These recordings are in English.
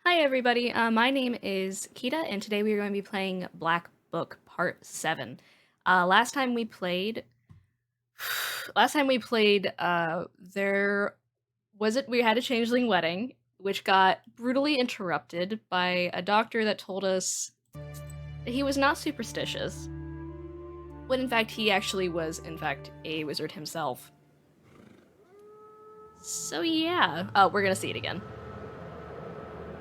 Hi everybody, my name is Kita, and today we are going to be playing Black Book Part 7. Last time we played, there we had a changeling wedding, which got brutally interrupted by a doctor that told us that he was not superstitious, when in fact he actually was, in fact, a wizard himself. So yeah, we're gonna see it again.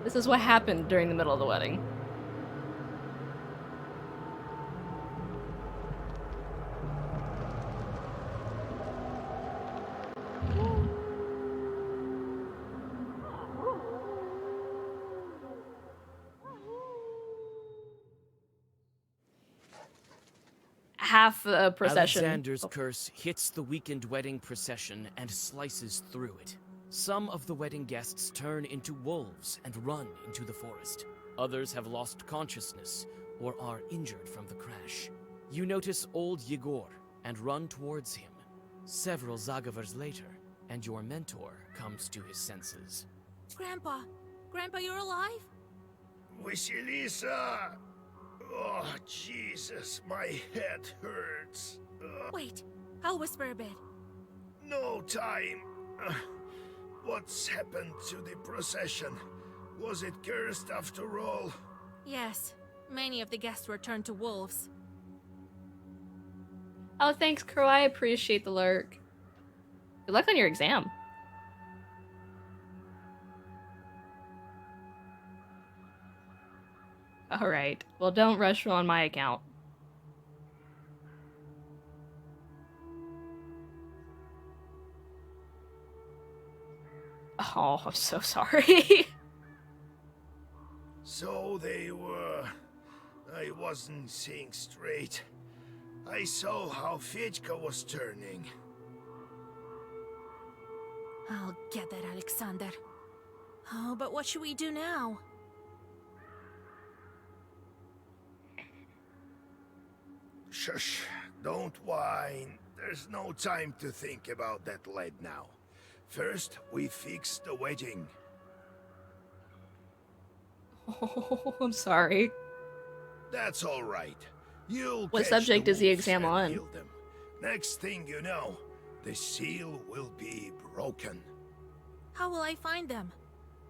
This is what happened during the middle of the wedding. Half a procession. Alexander's curse hits the weakened wedding procession and slices through it. Some of the wedding guests turn into wolves and run into the forest. Others have lost consciousness or are injured from the crash. You notice old Yegor and run towards him. Several Zagavers later, and your mentor comes to his senses. Grandpa! Grandpa, you're alive? Vasilisa! Oh, Jesus, my head hurts. Wait, I'll whisper a bit. No time. What's happened to the procession? Was it cursed after all? Yes, many of the guests were turned to wolves. Oh, thanks, Crow. I appreciate the lurk. Good luck on your exam. Alright. Well, don't rush on my account. Oh, I'm so sorry. So they were... I wasn't seeing straight. I saw how Fedka was turning. I'll get that, Alexander. Oh, but what should we do now? Shush, don't whine. There's no time to think about that lead now. First, we fix the wedding. Oh, I'm sorry. That's all right. You'll What catch subject the is the wolves exam and on? heal them. Next thing you know, the seal will be broken. How will I find them?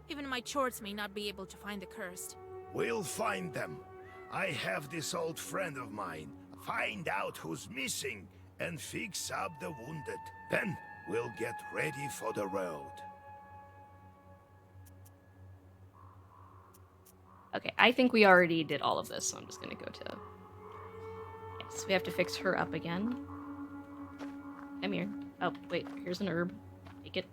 Even my chords may not be able to find the cursed. We'll find them. I have this old friend of mine. Find out who's missing and fix up the wounded. Then we'll get ready for the road. Okay, I think we already did all of this, so I'm just gonna go to... Yes, we have to fix her up again. Come here. Oh, wait, here's an herb. Take it.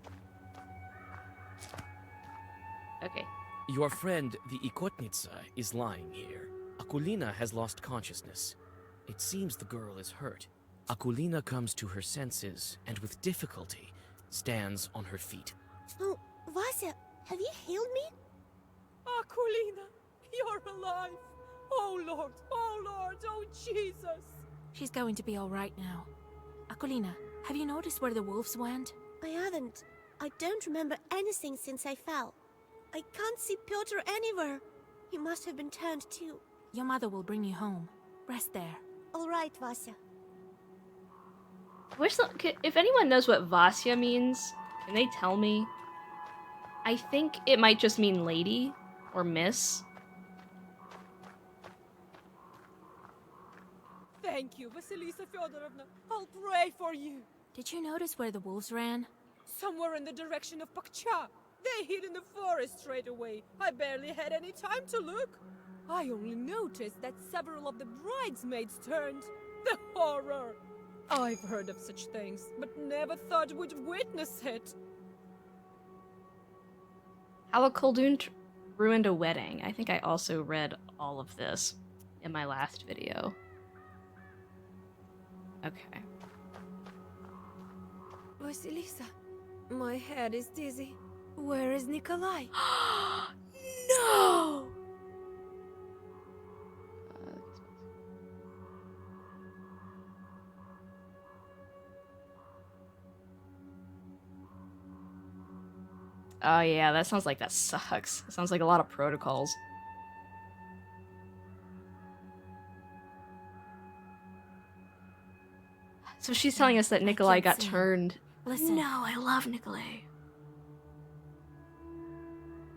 Okay. Your friend, the Ikotnitsa, is lying here. Akulina has lost consciousness. It seems the girl is hurt. Akulina comes to her senses and with difficulty stands on her feet. Oh, Vasya, have you healed me? Akulina, you're alive! Oh Lord, oh Jesus! She's going to be all right now. Akulina, have you noticed where the wolves went? I haven't. I don't remember anything since I fell. I can't see Piotr anywhere. He must have been turned too. Your mother will bring you home. Rest there. All right, Vasya. If anyone knows what Vasya means, can they tell me? I think it might just mean lady or miss. Thank you, Vasilisa Fyodorovna. I'll pray for you. Did you notice where the wolves ran? Somewhere in the direction of Pakcha. They hid in the forest straight away. I barely had any time to look. I only noticed that several of the bridesmaids turned. The horror! I've heard of such things, but never thought we'd witness it. How a Koldun ruined a wedding. I think I also read all of this in my last video. Okay. Vasilisa, my head is dizzy. Where is Nikolai? No! Oh yeah, that sounds like that sucks. It sounds like a lot of protocols. So she's telling us that Nikolai can't got see. turned. Listen. No, I love Nikolai.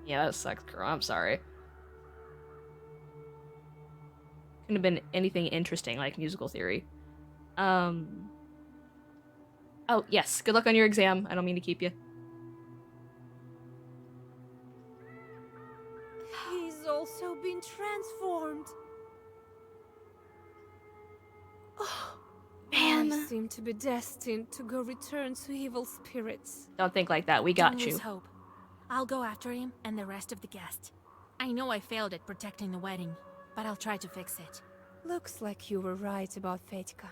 Yeah, that sucks, girl. I'm sorry. Couldn't have been anything interesting like musical theory. Oh, yes. Good luck on your exam. I don't mean to keep you. He's also been transformed. Man. I seem to be destined to go return to evil spirits. Don't think like that. We Don't got lose you. hope. I'll go after him and the rest of the guests. I know I failed at protecting the wedding, but I'll try to fix it. Looks like you were right about Fetka.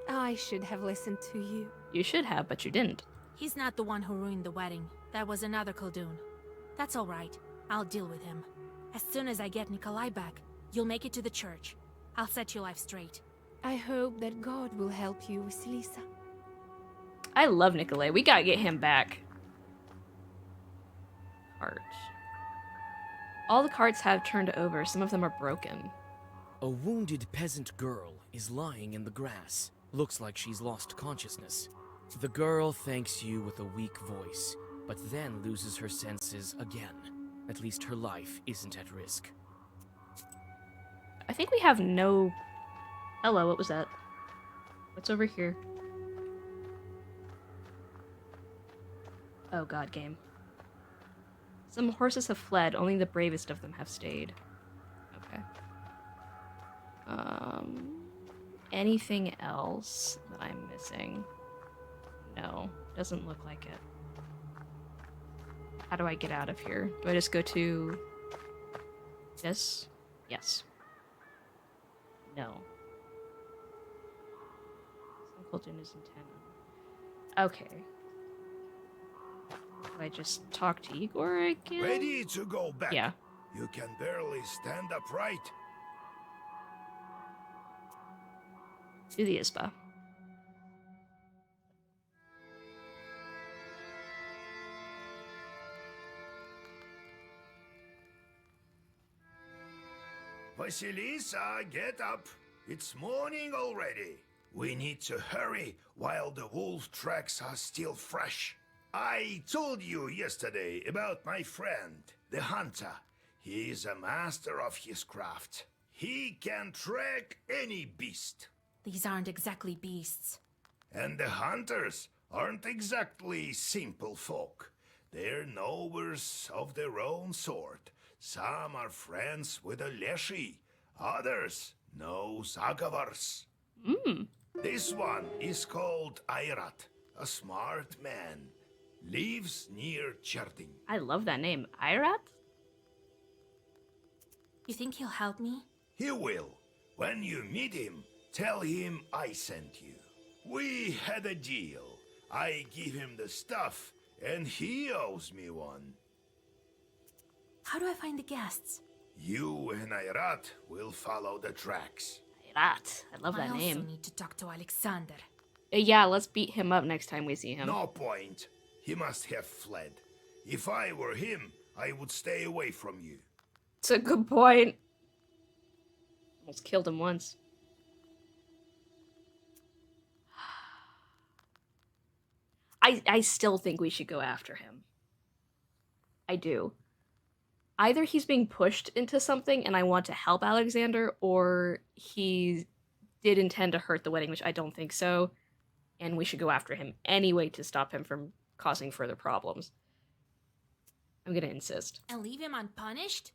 I should have listened to you. You should have, but you didn't. He's not the one who ruined the wedding. That was another Khaldun. That's all right. I'll deal with him. As soon as I get Nikolai back, you'll make it to the church. I'll set your life straight. I hope that God will help you, Vasilisa. I love Nikolai. We gotta get him back. Cart. All the carts have turned over. Some of them are broken. A wounded peasant girl is lying in the grass. Looks like she's lost consciousness. The girl thanks you with a weak voice, but then loses her senses again. At least her life isn't at risk. I think we have no... Hello, what was that? What's over here? Oh god, game. Some horses have fled, only the bravest of them have stayed. Okay. Anything else that I'm missing? No, doesn't look like it. How do I get out of here? Do I just go to this? Yes. No. Some Khaldun is intent. Okay. Do I just talk to Igor again? Ready to go back? Yeah. You can barely stand upright. Do the ISPA. Vasilisa, get up. It's morning already. We need to hurry while the wolf tracks are still fresh. I told you yesterday about my friend, the hunter. He is a master of his craft. He can track any beast. These aren't exactly beasts. And the hunters aren't exactly simple folk. They're knowers of their own sort. Some are friends with a Leshy, others know Zagavars. This one is called Airat, a smart man. Lives near Cherding. I love that name. Irat? You think he'll help me? He will. When you meet him, tell him I sent you. We had a deal. I give him the stuff, and he owes me one. How do I find the guests? You and Airat will follow the tracks. Irat. I love I that also name. need to talk to Alexander. Yeah, let's beat him up next time we see him. No point. He must have fled. If I were him, I would stay away from you. It's a good point. Almost killed him once. I still think we should go after him. I do. Either he's being pushed into something and I want to help Alexander, or he did intend to hurt the wedding, which I don't think so, and we should go after him anyway to stop him from causing further problems. I'm gonna insist. And leave him unpunished?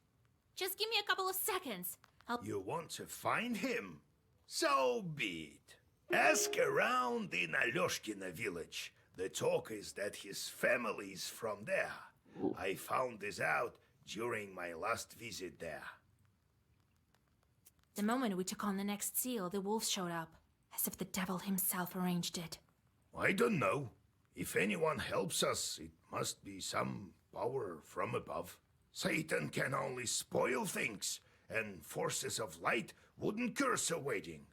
Just give me a couple of seconds. You want to find him? So be it. Ask around in Alyoshkina village. The talk is that his family is from there. Ooh. I found this out during my last visit there. The moment we took on the next seal, the wolves showed up, as if the devil himself arranged it. I don't know. If anyone helps us, it must be some power from above. Satan can only spoil things, and forces of light wouldn't curse a wedding.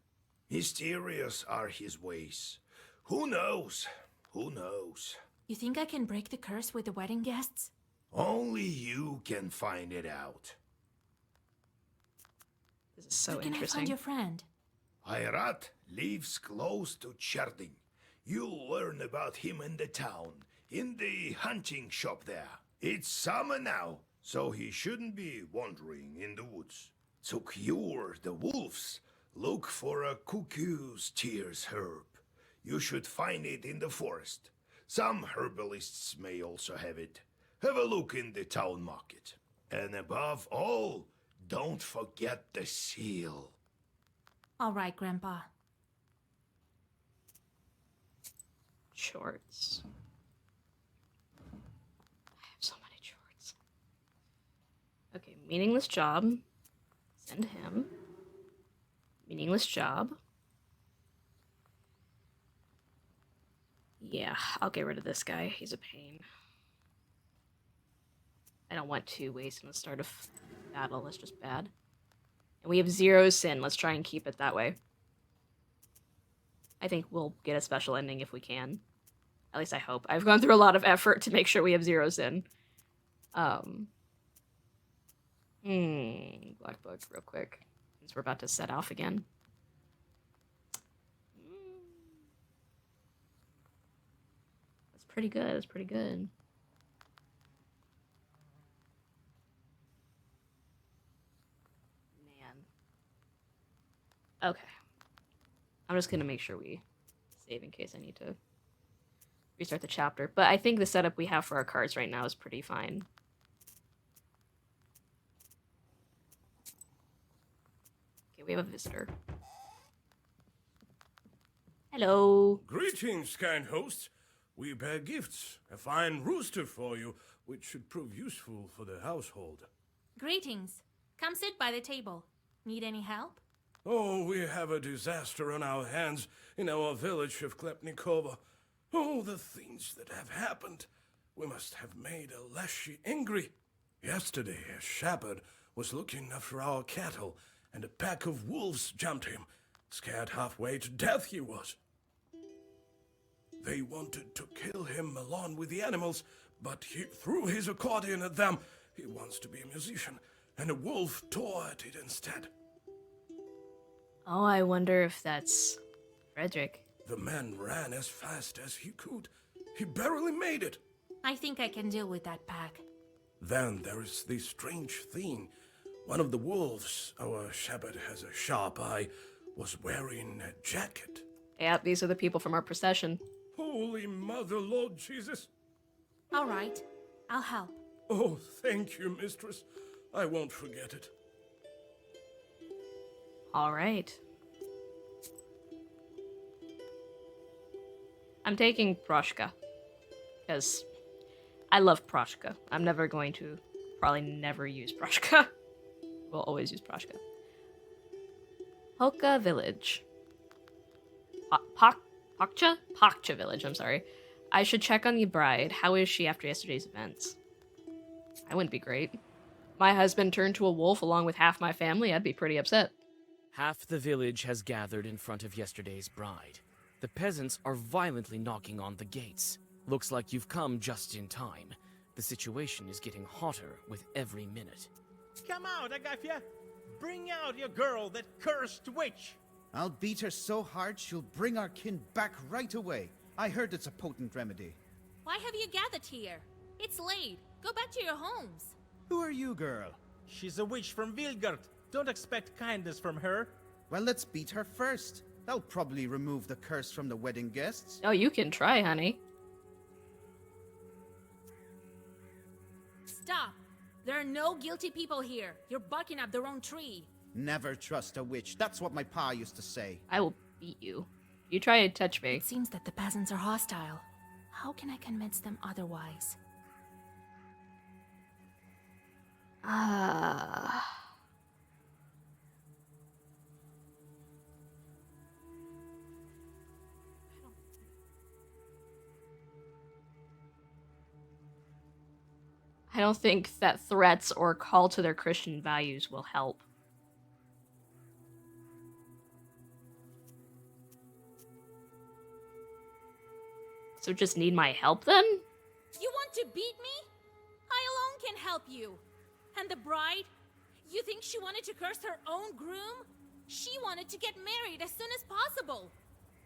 Mysterious are his ways. Who knows? Who knows? You think I can break the curse with the wedding guests? Only you can find it out. This is so Where can I interesting. find your friend? Ayrat lives close to Cherding. You'll learn about him in the town, in the hunting shop there. It's summer now, so he shouldn't be wandering in the woods. To cure the wolves, look for a cuckoo's tears herb. You should find it in the forest. Some herbalists may also have it. Have a look in the town market. And above all, don't forget the seal. All right, Grandpa. Shorts. I have so many shorts. Okay, meaningless job. Send him. Meaningless job. Yeah, I'll get rid of this guy. He's a pain. I don't want to waste on the start of battle. That's just bad. And we have 0 sin. Let's try and keep it that way. I think we'll get a special ending if we can. At least I hope. I've gone through a lot of effort to make sure we have 0 sin. Black Book, real quick. Since we're about to set off again. That's pretty good. That's pretty good. Man. Okay. I'm just gonna make sure we save in case I need to restart the chapter. But I think the setup we have for our cards right now is pretty fine. Okay, we have a visitor. Hello. Greetings, kind host. We bear gifts. A fine rooster for you, which should prove useful for the household. Greetings. Come sit by the table. Need any help? Oh, we have a disaster on our hands in our village of Klepnikova. Oh, the things that have happened. We must have made Leshy angry. Yesterday, a shepherd was looking after our cattle, and a pack of wolves jumped him. Scared halfway to death he was. They wanted to kill him along with the animals, but he threw his accordion at them. He wants to be a musician, and a wolf tore at it instead. Oh, I wonder if that's Frederick. The man ran as fast as he could. He barely made it. I think I can deal with that pack. Then there is this strange thing. One of the wolves, our shepherd has a sharp eye, was wearing a jacket. Yeah, these are the people from our procession. Holy Mother, Lord Jesus. All right. I'll help. Oh, thank you, mistress. I won't forget it. All right. I'm taking Proshka. Because I love Proshka. I'm never going to probably never use Proshka. We'll always use Proshka. Hoka Village. Pakcha Village, I'm sorry. I should check on the bride. How is she after yesterday's events? I wouldn't be great. My husband turned to a wolf along with half my family. I'd be pretty upset. Half the village has gathered in front of yesterday's bride. The peasants are violently knocking on the gates. Looks like you've come just in time. The situation is getting hotter with every minute. Come out, Agafia! Bring out your girl, that cursed witch! I'll beat her so hard she'll bring our kin back right away. I heard it's a potent remedy. Why have you gathered here? It's late. Go back to your homes. Who are you, girl? She's a witch from Vilgard. Don't expect kindness from her. Well, let's beat her first. That'll probably remove the curse from the wedding guests. Oh, you can try, honey. Stop. There are no guilty people here. You're barking up the wrong tree. Never trust a witch. That's what my pa used to say. I will beat you. You try to touch me. It seems that the peasants are hostile. How can I convince them otherwise? I don't think that threats or call to their Christian values will help. So just need my help then? You want to beat me? alone can help you. And the bride? You think she wanted to curse her own groom? She wanted to get married as soon as possible.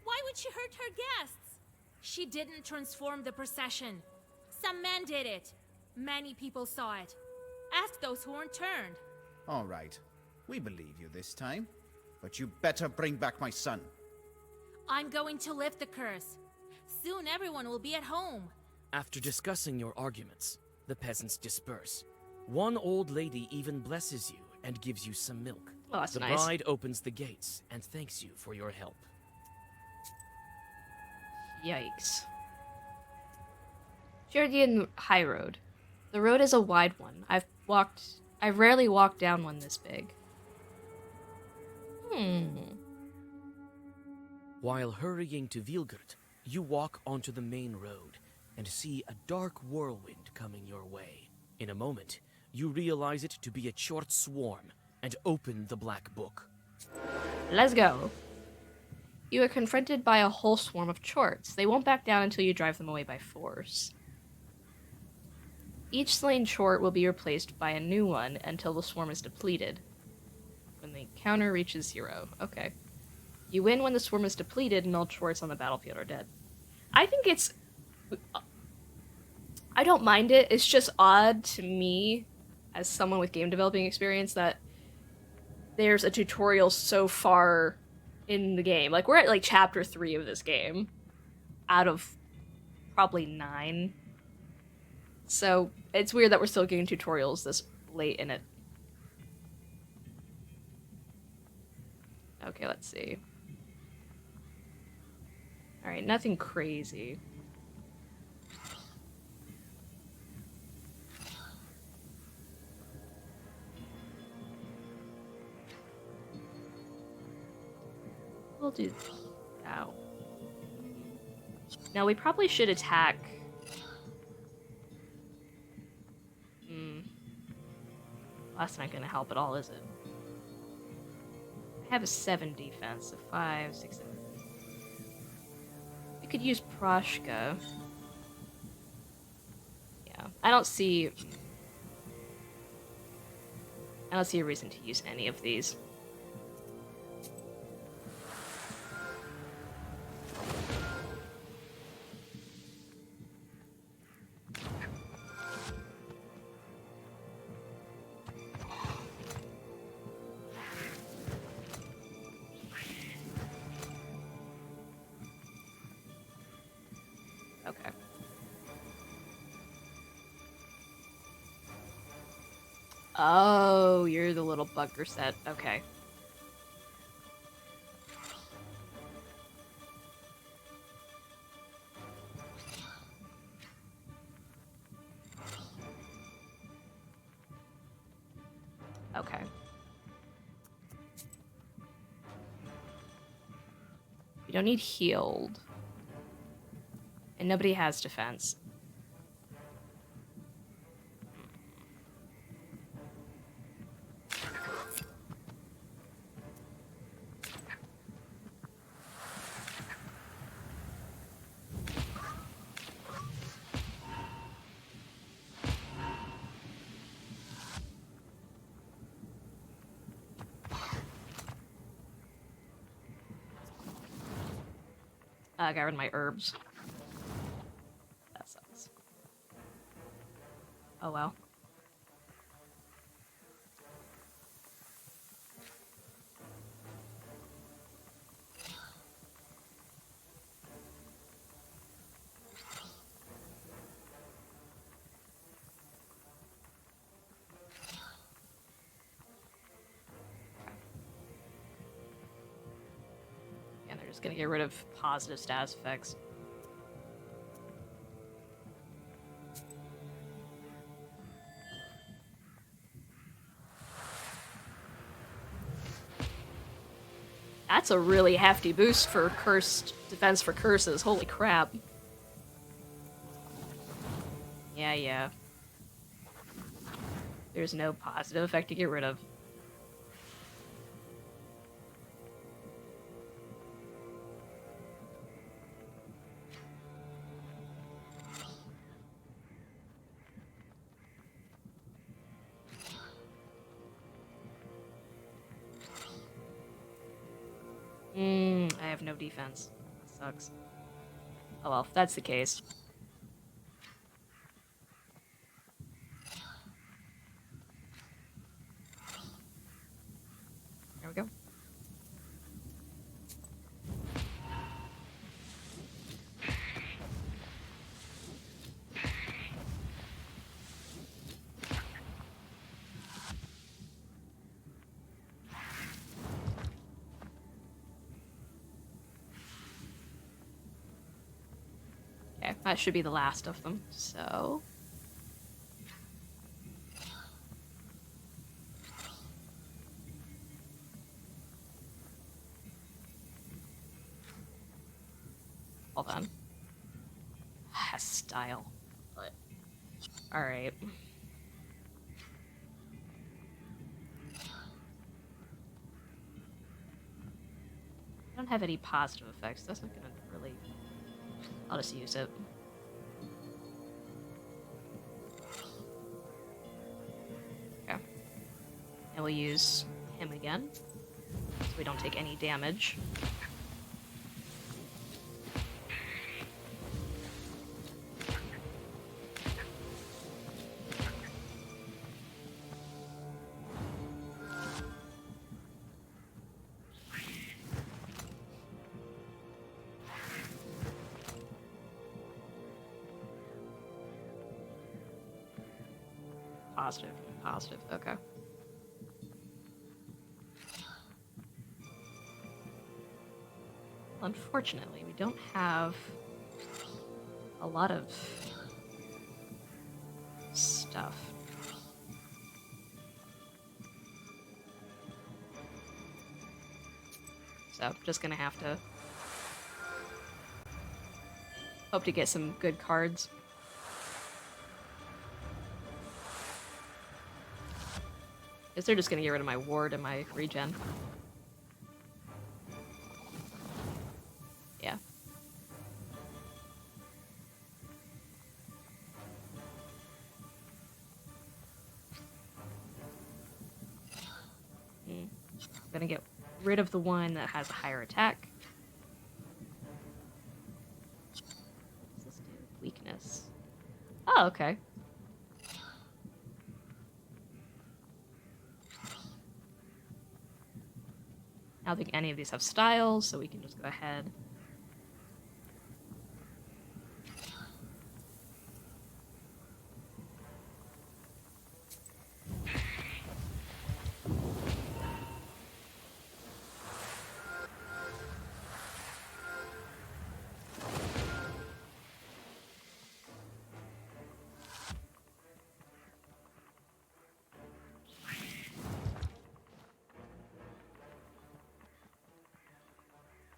Why would she hurt her guests? She didn't transform the procession. Some men did it. Many people saw it. Ask those who weren't turned. All right. We believe you this time. But you better bring back my son. I'm going to lift the curse. Soon everyone will be at home. After discussing your arguments, the peasants disperse. One old lady even blesses you and gives you some milk. Oh, that's the nice. bride opens the gates and thanks you for your help. Yikes. Jardian High Road. The road is a wide one. I've rarely walked down one this big. While hurrying to Vilgert, you walk onto the main road and see a dark whirlwind coming your way. In a moment, you realize it to be a short swarm and open the black book. Let's go. You are confronted by a whole swarm of chorts. They won't back down until you drive them away by force. Each slain chort will be replaced by a new one until the swarm is depleted. When the counter reaches 0. Okay. You win when the swarm is depleted and all chorts on the battlefield are dead. I think it's... I don't mind it. It's just odd to me, as someone with game developing experience, that there's a tutorial so far in the game. Like, we're at, like, chapter 3 of this game. Out of probably 9. So, it's weird that we're still getting tutorials this late in it. Okay, let's see. Alright, nothing crazy. We'll do... Ow. Now, we probably should attack... That's not gonna help at all, is it? I have a 7 defense, so 5, 6, 7. We could use Proshka. Yeah, I don't see a reason to use any of these. Okay. Oh, you're the little bugger set. Okay. Okay. You don't need healed. And nobody has defense. I got rid of my herbs. That sucks. Oh well. And they're just gonna get rid of positive status effects. That's a really hefty boost for cursed defense for curses. Holy crap. Yeah. There's no positive effect to get rid of. I have no defense. That sucks. Oh well, if that's the case. There we go. Okay, that should be the last of them, so... Hold on. Style. But... Alright. I don't have any positive effects. That's not gonna really... I'll just use it. Okay. And we'll use him again, so we don't take any damage. Positive, positive, okay. Unfortunately, we don't have a lot of stuff. So, just gonna have to hope to get some good cards. Guess they're just gonna get rid of my ward and my regen. Yeah. I'm gonna get rid of the one that has a higher attack. What does this do? Weakness. Oh, okay. I don't think any of these have styles, so we can just go ahead.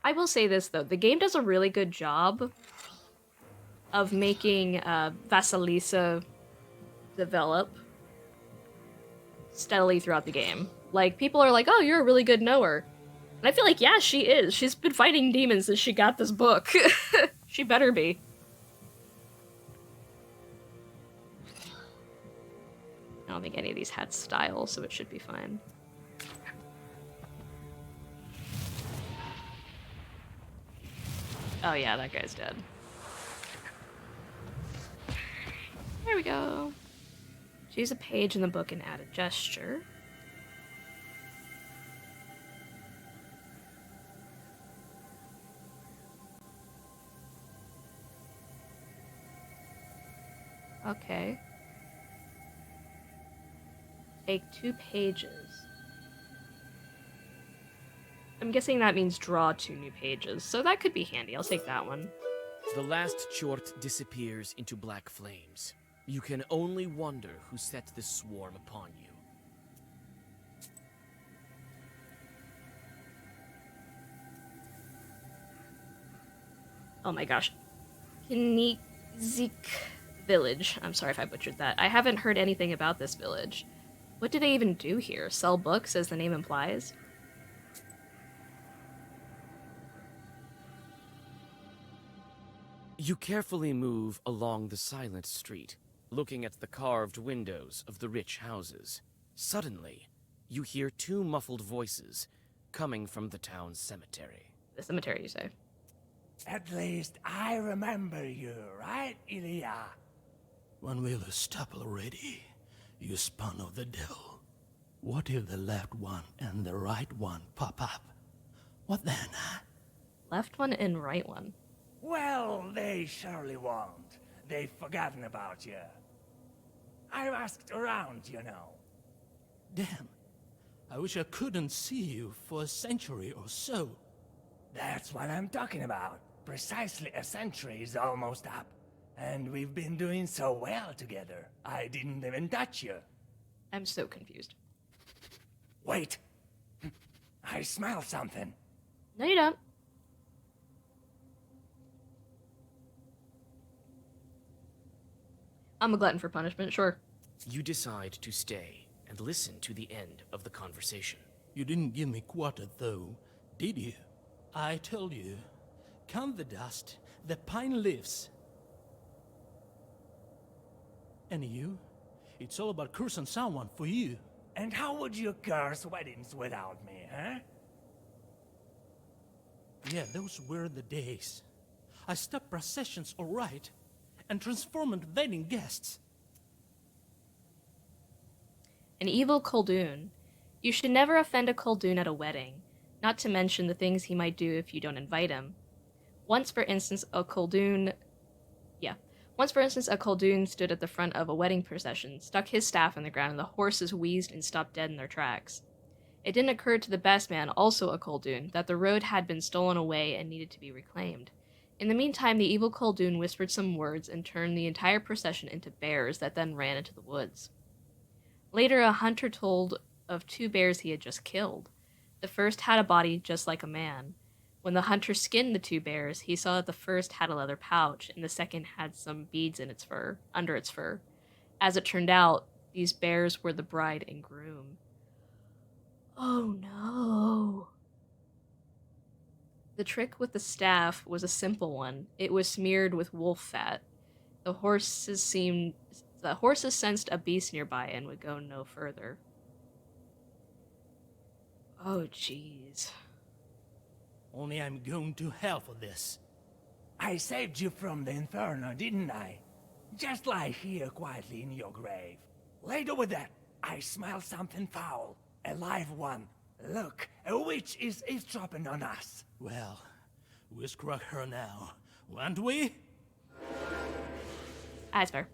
I will say this, though. The game does a really good job of making Vasilisa develop steadily throughout the game. Like, people are like, oh, you're a really good knower. And I feel like, yeah, she is. She's been fighting demons since she got this book. She better be. I don't think any of these had style, so it should be fine. Oh yeah, that guy's dead. There we go. Choose a page in the book and add a gesture. Okay. Take 2 pages. I'm guessing that means draw 2 new pages, so that could be handy. I'll take that one. The last chort disappears into black flames. You can only wonder who set this swarm upon you. Oh my gosh. Kinizik Village. I'm sorry if I butchered that. I haven't heard anything about this village. What do they even do here? Sell books, as the name implies? You carefully move along the silent street, looking at the carved windows of the rich houses. Suddenly, you hear 2 muffled voices coming from the town's cemetery. The cemetery, you say? At least I remember you, right, Ilya? When will you stop already, you spawn of the devil? What if the left one and the right one pop up? What then, huh? Left one and right one. Well, they surely won't. They've forgotten about you. I've asked around, you know. Damn. I wish I couldn't see you for a century or so. That's what I'm talking about. Precisely a century is almost up. And we've been doing so well together. I didn't even touch you. I'm so confused. Wait. I smell something. No, you don't. I'm a glutton for punishment, sure. You decide to stay and listen to the end of the conversation. You didn't give me quarter, though, did you? I told you. Count the dust, the pine leaves. And you? It's all about cursing someone for you. And how would you curse weddings without me, huh? Yeah, those were the days. I stopped processions, all right, and transformed wedding guests. An evil Koldoon. You should never offend a Koldoon at a wedding, not to mention the things he might do if you don't invite him. Once, for instance, a Koldoon stood at the front of a wedding procession, stuck his staff in the ground, and the horses wheezed and stopped dead in their tracks. It didn't occur to the best man, also a Koldoon, that the road had been stolen away and needed to be reclaimed. In the meantime, the evil Koldoon whispered some words and turned the entire procession into bears that then ran into the woods. Later, a hunter told of 2 bears he had just killed. The first had a body just like a man. When the hunter skinned the 2 bears, he saw that the first had a leather pouch, and the second had some beads in its fur, under its fur. As it turned out, these bears were the bride and groom. Oh no. The trick with the staff was a simple one. It was smeared with wolf fat. The horses sensed a beast nearby and would go no further. Oh jeez. Only I'm going to hell for this. I saved you from the inferno, didn't I? Just lie here quietly in your grave. Later with that, I smell something foul. A live one. Look, a witch is eavesdropping on us. Well, we'll scrug her now, won't we? That's fair.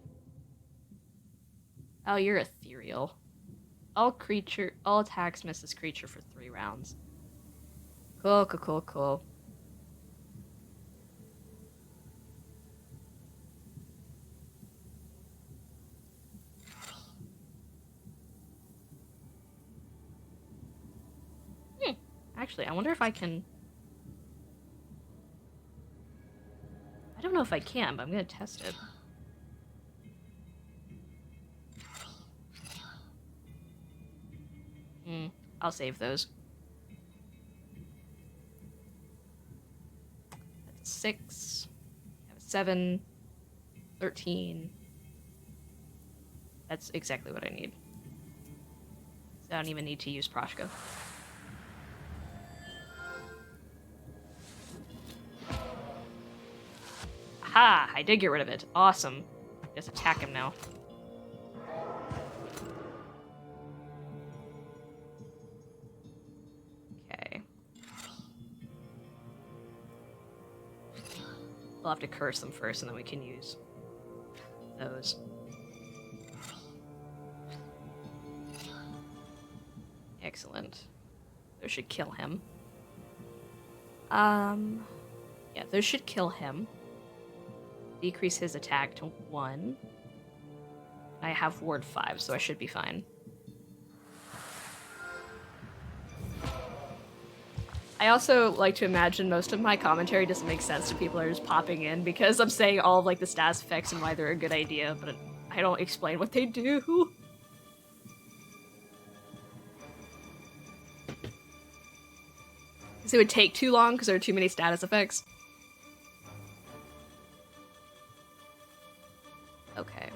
Oh, you're ethereal. All attacks miss this creature for 3 rounds. Cool. Actually, I wonder if I can... I don't know if I can, but I'm gonna test it. I'll save those. That's 6. I have 7. 13. That's exactly what I need. So I don't even need to use Proshka. Aha! I did get rid of it. Awesome. Just attack him now. Okay. We'll have to curse them first, and then we can use those. Excellent. Those should kill him. Yeah, those should kill him. Decrease his attack to 1. I have ward 5, so I should be fine. I also like to imagine most of my commentary doesn't make sense to people who are just popping in because I'm saying all of like the status effects and why they're a good idea, but I don't explain what they do. So it would take too long because there are too many status effects. Okay.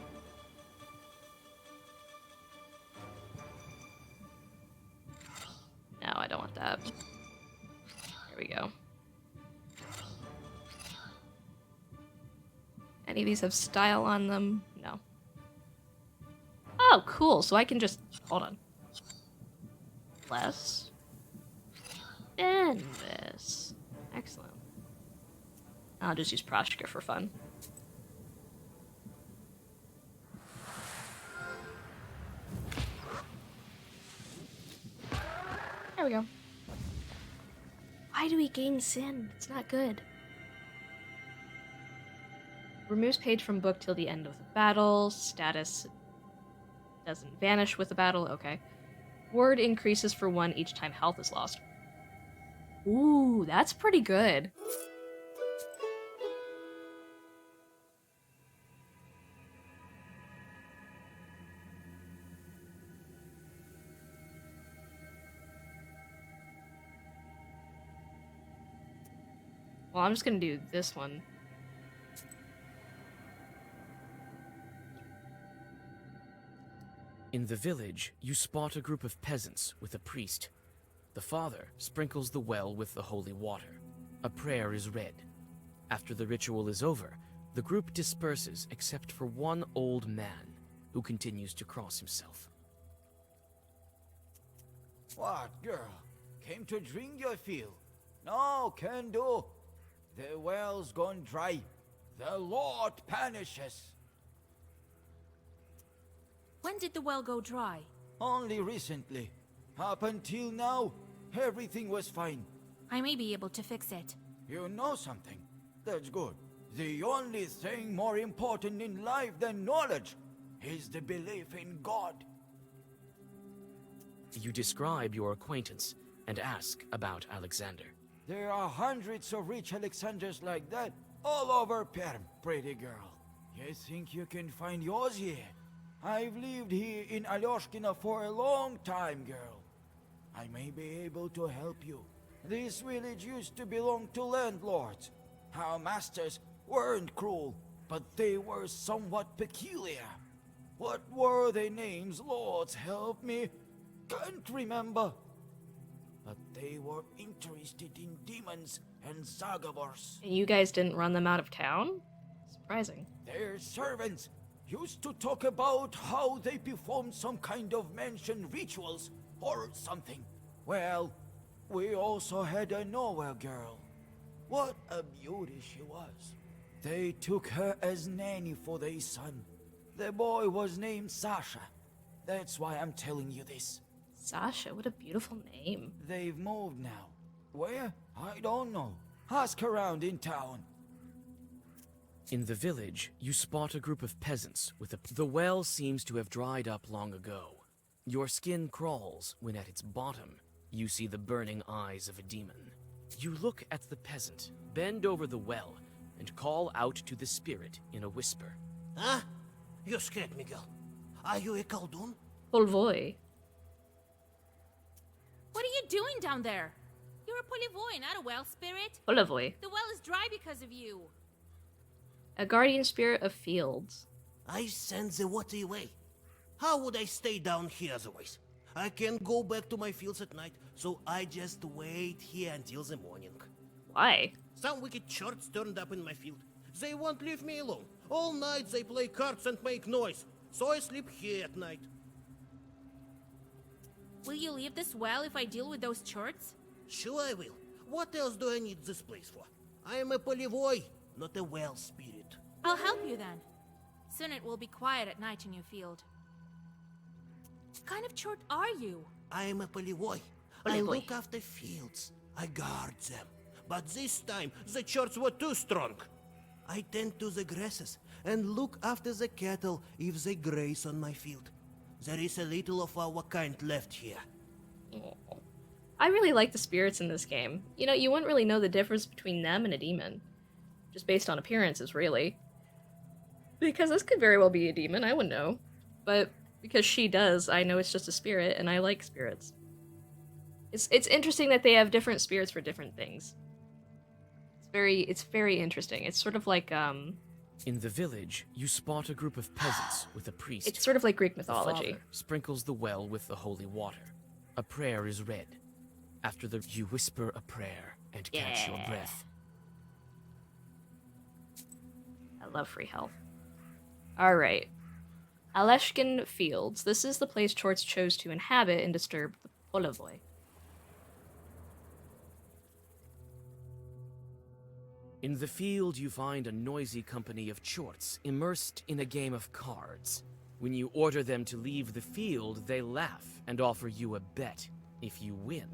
No, I don't want that. There we go. Any of these have style on them? No. Oh, cool. So I can just... Hold on. Less. And this. Excellent. I'll just use Proshka for fun. There we go. Why do we gain sin? It's not good. Removes page from book till the end of the battle. Status doesn't vanish with the battle. Okay. Word increases for 1 each time health is lost. Ooh, that's pretty good. Well, I'm just gonna do this one. In the village, you spot a group of peasants with a priest. The father sprinkles the well with the holy water. A prayer is read. After the ritual is over, the group disperses except for one old man who continues to cross himself. What, girl? Came to drink, you feel? No, can do. The well's gone dry. The Lord punishes. When did the well go dry? Only recently. Up until now, everything was fine. I may be able to fix it. You know something? That's good. The only thing more important in life than knowledge is the belief in God. You describe your acquaintance and ask about Alexander. There are hundreds of rich Alexanders like that all over Perm, pretty girl. You think you can find yours here? I've lived here in Alyoshkina for a long time, girl. I may be able to help you. This village used to belong to landlords. Our masters weren't cruel, but they were somewhat peculiar. What were their names, lords? Help me. Can't remember. But they were interested in demons and Zagavors. And you guys didn't run them out of town? Surprising. Their servants used to talk about how they performed some kind of mansion rituals or something. Well, we also had a nowhere girl. What a beauty she was. They took her as nanny for their son. The boy was named Sasha. That's why I'm telling you this. Sasha, what a beautiful name. They've moved now. Where? I don't know. Ask around in town. In the village, you spot a group of peasants with a... The well seems to have dried up long ago. Your skin crawls when at its bottom, you see the burning eyes of a demon. You look at the peasant, bend over the well, and call out to the spirit in a whisper. Huh? You scared me, girl. Are you a Khaldun? Polvoy. What are you doing down there? You're a Polivoy, not a well spirit. Polvoy. The well is dry because of you. A guardian spirit of fields. I send the water away. How would I stay down here otherwise? I can't go back to my fields at night, so I just wait here until the morning. Why? Some wicked chorts turned up in my field. They won't leave me alone. All night they play cards and make noise, so I sleep here at night. Will you leave this well if I deal with those chorts? Sure I will. What else do I need this place for? I am a Polivoy, not a well spirit. I'll help you then. Soon it will be quiet at night in your field. What kind of chort are you? I am a Polivoy. I look after fields. I guard them. But this time, the chorts were too strong. I tend to the grasses and look after the cattle if they graze on my field. There is a little of our kind left here. I really like the spirits in this game. You know, you wouldn't really know the difference between them and a demon. Just based on appearances, really. Because this could very well be a demon, I wouldn't know. But because she does, I know it's just a spirit, and I like spirits. It's interesting that they have different spirits for different things. It's very interesting. It's sort of like, In the village, you spot a group of peasants with a priest. It's sort of like Greek mythology. The father sprinkles the well with the holy water. A prayer is read. After you whisper a prayer and catch your breath. I love free health. Alright. Aleshkin Fields. This is the place Chorts chose to inhabit and disturb the Polovoi. In the field, you find a noisy company of Chorts immersed in a game of cards. When you order them to leave the field, they laugh and offer you a bet. If you win,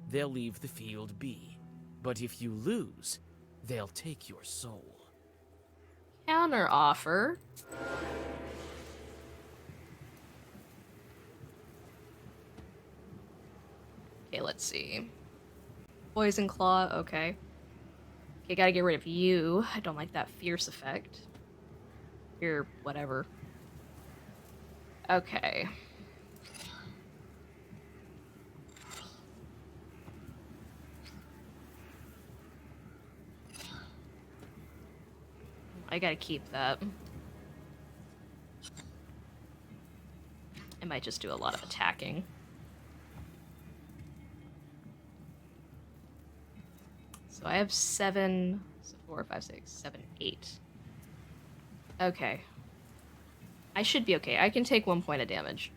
they'll leave the field be. But if you lose, they'll take your soul. Counter offer. Okay, let's see. Poison Claw, okay. Okay, gotta get rid of you. I don't like that fierce effect. You're whatever. Okay. I gotta keep that. I might just do a lot of attacking. So I have 7, so 4, 5, 6, 7, 8. Okay. I should be okay. I can take 1 point of damage.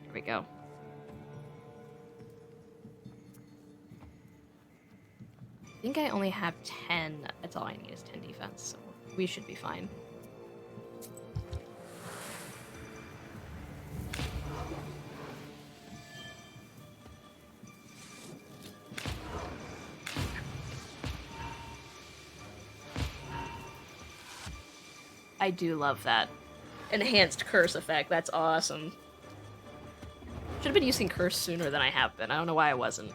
There we go. I think I only have 10. That's all I need is 10 defense, so we should be fine. I do love that enhanced curse effect. That's awesome. Should have been using curse sooner than I have been. I don't know why I wasn't.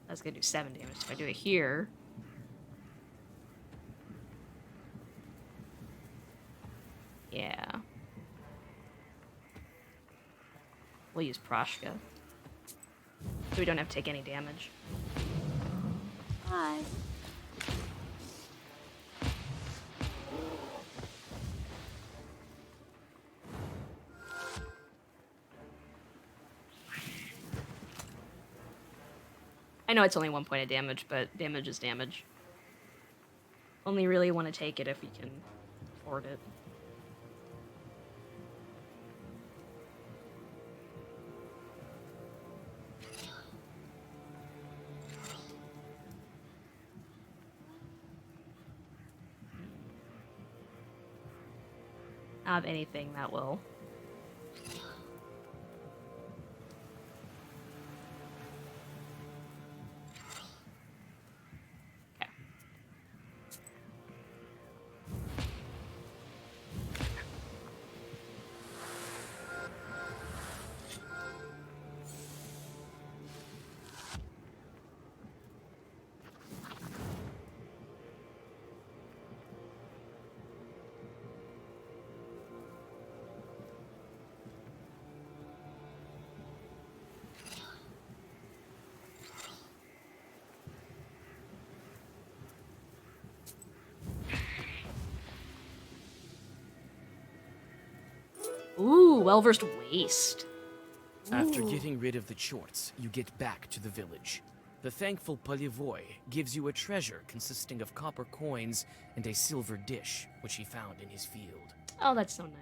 That's gonna do 7 damage if I do it here. Yeah. We'll use Proshka. So we don't have to take any damage. Hi. I know it's only 1 point of damage, but damage is damage. Only really want to take it if we can afford it. I don't have anything that will. Ooh, well-versed waste. After getting rid of the Chorts, you get back to the village. The thankful Polivoy gives you a treasure consisting of copper coins and a silver dish, which he found in his field. Oh, that's so nice.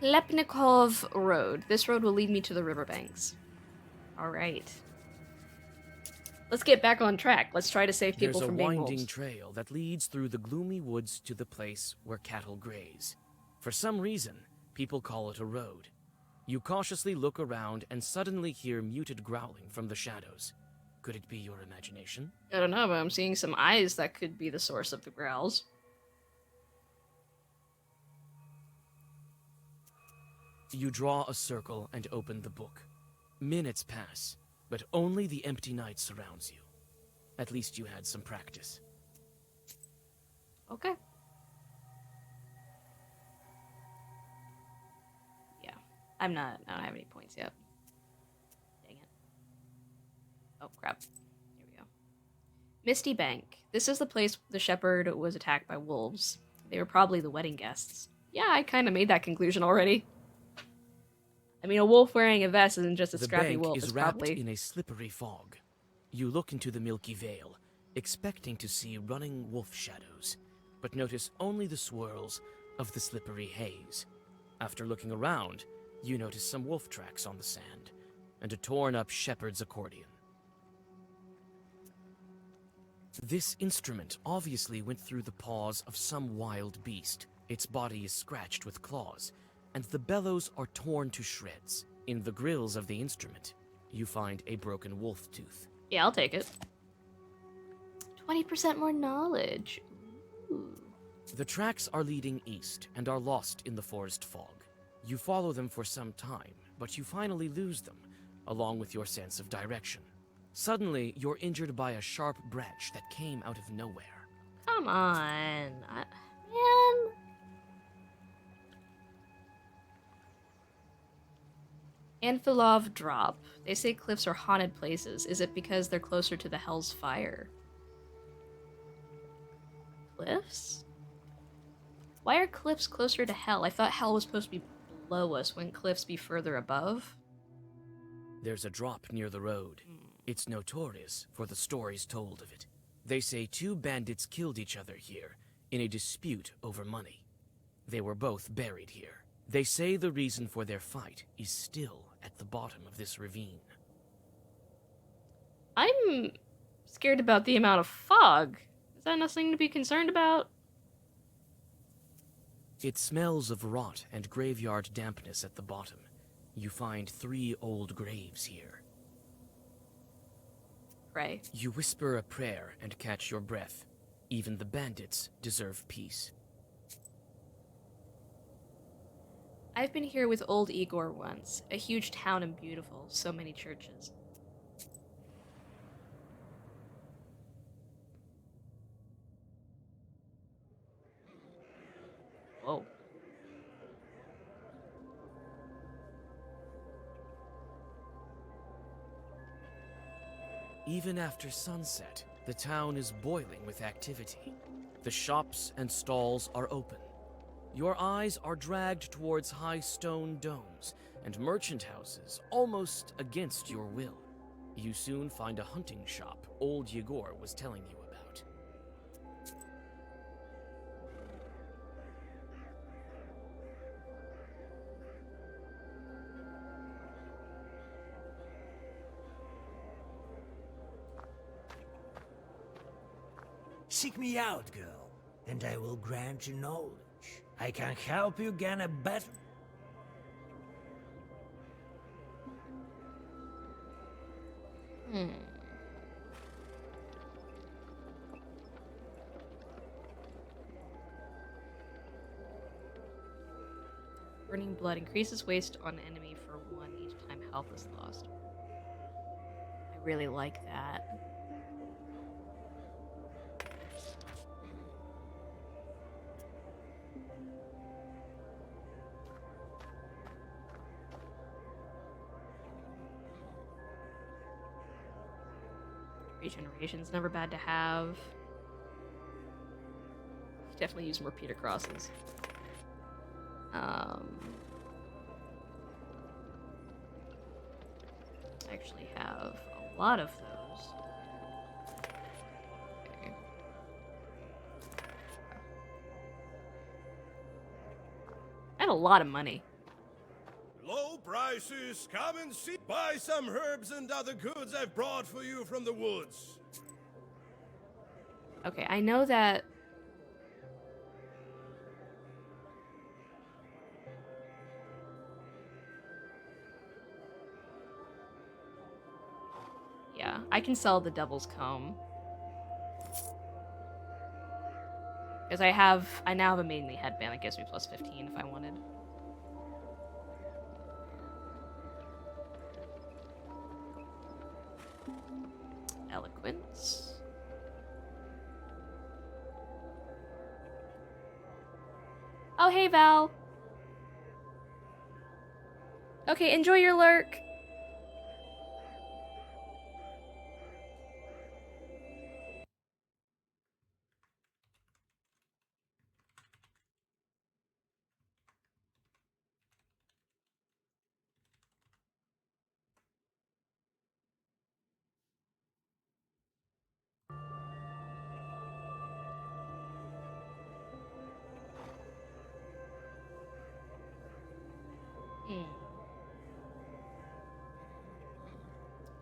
Klepnikov Road. This road will lead me to the riverbanks. Alright. Let's get back on track. Let's try to save people from being wolves. There's a winding trail that leads through the gloomy woods to the place where cattle graze. For some reason, people call it a road. You cautiously look around and suddenly hear muted growling from the shadows. Could it be your imagination? I don't know, but I'm seeing some eyes that could be the source of the growls. You draw a circle and open the book. Minutes pass, but only the empty night surrounds you. At least you had some practice. Okay. Yeah. I don't have any points yet. Dang it. Oh, crap. Here we go. Misty Bank. This is the place the shepherd was attacked by wolves. They were probably the wedding guests. Yeah, I kind of made that conclusion already. I mean, a wolf wearing a vest isn't just a scrappy wolf. The bank is it's wrapped probably... in a slippery fog. You look into the milky veil, expecting to see running wolf shadows, but notice only the swirls of the slippery haze. After looking around, you notice some wolf tracks on the sand, and a torn-up shepherd's accordion. This instrument obviously went through the paws of some wild beast. Its body is scratched with claws, and the bellows are torn to shreds. In the grills of the instrument, you find a broken wolf tooth. Yeah, I'll take it. 20% more knowledge. Ooh. The tracks are leading east and are lost in the forest fog. You follow them for some time, but you finally lose them, along with your sense of direction. Suddenly, you're injured by a sharp branch that came out of nowhere. Come on. Man. Anfilov Drop. They say cliffs are haunted places. Is it because they're closer to the Hell's Fire? Cliffs? Why are cliffs closer to Hell? I thought Hell was supposed to be below us. Wouldn't cliffs be further above? There's a drop near the road. It's notorious for the stories told of it. They say two bandits killed each other here in a dispute over money. They were both buried here. They say the reason for their fight is still at the bottom of this ravine. I'm scared about the amount of fog. Is that nothing to be concerned about? It smells of rot and graveyard dampness at the bottom. You find 3 old graves here. Pray. You whisper a prayer and catch your breath. Even the bandits deserve peace. I've been here with old Igor once. A huge town and beautiful. So many churches. Whoa. Even after sunset, the town is boiling with activity. The shops and stalls are open. Your eyes are dragged towards high stone domes and merchant houses almost against your will. You soon find a hunting shop old Yegor was telling you about. Seek me out, girl, and I will grant you knowledge. I can help you gain a better... Burning blood increases waste on enemy for 1 each time health is lost. I really like that. Regeneration's never bad to have. Definitely use more Peter Crosses. actually have a lot of those. Okay. I have a lot of money. Low prices, come and see. Buy some herbs and other goods I've brought for you from the woods. Okay, I know that... Yeah, I can sell the Devil's Comb. Because I now have a Maidenly Headband that gives me plus 15 if I wanted. Eloquence. Oh, hey, Val. Okay, enjoy your lurk.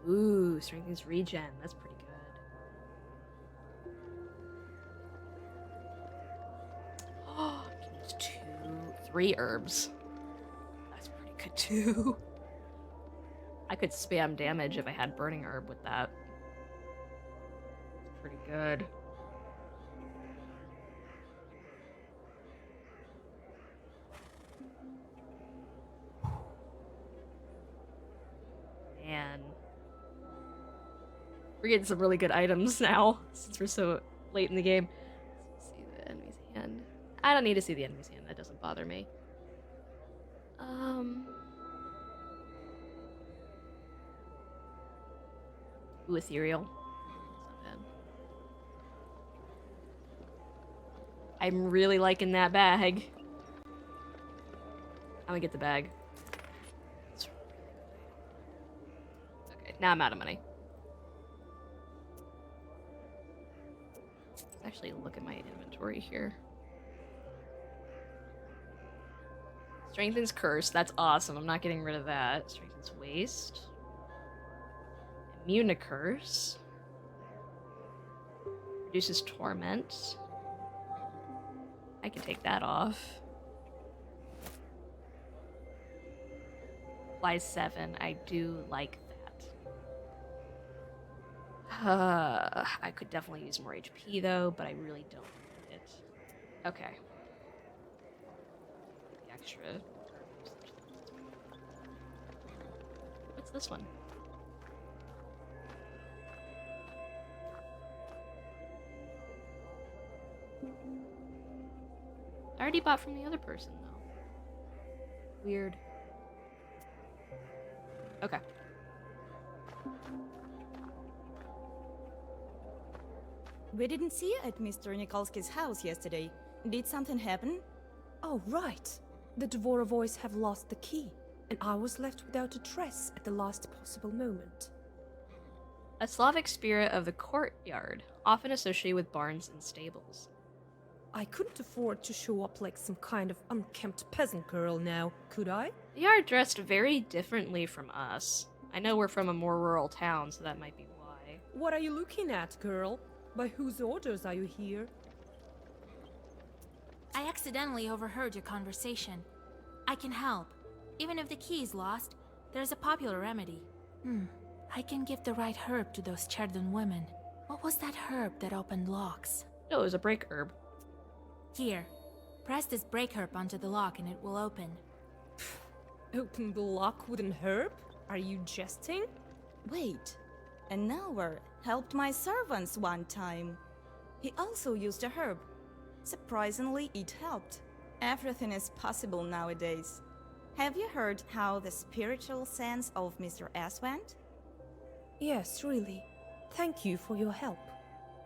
Ooh, strengthens regen. That's pretty good. Oh, I can use 3 herbs. That's pretty good too. I could spam damage if I had burning herb with that. Pretty good. Man. We're getting some really good items now, since we're so late in the game. Let's see the enemy's hand. I don't need to see the enemy's hand, that doesn't bother me. Ooh, ethereal. That's not bad. I'm really liking that bag. I'm gonna get the bag. Okay, now I'm out of money. Let's actually look at my inventory here. Strengthens curse, that's awesome. I'm not getting rid of that. Strengthens waste. Immune to curse. Reduces torment. I can take that off. Applies 7. I do like that. I could definitely use more HP though, but I really don't need it. Okay. The extra. What's this one? I already bought from the other person, though. Weird. Okay. We didn't see you at Mr. Nikolsky's house yesterday. Did something happen? Oh, right. The Dvorovoys have lost the key, and I was left without a dress at the last possible moment. A Slavic spirit of the courtyard, often associated with barns and stables. I couldn't afford to show up like some kind of unkempt peasant girl now, could I? They are dressed very differently from us. I know we're from a more rural town, so that might be why. What are you looking at, girl? By whose orders are you here? I accidentally overheard your conversation. I can help. Even if the key is lost, there's a popular remedy. I can give the right herb to those Cherdon women. What was that herb that opened locks? No, it was a break herb. Here, press this break herb onto the lock and it will open. Open the lock with an herb? Are you jesting? Wait. An Elwer helped my servants one time. He also used a herb. Surprisingly, it helped. Everything is possible nowadays. Have you heard how the spiritual sense of Mr. S went? Yes, really. Thank you for your help.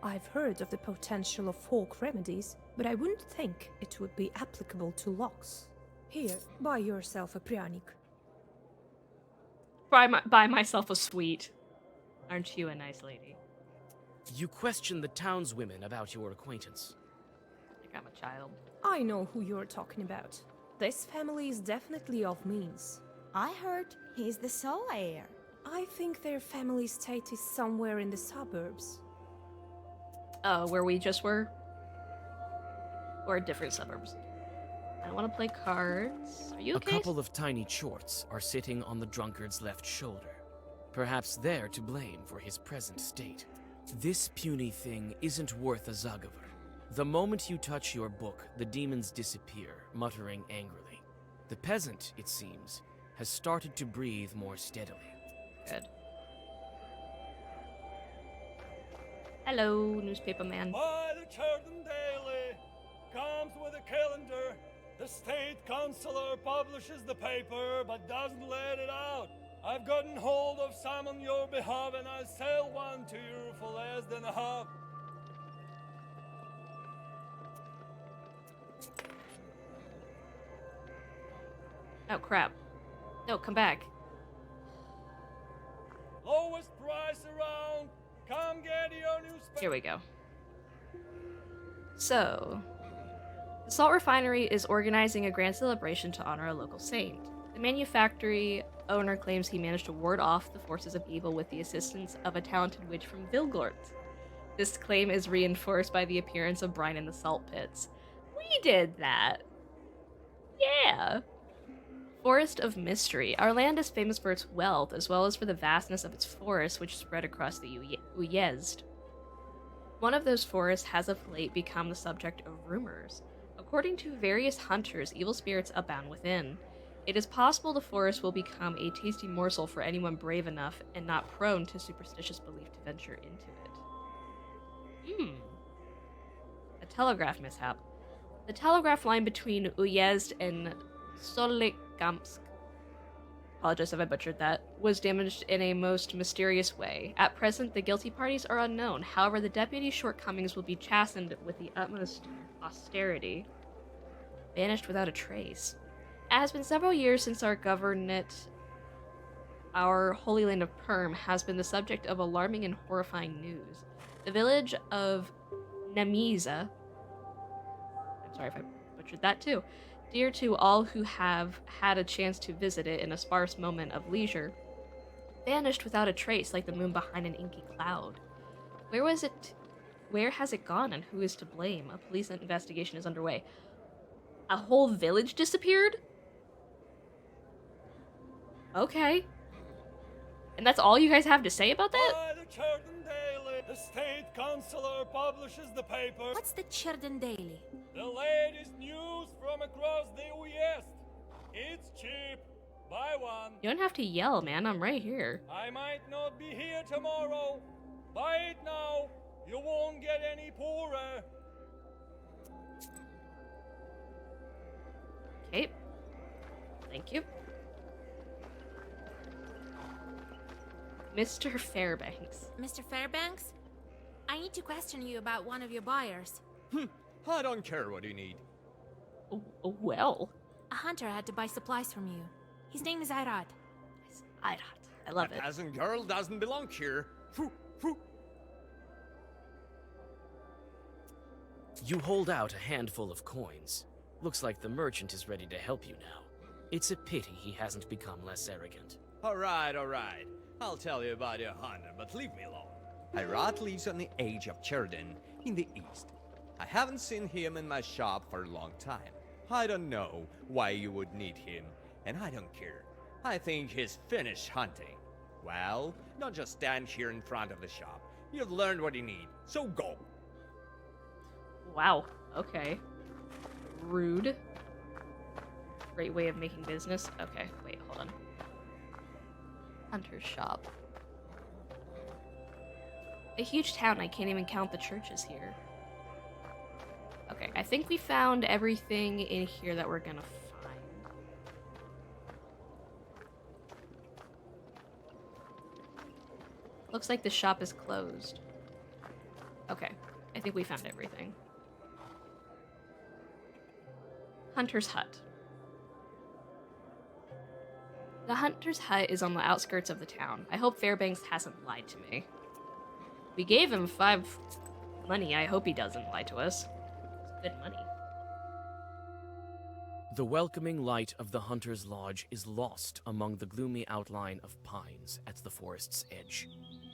I've heard of the potential of folk remedies, but I wouldn't think it would be applicable to locks. Here, buy yourself a pryanik. buy myself a sweet. Aren't you a nice lady? You question the townswomen about your acquaintance. Like I'm a child. I know who you're talking about. This family is definitely of means. I heard he's the sole heir. I think their family estate is somewhere in the suburbs. Where we just were? Or different suburbs? I want to play cards. Are you okay? A couple of tiny chorts are sitting on the drunkard's left shoulder. Perhaps they're to blame for his present state. This puny thing isn't worth a Zagavar. The moment you touch your book, the demons disappear, muttering angrily. The peasant, it seems, has started to breathe more steadily. Good. Hello, newspaper man. By the Churton Daily comes with a calendar. The state councillor publishes the paper but doesn't let it out. I've gotten hold of some on your behalf and I'll sell one to you for less than a half. Oh crap. No, come back. Lowest price around. Come get your newspaper. Here we go. So, the salt refinery is organizing a grand celebration to honor a local saint. The manufactory owner claims he managed to ward off the forces of evil with the assistance of a talented witch from Vilgort. This claim is reinforced by the appearance of brine in the salt pits. We did that. Yeah. Forest of Mystery. Our land is famous for its wealth, as well as for the vastness of its forests, which spread across the Uyezd. One of those forests has of late become the subject of rumors. According to various hunters, evil spirits abound within. It is possible the forest will become a tasty morsel for anyone brave enough and not prone to superstitious belief to venture into it. A telegraph mishap. The telegraph line between Uyezd and Solikamsk, apologize if I butchered that, was damaged in a most mysterious way. At present, the guilty parties are unknown. However, the deputy's shortcomings will be chastened with the utmost austerity. Vanished without a trace. It has been several years since our governorate, our holy land of Perm, has been the subject of alarming and horrifying news. The village of Nemiza, I'm sorry if I butchered that too, dear to all who have had a chance to visit it in a sparse moment of leisure, vanished without a trace like the moon behind an inky cloud. Where was it? Where has it gone and who is to blame? A police investigation is underway. A whole village disappeared? Okay. And that's all you guys have to say about that? By the Churton Daily, the state councillor publishes the paper. What's the Churton Daily? The latest news from across the Uyezd. It's cheap. Buy one. You don't have to yell, man. I'm right here. I might not be here tomorrow. Buy it now. You won't get any poorer. Okay. Thank you. Mr. Fairbanks. Mr. Fairbanks? I need to question you about one of your buyers. I don't care what you need. Well. A hunter had to buy supplies from you. His name is Irad. Irad. I love it. A peasant girl doesn't belong here. You hold out a handful of coins. Looks like the merchant is ready to help you now. It's a pity he hasn't become less arrogant. Alright. I'll tell you about your hunter, but leave me alone. Irad lives on the edge of Cherdin, in the east. I haven't seen him in my shop for a long time. I don't know why you would need him, and I don't care. I think he's finished hunting. Well, don't just stand here in front of the shop. You've learned what you need, so go. Wow. Okay. Rude. Great way of making business. Okay, wait, hold on. Hunter's shop. A huge town, I can't even count the churches here. Okay, I think we found everything in here that we're gonna find. Looks like the shop is closed. Okay, I think we found everything. Hunter's hut. The hunter's hut is on the outskirts of the town. I hope Fairbanks hasn't lied to me. We gave him 5 money. I hope he doesn't lie to us. It's good money. The welcoming light of the hunter's lodge is lost among the gloomy outline of pines at the forest's edge.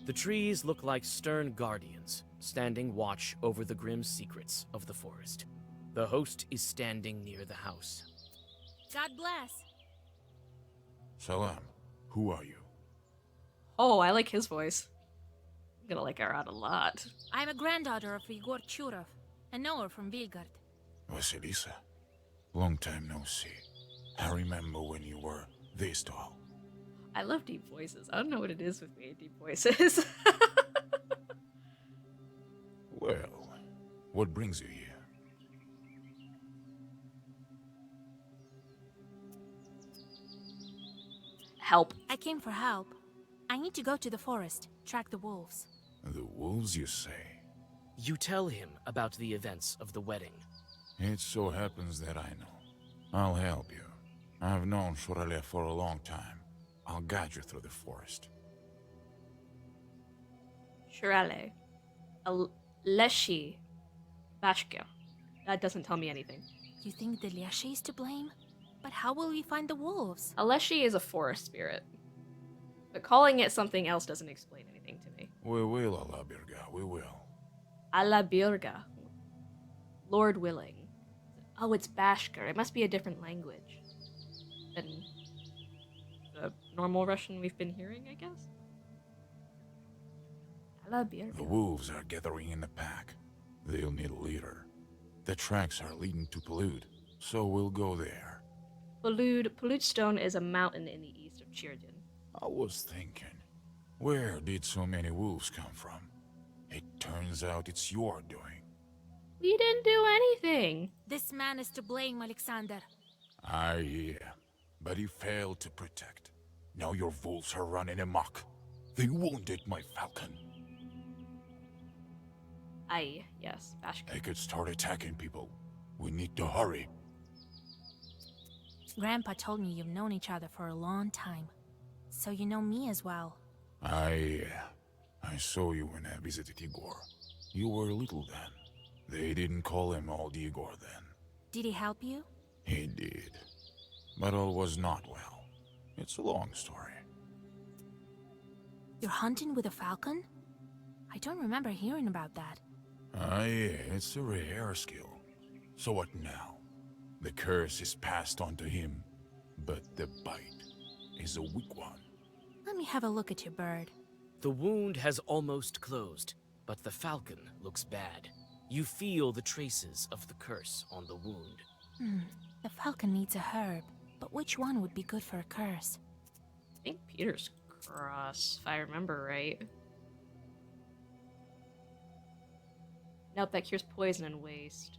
The trees look like stern guardians, standing watch over the grim secrets of the forest. The host is standing near the house. God bless. Salam. Who are you? Oh, I like his voice. I'm gonna like her out a lot. I'm a granddaughter of Igor Churov, and know her from Vilgard. Vasilisa. Long time no see. I remember when you were this tall. I love deep voices. I don't know what it is with me and deep voices. Well, what brings you here? Help. I came for help. I need to go to the forest, track the wolves. The wolves, you say? You tell him about the events of the wedding. It so happens that I know. I'll help you. I've known Shurale for a long time. I'll guide you through the forest. Shirale. Leshi. Bashka. That doesn't tell me anything. You think the Leshy is to blame? But how will we find the wolves? Aleshi is a forest spirit. But calling it something else doesn't explain anything to me. We will, Alabirga, we will. Alabirga. Lord willing. Oh, it's Bashkir. It must be a different language than the normal Russian we've been hearing, I guess? Alabirga. The wolves are gathering in the pack. They'll need a leader. The tracks are leading to Polud, so we'll go there. Polud Stone is a mountain in the east of Chirden. I was thinking, where did so many wolves come from? It turns out it's your doing. We didn't do anything. This man is to blame, Alexander. Yeah, but he failed to protect. Now your wolves are running amok. They wounded my falcon. Yes, Bashka. They could start attacking people. We need to hurry. Grandpa told me you've known each other for a long time. So you know me as well. I saw you when I visited Igor. You were little then. They didn't call him Old Igor then. Did he help you? He did. But all was not well. It's a long story. You're hunting with a falcon? I don't remember hearing about that. Yeah, it's a rare skill. So what now? The curse is passed on to him, but the bite is a weak one. Let me have a look at your bird. The wound has almost closed, but the falcon looks bad. You feel the traces of the curse on the wound. The falcon needs a herb, but which one would be good for a curse? I think Peter's Cross, if I remember right. Nope, that cures poison and waste.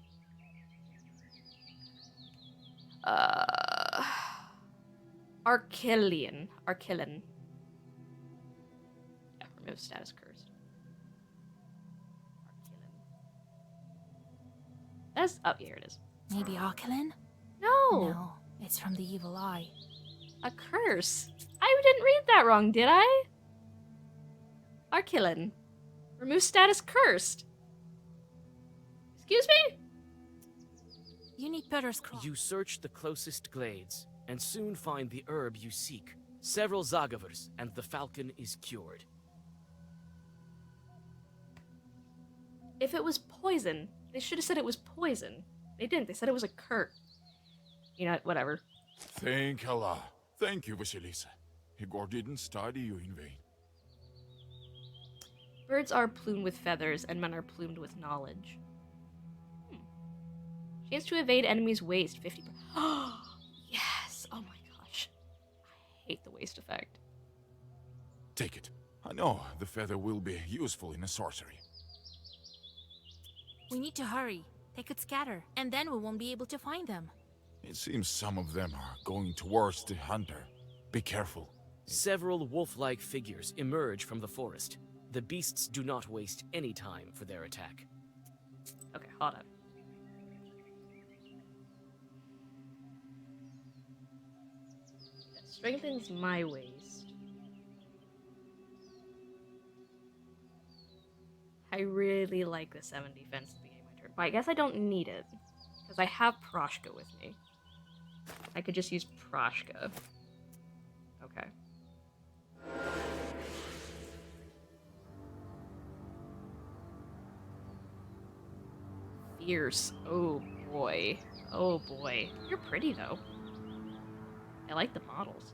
Archillian. Yeah, remove status cursed. That's oh, here it is. Maybe Arkelin? No. No, it's from the evil eye. A curse. I didn't read that wrong, did I? Archilin. Remove status cursed. Excuse me? You need Peter's Cross. You search the closest glades, and soon find the herb you seek. Several Zagavers, and the falcon is cured. If it was poison, they should have said it was poison. They didn't. They said it was a curse. You know, whatever. Thank Allah. Thank you, Vasilisa. Igor didn't study you in vain. Birds are plumed with feathers, and men are plumed with knowledge. Chance to evade enemies' waste, 50%. Oh, yes! Oh my gosh. I hate the waste effect. Take it. I know the feather will be useful in a sorcery. We need to hurry. They could scatter, and then we won't be able to find them. It seems some of them are going towards the hunter. Be careful. Several wolf-like figures emerge from the forest. The beasts do not waste any time for their attack. Okay, hold on. Strengthens my waist. I really like the 7 defense at the beginning of my turn, but I guess I don't need it because I have Proshka with me. I could just use Proshka. Okay. Fierce. Oh boy. Oh boy. You're pretty though. I like the models.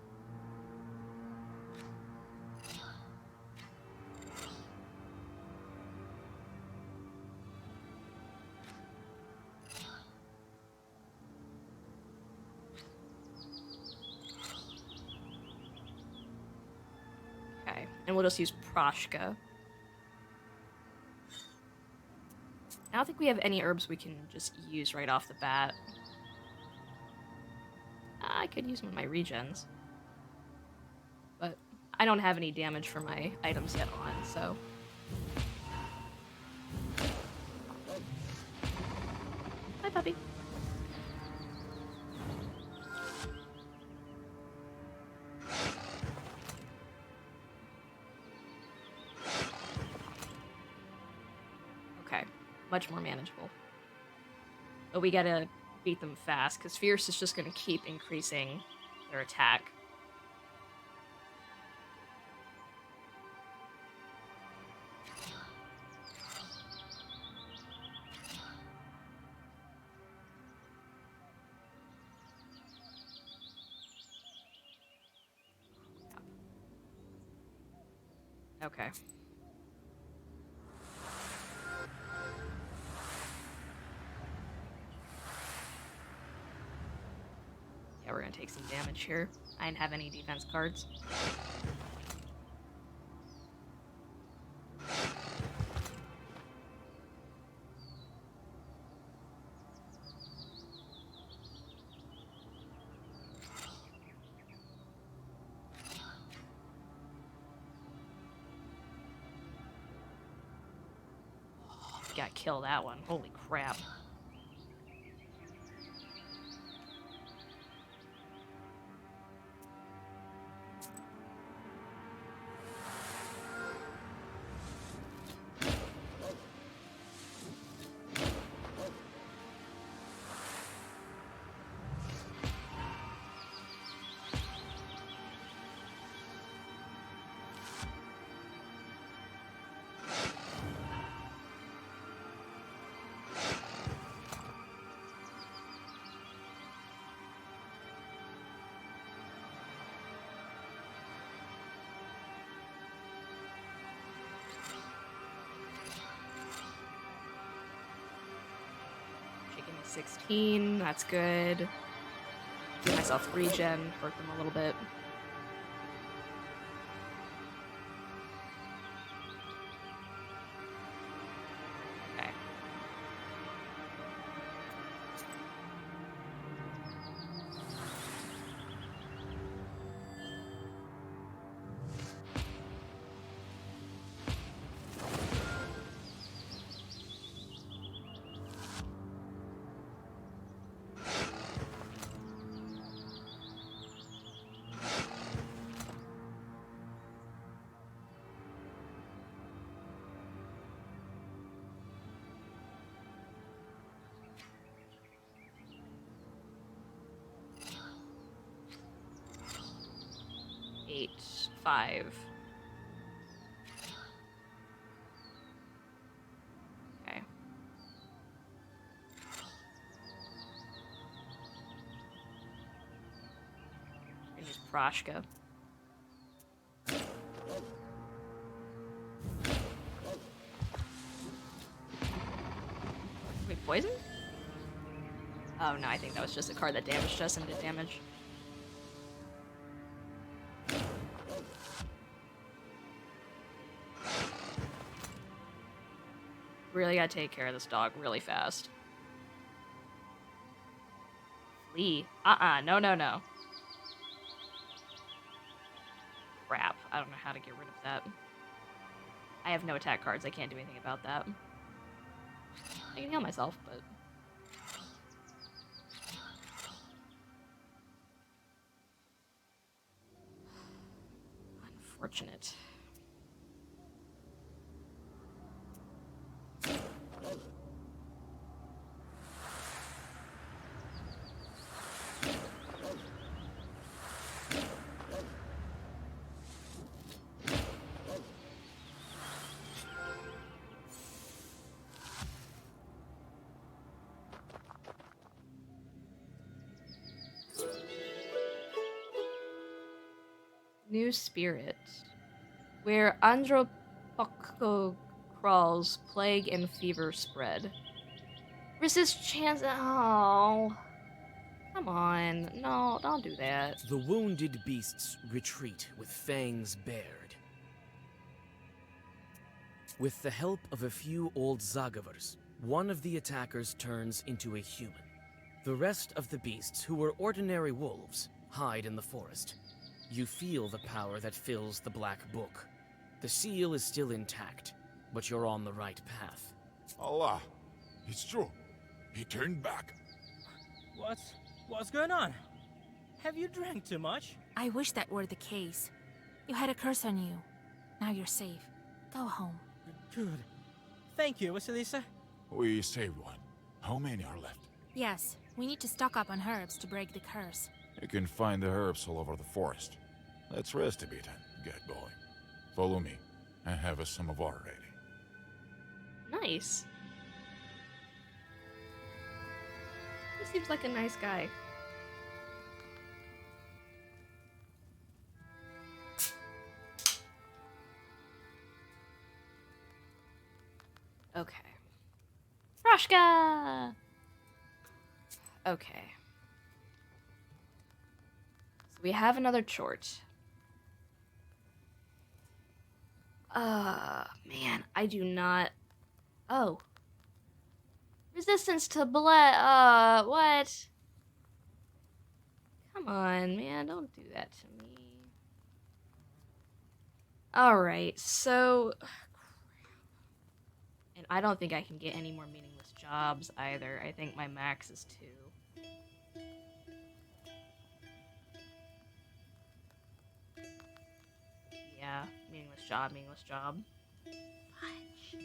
Okay, and we'll just use Proshka. I don't think we have any herbs we can just use right off the bat. I could use one of my regens. But I don't have any damage for my items yet on, so... Hi, puppy. Okay, much more manageable. But we gotta beat them fast, because Fierce is just gonna keep increasing their attack. Okay. Yeah, we're gonna take some damage here. I didn't have any defense cards. Gotta kill that one. Holy crap. Shaking me 16, that's good. Give myself regen, hurt them a little bit. Okay. Eight, 5. Okay. And use Proshka. Wait, poison? Oh no, I think that was just a card that damaged us and did damage. Really gotta take care of this dog really fast. Flee. No, no, no. Crap. I don't know how to get rid of that. I have no attack cards. I can't do anything about that. I can heal myself, but... unfortunate. New Spirit, where crawls, plague, and fever spread. Resist chance. Oh, come on. No, don't do that. The wounded beasts retreat with fangs bared. With the help of a few old Zagavars, one of the attackers turns into a human. The rest of the beasts, who were ordinary wolves, hide in the forest. You feel the power that fills the Black Book. The seal is still intact, but you're on the right path. Allah, it's true. He turned back. What's going on? Have you drank too much? I wish that were the case. You had a curse on you. Now you're safe. Go home. Good. Thank you, Vasilisa. We saved one. How many are left? Yes, we need to stock up on herbs to break the curse. You can find the herbs all over the forest. Let's rest a bit and get going. Follow me. I have a samovar ready. Nice. He seems like a nice guy. Okay. Roshka! Okay. So we have another chort. Man, I do not... Oh. Resistance to blood, what? Come on, man, don't do that to me. Alright, so... And I don't think I can get any more meaningless jobs either. I think my max is 2. Yeah, meaningless job, meaningless job. Fudge.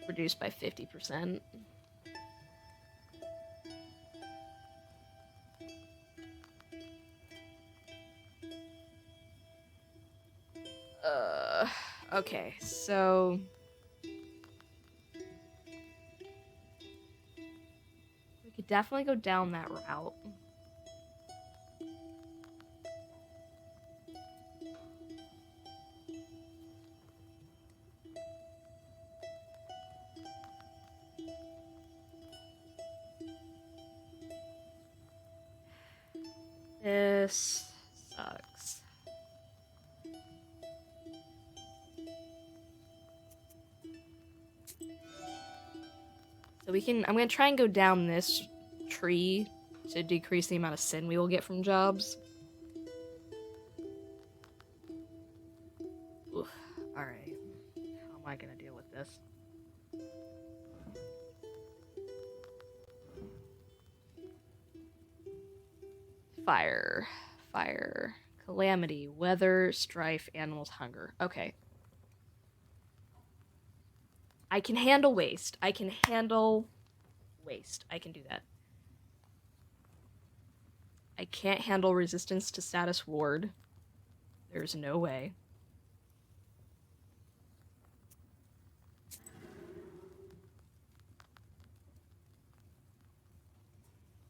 Reduced by 50%. Okay, so... we could definitely go down that route. This sucks. So we can, I'm gonna try and go down this tree to decrease the amount of sin we will get from jobs. Oof. Alright. How am I gonna deal with this? Fire. Fire. Calamity. Weather. Strife. Animals. Hunger. Okay. I can handle waste. I can handle waste. I can do that. I can't handle resistance to status ward. There's no way.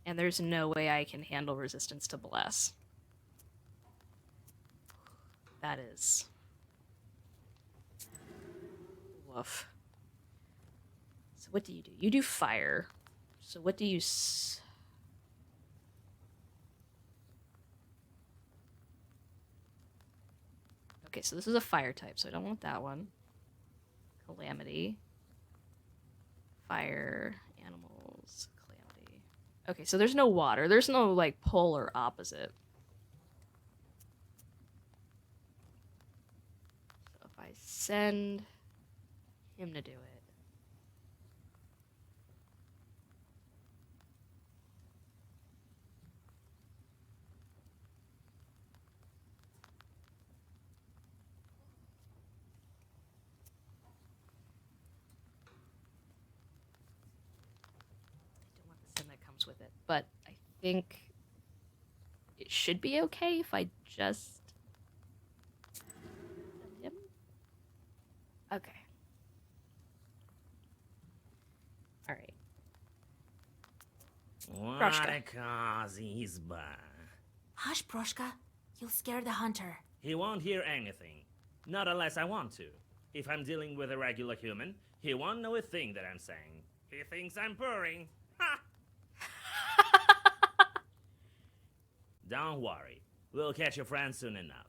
And there's no way I can handle resistance to bless. That is... woof. So what do? You do fire. So what do you... Okay, so this is a fire type, so I don't want that one. Calamity. Fire. Animals. Calamity. Okay, so there's no water. There's no, like, polar opposite. So if I send him to do it. helps with it. But I think it should be okay if I just send him. Okay. Alright. Proshka. Hush, Proshka. You'll scare the hunter. He won't hear anything. Not unless I want to. If I'm dealing with a regular human, he won't know a thing that I'm saying. He thinks I'm purring. Ha! Don't worry. We'll catch your friends soon enough.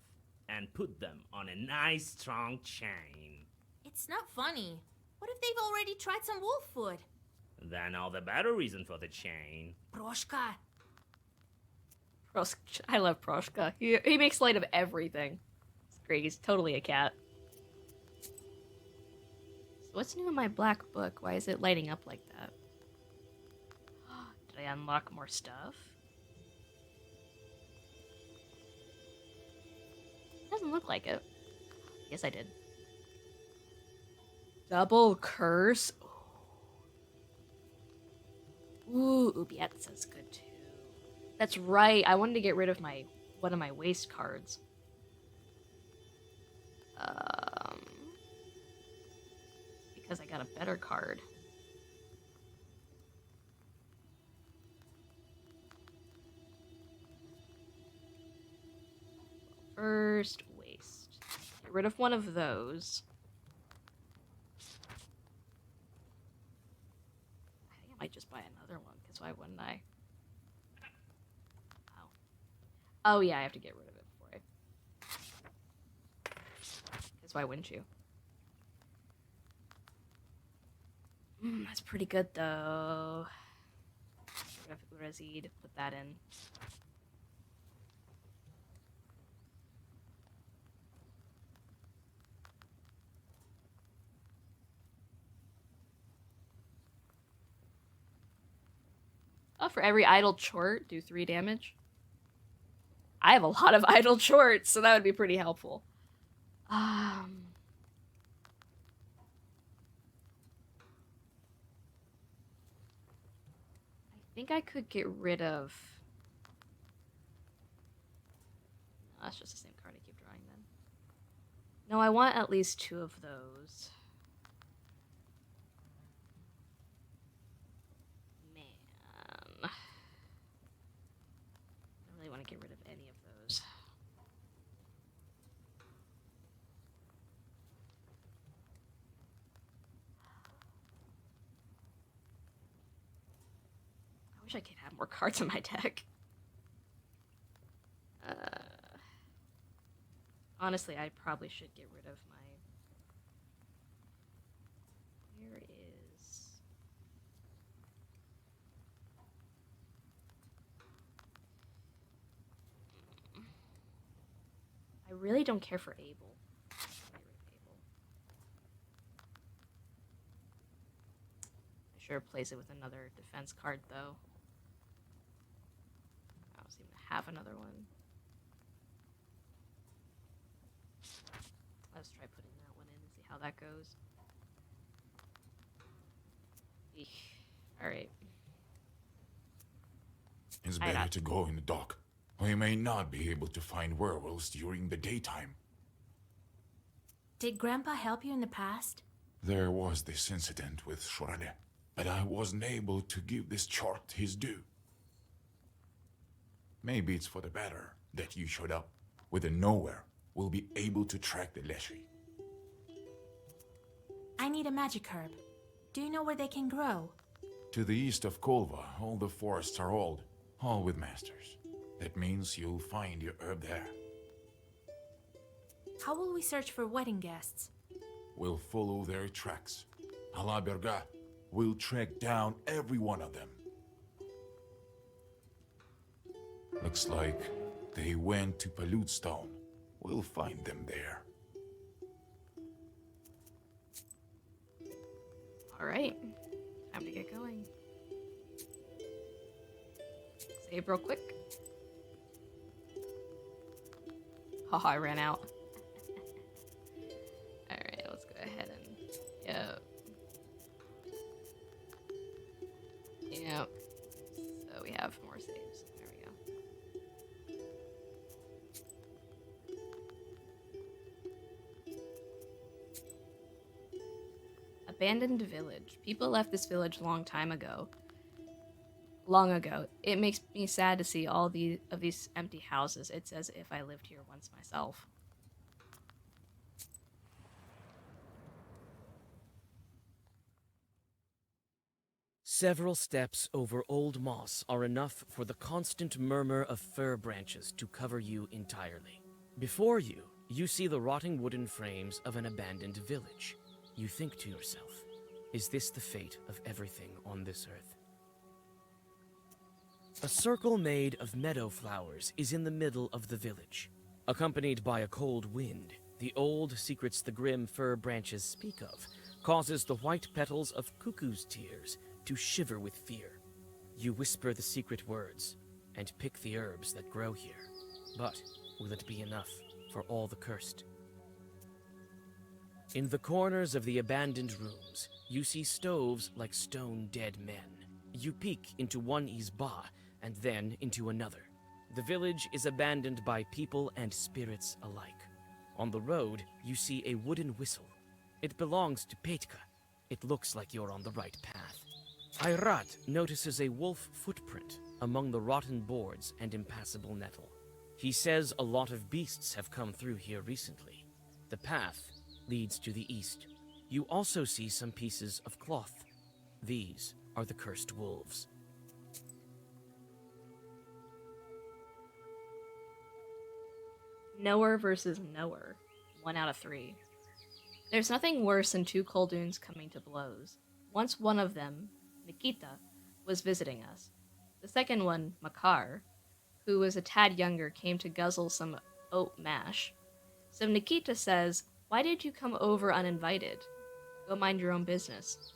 And put them on a nice, strong chain. It's not funny. What if they've already tried some wolf food? Then all the better reason for the chain. Proshka. I love Proshka. He makes light of everything. It's great. He's totally a cat. So what's new in my black book? Why is it lighting up like that? Did I unlock more stuff? Doesn't look like it. Yes, I did. Double curse. Ooh, Ubietza's good too. That's right. I wanted to get rid of one of my waste cards. Because I got a better card. First, waste. Get rid of one of those. I think I might just buy another one, because why wouldn't I? Oh yeah, I have to get rid of it before I... Because why wouldn't you? That's pretty good though. Get rid of Urazid, put that in. Oh, for every idle chort, do 3 damage. I have a lot of idle chorts, so that would be pretty helpful. I think I could get rid of... No, that's just the same card I keep drawing then. No, I want at least 2 of those. Man. I don't really want to get rid of any of those. I wish I could have more cards in my deck. Honestly, I probably should get rid of my... Where is... I really don't care for Abel. I should replace it with another defense card, though. I don't seem to have another one. Let's try putting that one in and see how that goes. Eek. Alright. It's better to go in the dark. We may not be able to find werewolves during the daytime. Did Grandpa help you in the past? There was this incident with Shorade, but I wasn't able to give this chart his due. Maybe it's for the better that you showed up. With a nowhere, we'll be able to track the Leshy. I need a magic herb. Do you know where they can grow? To the east of Kolva, all the forests are old, all with masters. That means you'll find your herb there. How will we search for wedding guests? We'll follow their tracks. Alaberga will track down every one of them. Looks like they went to Palutstone. We'll find them there. Alright. Time to get going. Save real quick. Haha, I ran out. Alright, let's go ahead and... Yep. Yep. Abandoned village. People left this village long time ago. Long ago. It makes me sad to see all of these empty houses. It's as if I lived here once myself. Several steps over old moss are enough for the constant murmur of fir branches to cover you entirely. Before you, you see the rotting wooden frames of an abandoned village. You think to yourself, is this the fate of everything on this earth? A circle made of meadow flowers is in the middle of the village. Accompanied by a cold wind, the old secrets the grim fir branches speak of causes the white petals of cuckoo's tears to shiver with fear. You whisper the secret words and pick the herbs that grow here. But will it be enough for all the cursed? In the corners of the abandoned rooms, you see stoves like stone dead men. You peek into one izba and then into another. The village is abandoned by people and spirits alike. On the road, you see a wooden whistle. It belongs to Petka. It looks like you're on the right path. Ayrat notices a wolf footprint among the rotten boards and impassable nettle. He says a lot of beasts have come through here recently. The path leads to the east. You also see some pieces of cloth. These are the cursed wolves. Knower versus knower. 1 out of 3. There's nothing worse than two Kolduns coming to blows. Once one of them, Nikita, was visiting us. The second one, Makar, who was a tad younger, came to guzzle some oat mash. So Nikita says, "Why did you come over uninvited? Go mind your own business.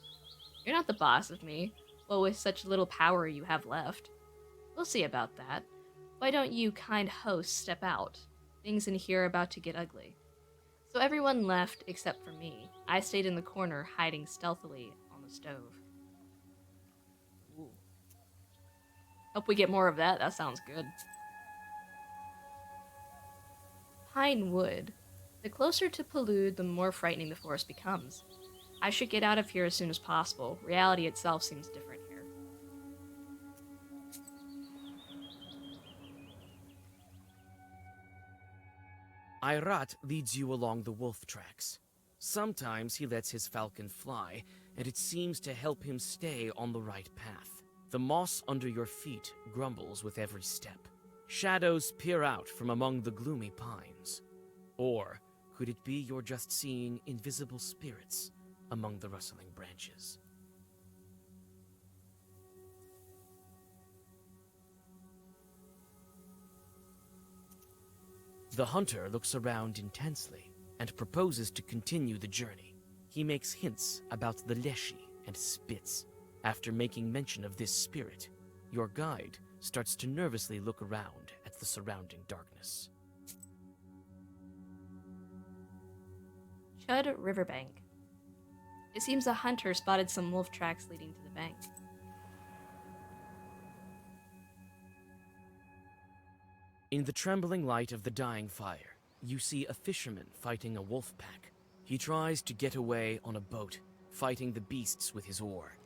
You're not the boss of me, well, with such little power you have left. We'll see about that. Why don't you, kind host, step out? Things in here are about to get ugly." So everyone left except for me. I stayed in the corner, hiding stealthily on the stove. Ooh. Hope we get more of that. That sounds good. Pine wood. The closer to Palud, the more frightening the forest becomes. I should get out of here as soon as possible. Reality itself seems different here. Ayrat leads you along the wolf tracks. Sometimes he lets his falcon fly, and it seems to help him stay on the right path. The moss under your feet grumbles with every step. Shadows peer out from among the gloomy pines. Or could it be you're just seeing invisible spirits among the rustling branches? The hunter looks around intensely and proposes to continue the journey. He makes hints about the Leshy and spits. After making mention of this spirit, your guide starts to nervously look around at the surrounding darkness. Chud Riverbank. It seems a hunter spotted some wolf tracks leading to the bank. In the trembling light of the dying fire, you see a fisherman fighting a wolf pack. He tries to get away on a boat, fighting the beasts with his oar.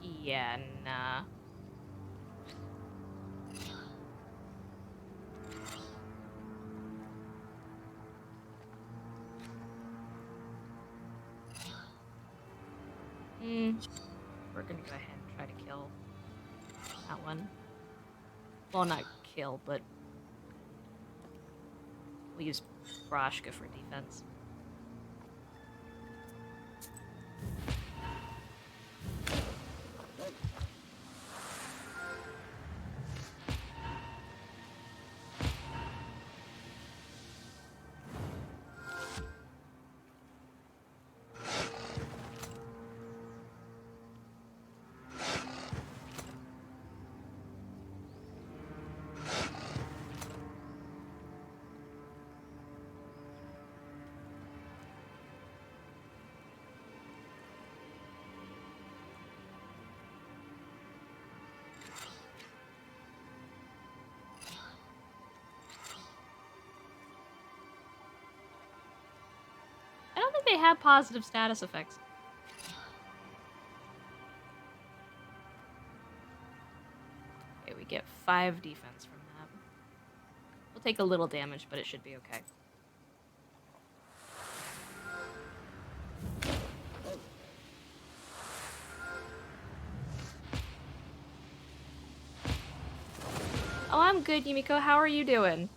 Yeah, nah. We're gonna go ahead and try to kill that one. Well, not kill, but we'll use Broshka for defense. may have positive status effects. Okay, we get 5 defense from that. We'll take a little damage, but it should be okay. Oh, I'm good, Yumiko. How are you doing?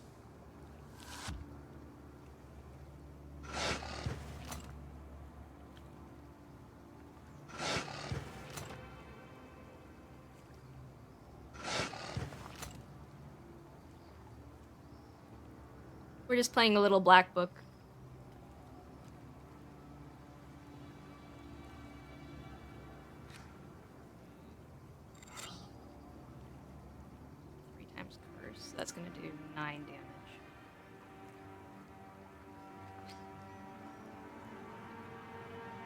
We're just playing a little black book. So that's gonna do 9 damage.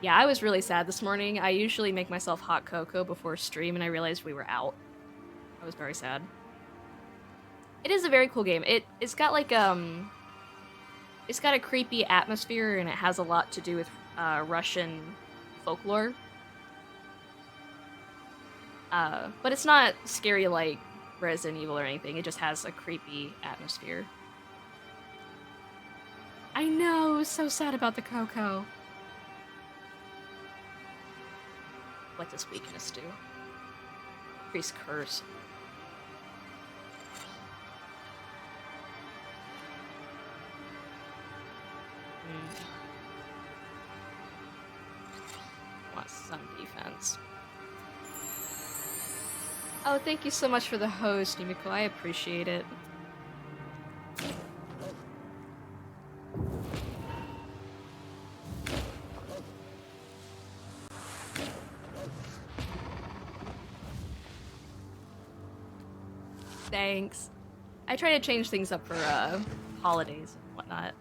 Yeah, I was really sad this morning. I usually make myself hot cocoa before stream, and I realized we were out. I was very sad. It is a very cool game. It's got like it's got a creepy atmosphere, and it has a lot to do with Russian folklore. But it's not scary like Resident Evil or anything. It just has a creepy atmosphere. I know, so sad about the cocoa. What does weakness do? Increase curse. Want some defense. Oh, thank you so much for the host, Yumiko. I appreciate it. Thanks. I try to change things up for holidays and whatnot.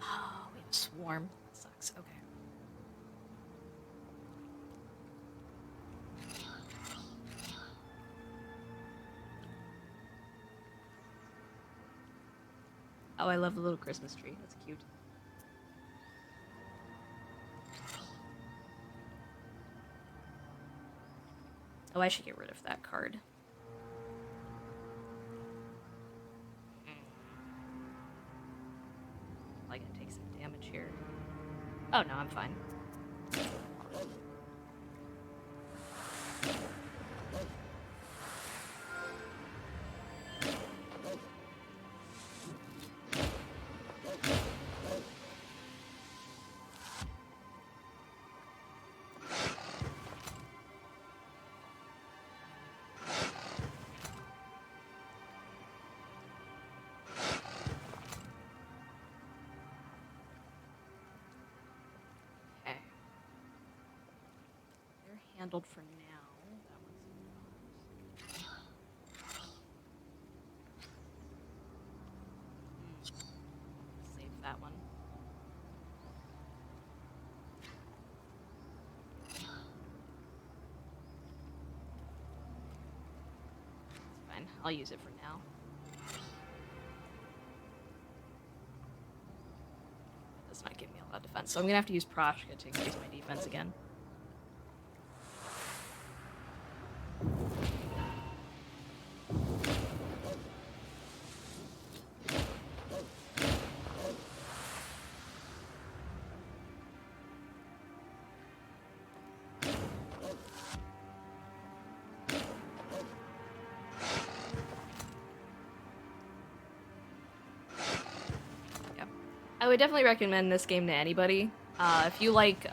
Oh, we have swarm. Sucks. Okay. Oh, I love the little Christmas tree. That's cute. Oh, I should get rid of that card. I can take some damage here. Oh no, I'm fine. Handled for now. That one's save that one. It's fine. I'll use it for now. This might give me a lot of defense, so I'm gonna have to use Proshka to increase my defense again. I would definitely recommend this game to anybody. If you like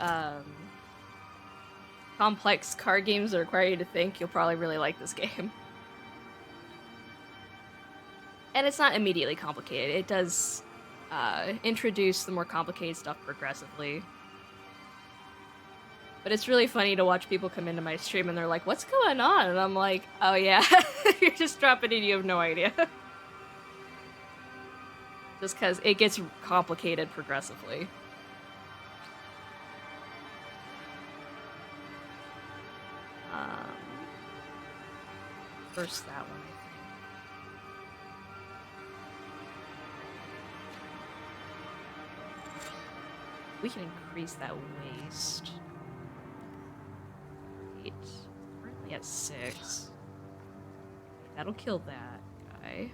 complex card games that require you to think, you'll probably really like this game. And it's not immediately complicated. It does introduce the more complicated stuff progressively. But it's really funny to watch people come into my stream and they're like, what's going on? And I'm like, oh yeah, you're just dropping in, you have no idea. Just because it gets complicated progressively. First that one, I think. We can increase that waste. 8. Currently at 6. That'll kill that guy.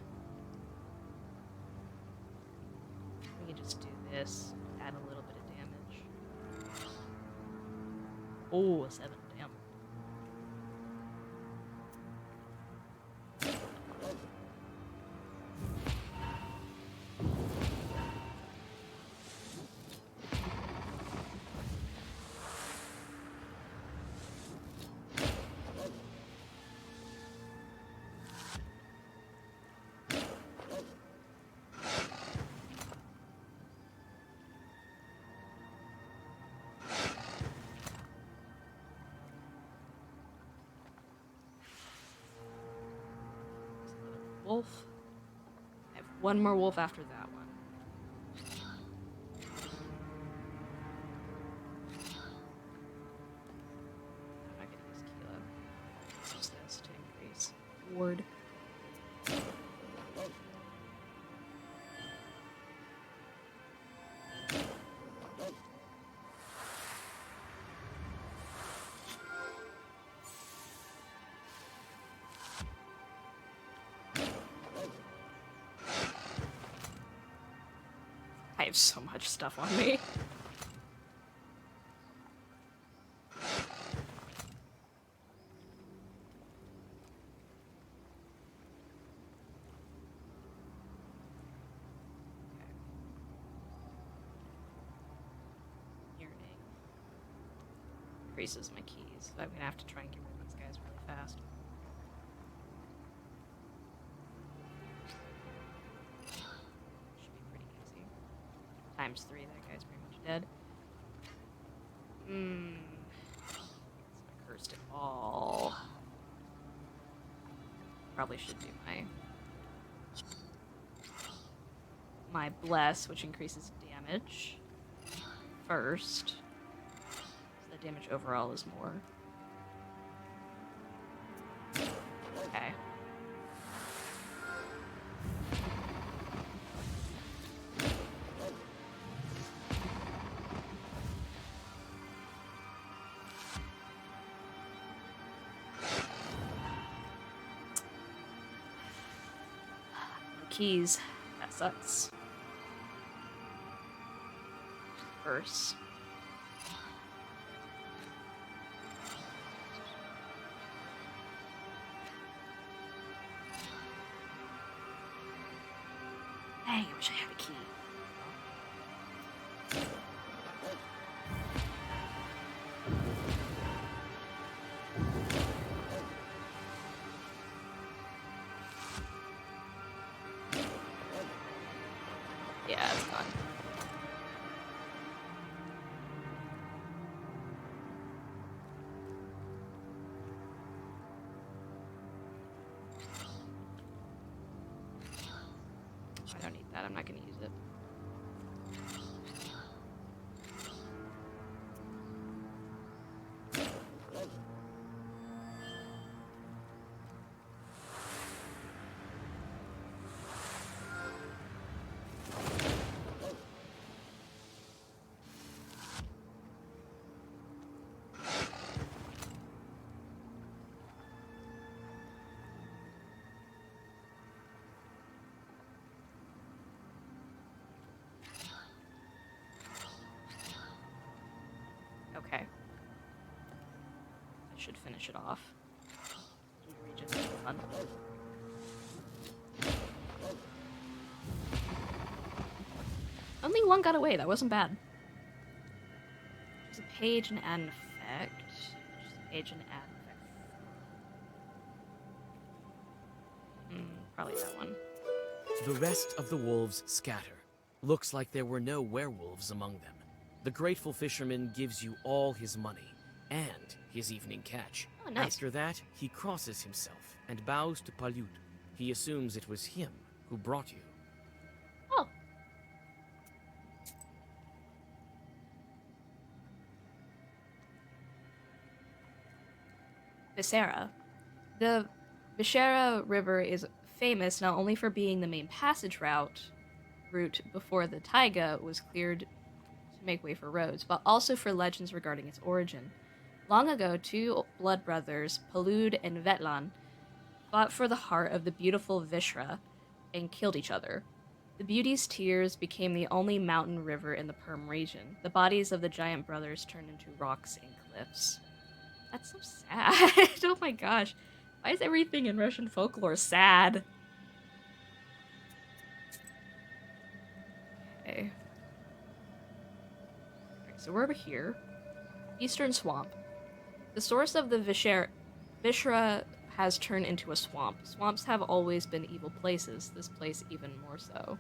We can just do this. Add a little bit of damage. Oh, a 7. Damn. Wolf. I have one more wolf after that one. I'm not gonna use Kilo. Let's use this to increase ward. I have so much stuff on me. Yearning. Increases my keys. So I'm gonna have to try and get rid of these guys really fast. Should be pretty easy. Times 3, that guy's pretty much dead. It's not cursed at all. Probably should do my bless, which increases damage first. So the damage overall is more. Okay. Keys. That sucks. First. Dang, I wish I had a key. Yeah, it's gone. I don't need that. I'm not going to use it. Okay. I should finish it off. Region fun. Only one got away. That wasn't bad. Just a page and add an effect. Just a page and add an effect. Probably that one. The rest of the wolves scatter. Looks like there were no werewolves among them. The grateful fisherman gives you all his money and his evening catch. Oh, nice. After that, he crosses himself and bows to Palyut. He assumes it was him who brought you. Oh. Viscera. Vishera River is famous not only for being the main passage route before the taiga was cleared to make way for roads, but also for legends regarding its origin. Long ago, two blood brothers, Palud and Vetlan, fought for the heart of the beautiful Vishra and killed each other. The beauty's tears became the only mountain river in the Perm region. The bodies of the giant brothers turned into rocks and cliffs. That's so sad. Oh my gosh. Why is everything in Russian folklore sad? Okay. Alright, so we're over here. Eastern Swamp. The source of the Vishra has turned into a swamp. Swamps have always been evil places, this place even more so.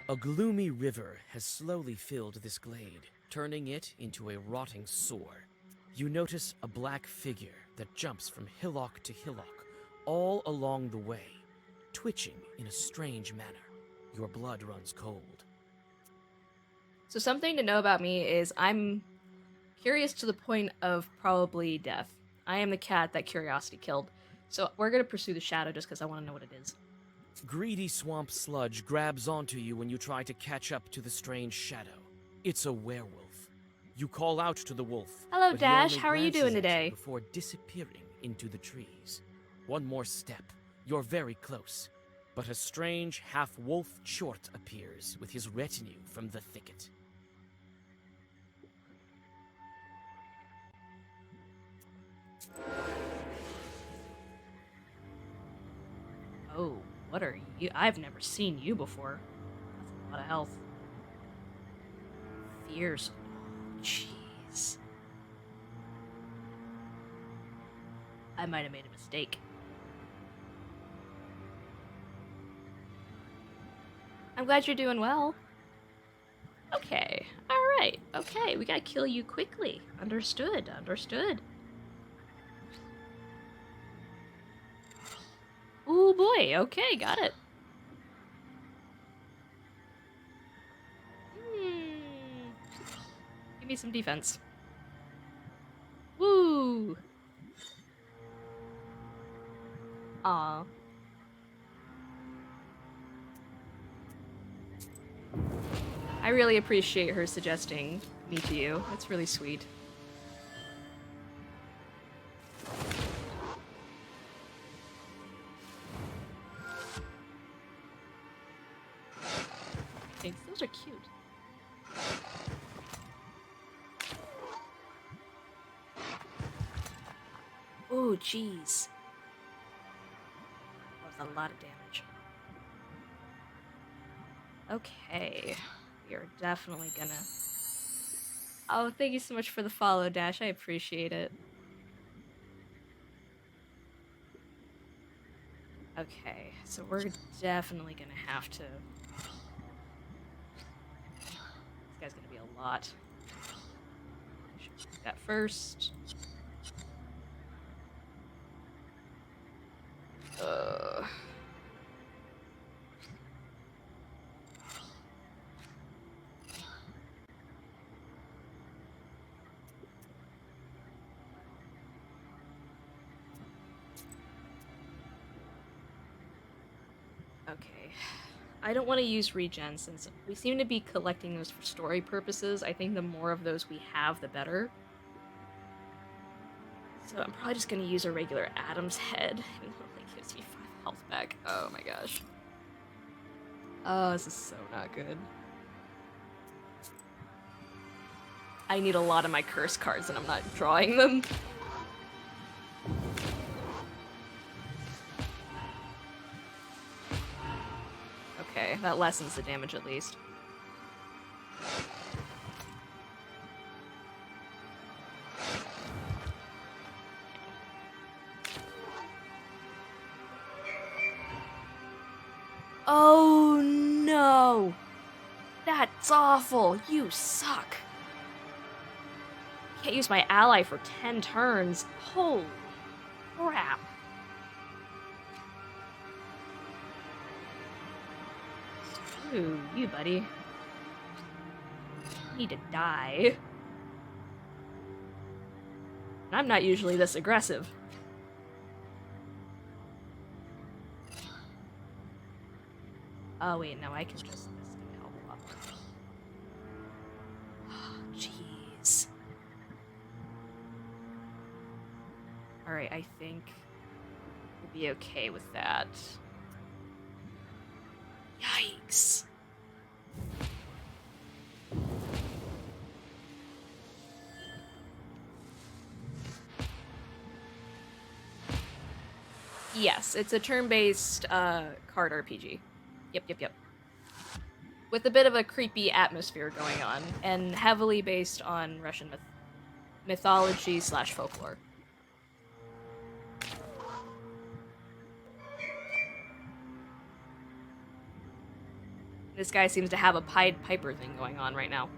A gloomy river has slowly filled this glade, turning it into a rotting sore. You notice a black figure that jumps from hillock to hillock, all along the way, twitching in a strange manner. Your blood runs cold. So something to know about me is I'm curious to the point of probably death. I am the cat that curiosity killed. So we're going to pursue the shadow just because I want to know what it is. Greedy swamp sludge grabs onto you when you try to catch up to the strange shadow. It's a werewolf. You call out to the wolf. Hello, but Dash. he only How are you glances doing at today? Before disappearing into the trees. One more step. You're very close. But a strange half-wolf chort appears with his retinue from the thicket. Oh, what are you? I've never seen you before. That's a lot of health. Fierce. Oh, jeez. I might have made a mistake. I'm glad you're doing well. Okay. Alright. Okay, we gotta kill you quickly. Understood. Understood. Ooh boy, okay, got it. Give me some defense. Woo! Aw. I really appreciate her suggesting me to you. That's really sweet. Thanks, those are cute. Oh, jeez. That was a lot of damage. Okay. We are definitely gonna... Oh, thank you so much for the follow, Dash. I appreciate it. Okay, so we're definitely gonna have to... This guy's gonna be a lot. Should do that first. Okay. I don't want to use regen since we seem to be collecting those for story purposes. I think the more of those we have, the better. So I'm probably just going to use a regular Adam's head. It only gives me 5 health back. Oh my gosh. Oh, this is so not good. I need a lot of my curse cards and I'm not drawing them. Okay, that lessens the damage at least. Oh no! That's awful! You suck! Can't use my ally for 10 turns. Holy crap. Screw you, buddy. You need to die. I'm not usually this aggressive. Oh wait, no, I can just... This can help a lot. Jeez. Alright, I think we'll be okay with that. Yikes. Yes, it's a turn-based card RPG. Yep. With a bit of a creepy atmosphere going on, and heavily based on Russian mythology / folklore. This guy seems to have a Pied Piper thing going on right now.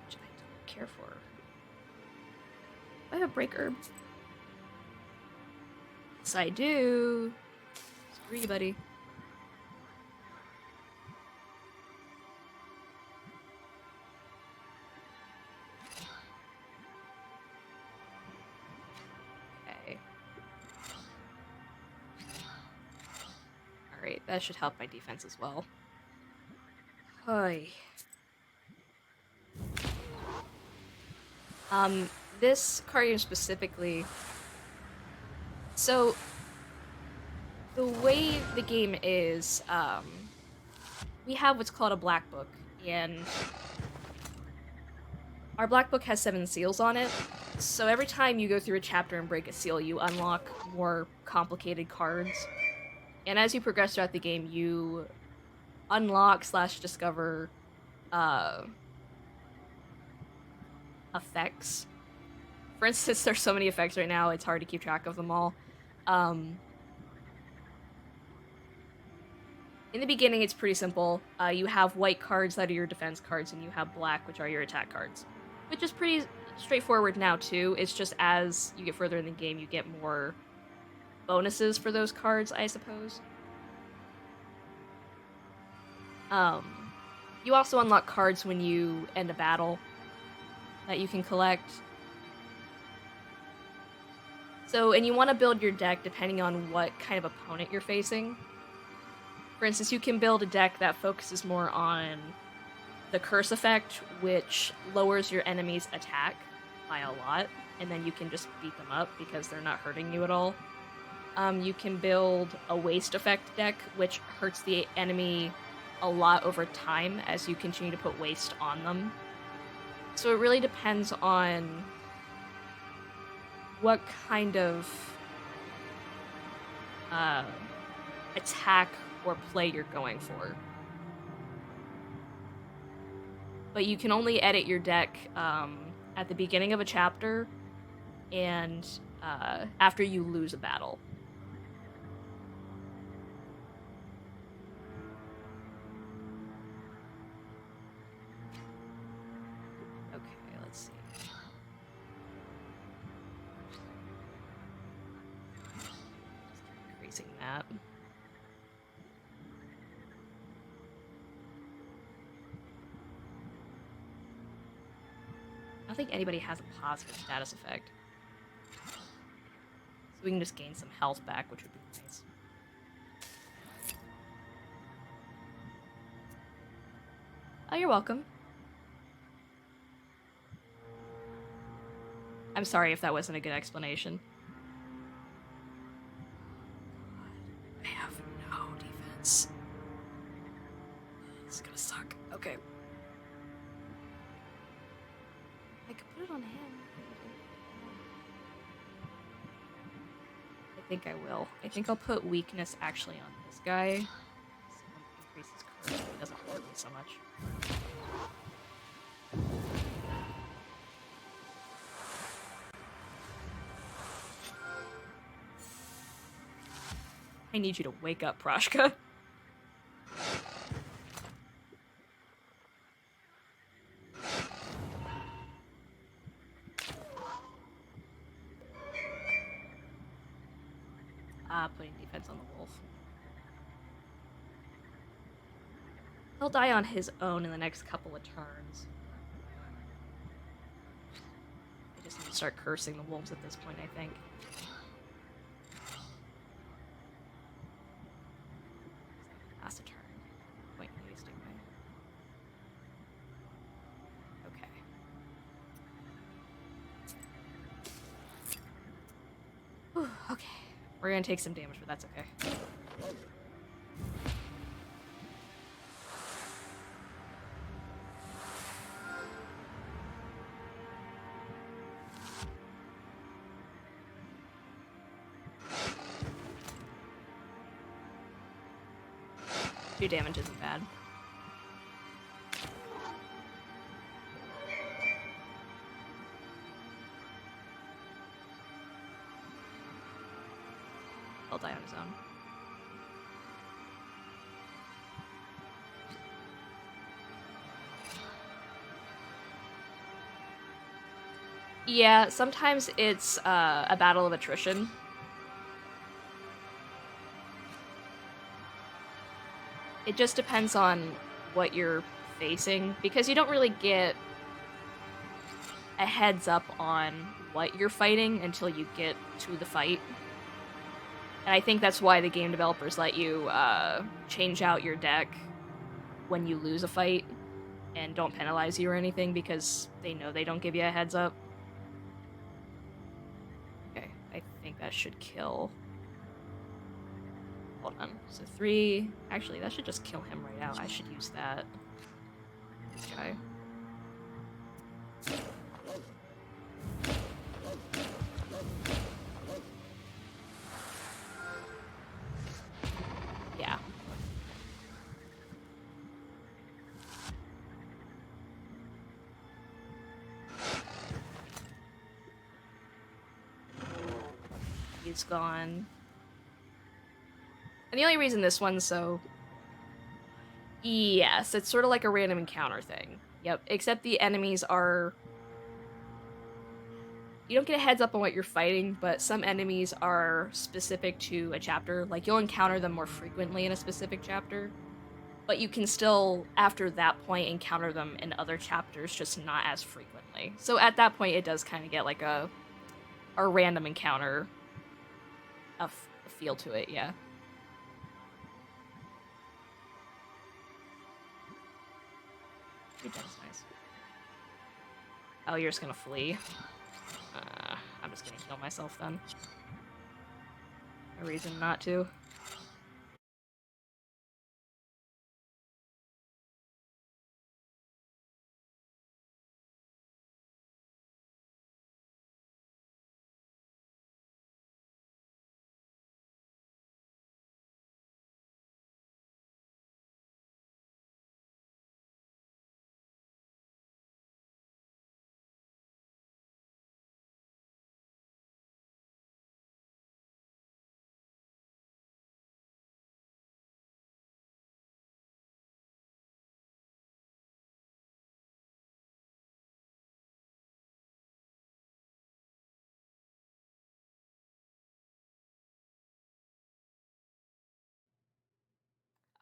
Which I don't care for. I have a break herb. Yes, I do. Screw you, buddy. Okay. Alright, that should help my defense as well. Hi. This card game specifically... So, the way the game is, we have what's called a black book, and our black book has 7 seals on it, so every time you go through a chapter and break a seal, you unlock more complicated cards. And as you progress throughout the game, you unlock / discover effects. For instance, there's so many effects right now, it's hard to keep track of them all. In the beginning, it's pretty simple. You have white cards that are your defense cards, and you have black, which are your attack cards. Which is pretty straightforward now, too. It's just as you get further in the game, you get more bonuses for those cards, I suppose. You also unlock cards when you end a battle that you can collect. So, and you want to build your deck depending on what kind of opponent you're facing. For instance, you can build a deck that focuses more on the curse effect, which lowers your enemy's attack by a lot, and then you can just beat them up because they're not hurting you at all. You can build a waste effect deck, which hurts the enemy a lot over time as you continue to put waste on them. So it really depends on what kind of attack or play you're going for. But you can only edit your deck at the beginning of a chapter and after you lose a battle. Okay, let's see. Just increasing that. I don't think anybody has a positive status effect. So we can just gain some health back, which would be nice. Oh, you're welcome. I'm sorry if that wasn't a good explanation. I have no defense. This is gonna suck. Okay. I could put it on him. I think I will. I think I'll put weakness actually on this guy. So it increases courage, but it doesn't hurt me so much. I need you to wake up, Proshka. Putting defense on the wolf. He'll die on his own in the next couple of turns. Just need to start cursing the wolves at this point, I think. Pass a turn. Point wasting my. Okay. Whew, okay. We're gonna take some damage, but that's okay. Two damage isn't bad. He'll die on his own. Yeah, sometimes it's a battle of attrition. It just depends on what you're facing, because you don't really get a heads up on what you're fighting until you get to the fight. And I think that's why the game developers let you change out your deck when you lose a fight and don't penalize you or anything, because they know they don't give you a heads up. Okay, I think that should kill. Hold on. So 3. Actually, that should just kill him right out. I should use that. This guy. Yeah. He's gone. And the only reason this one's so... Yes, it's sort of like a random encounter thing. Yep, except the enemies are... You don't get a heads up on what you're fighting, but some enemies are specific to a chapter. Like, you'll encounter them more frequently in a specific chapter, but you can still, after that point, encounter them in other chapters, just not as frequently. So at that point, it does kind of get like a random encounter feel to it, yeah. That's nice. Oh, you're just gonna flee? I'm just gonna kill myself then. No reason not to.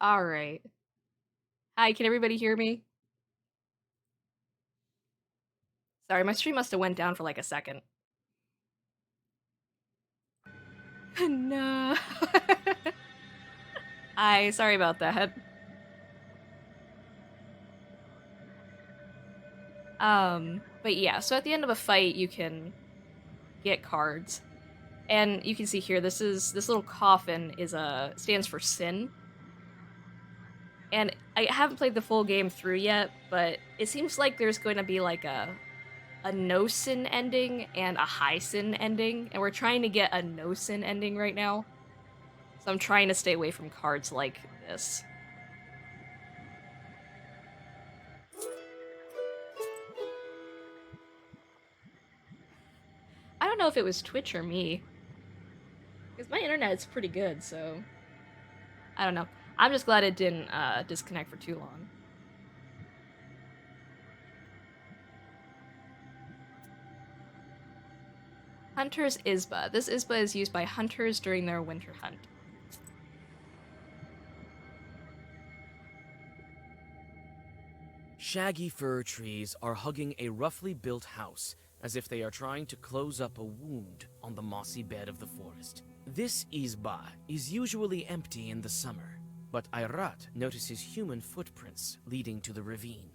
Alright. Hi, can everybody hear me? Sorry, my stream must have went down for like a second. No. Hi, sorry about that. But yeah, so at the end of a fight, you can get cards. And you can see here, this little coffin stands for sin. And I haven't played the full game through yet, but it seems like there's going to be like a no sin ending and a high sin ending, and we're trying to get a no sin ending right now. So I'm trying to stay away from cards like this. I don't know if it was Twitch or me, because my internet's pretty good, so I don't know. I'm just glad it didn't disconnect for too long. Hunter's Isba. This Isba is used by hunters during their winter hunt. Shaggy fir trees are hugging a roughly built house as if they are trying to close up a wound on the mossy bed of the forest. This izba is usually empty in the summer, but Ayrat notices human footprints leading to the ravine.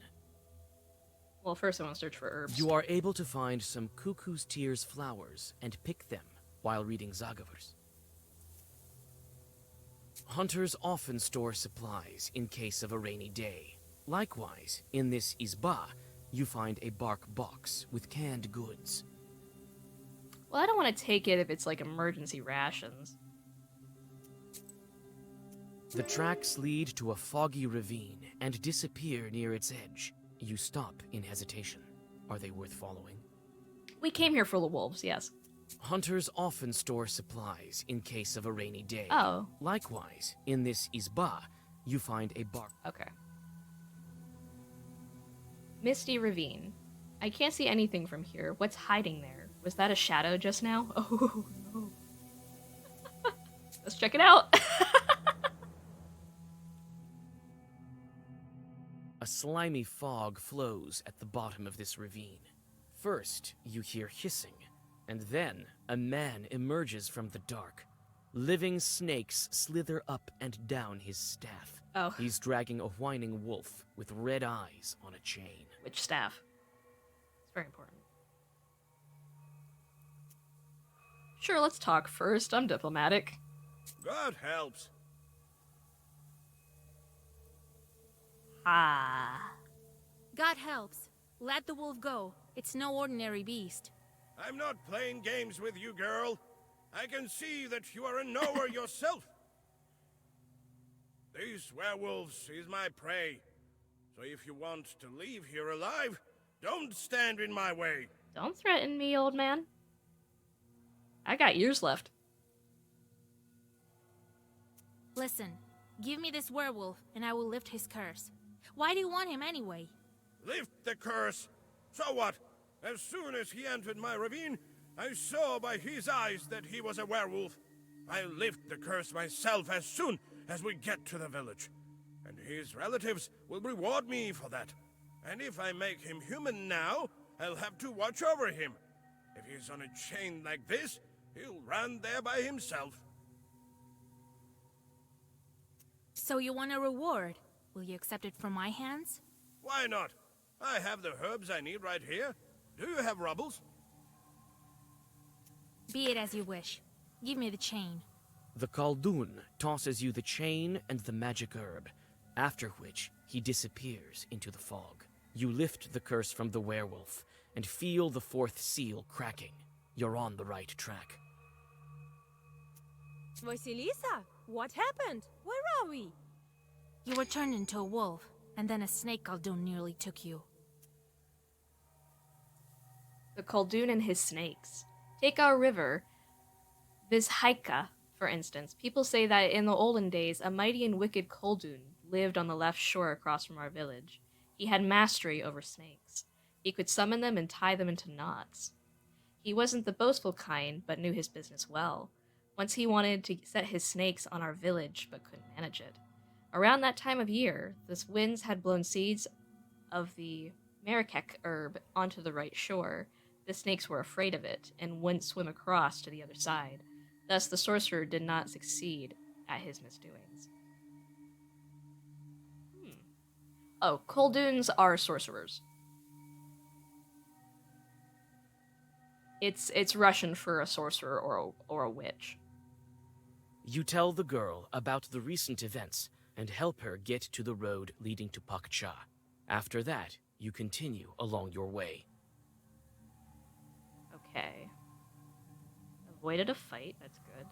Well, first I want to search for herbs. You are able to find some cuckoo's tears flowers and pick them while reading Zagavers. Hunters often store supplies in case of a rainy day. Likewise, in this izba, you find a bark box with canned goods. Well, I don't want to take it if it's like emergency rations. The tracks lead to a foggy ravine and disappear near its edge. You stop in hesitation. Are they worth following? We came here for the wolves, yes. Hunters often store supplies in case of a rainy day. Oh. Likewise, in this izba, you find a bark. Okay. Misty Ravine. I can't see anything from here. What's hiding there? Was that a shadow just now? Oh, no. Let's check it out. A slimy fog flows at the bottom of this ravine. First, you hear hissing, and then a man emerges from the dark. Living snakes slither up and down his staff. Oh. He's dragging a whining wolf with red eyes on a chain. Which staff? It's very important. Sure, let's talk first. I'm diplomatic. God helps. Ah. God helps. Let the wolf go. It's no ordinary beast. I'm not playing games with you, girl. I can see that you are a knower yourself. These werewolves is my prey. So if you want to leave here alive, don't stand in my way. Don't threaten me, old man. I got years left. Listen, give me this werewolf, and I will lift his curse. Why do you want him anyway? Lift the curse. So what? As soon as he entered my ravine, I saw by his eyes that he was a werewolf. I'll lift the curse myself as soon as we get to the village. And his relatives will reward me for that. And if I make him human now, I'll have to watch over him. If he's on a chain like this, he'll run there by himself. So you want a reward? Will you accept it from my hands? Why not? I have the herbs I need right here. Do you have rubbles? Be it as you wish. Give me the chain. The Khaldun tosses you the chain and the magic herb, after which he disappears into the fog. You lift the curse from the werewolf and feel the fourth seal cracking. You're on the right track. Vasilisa, what happened? Where are we? You were turned into a wolf, and then a snake Khaldun nearly took you. The Khaldun and his snakes. Take our river, Vizhaika, for instance. People say that in the olden days, a mighty and wicked Khaldun lived on the left shore across from our village. He had mastery over snakes. He could summon them and tie them into knots. He wasn't the boastful kind, but knew his business well. Once he wanted to set his snakes on our village, but couldn't manage it. Around that time of year, the winds had blown seeds of the Marrakech herb onto the right shore. The snakes were afraid of it, and wouldn't swim across to the other side. Thus, the sorcerer did not succeed at his misdoings. Oh, Kholduns are sorcerers. It's Russian for a sorcerer or a witch. You tell the girl about the recent events and help her get to the road leading to Pakcha. After that, you continue along your way. Okay. Avoided a fight, that's good.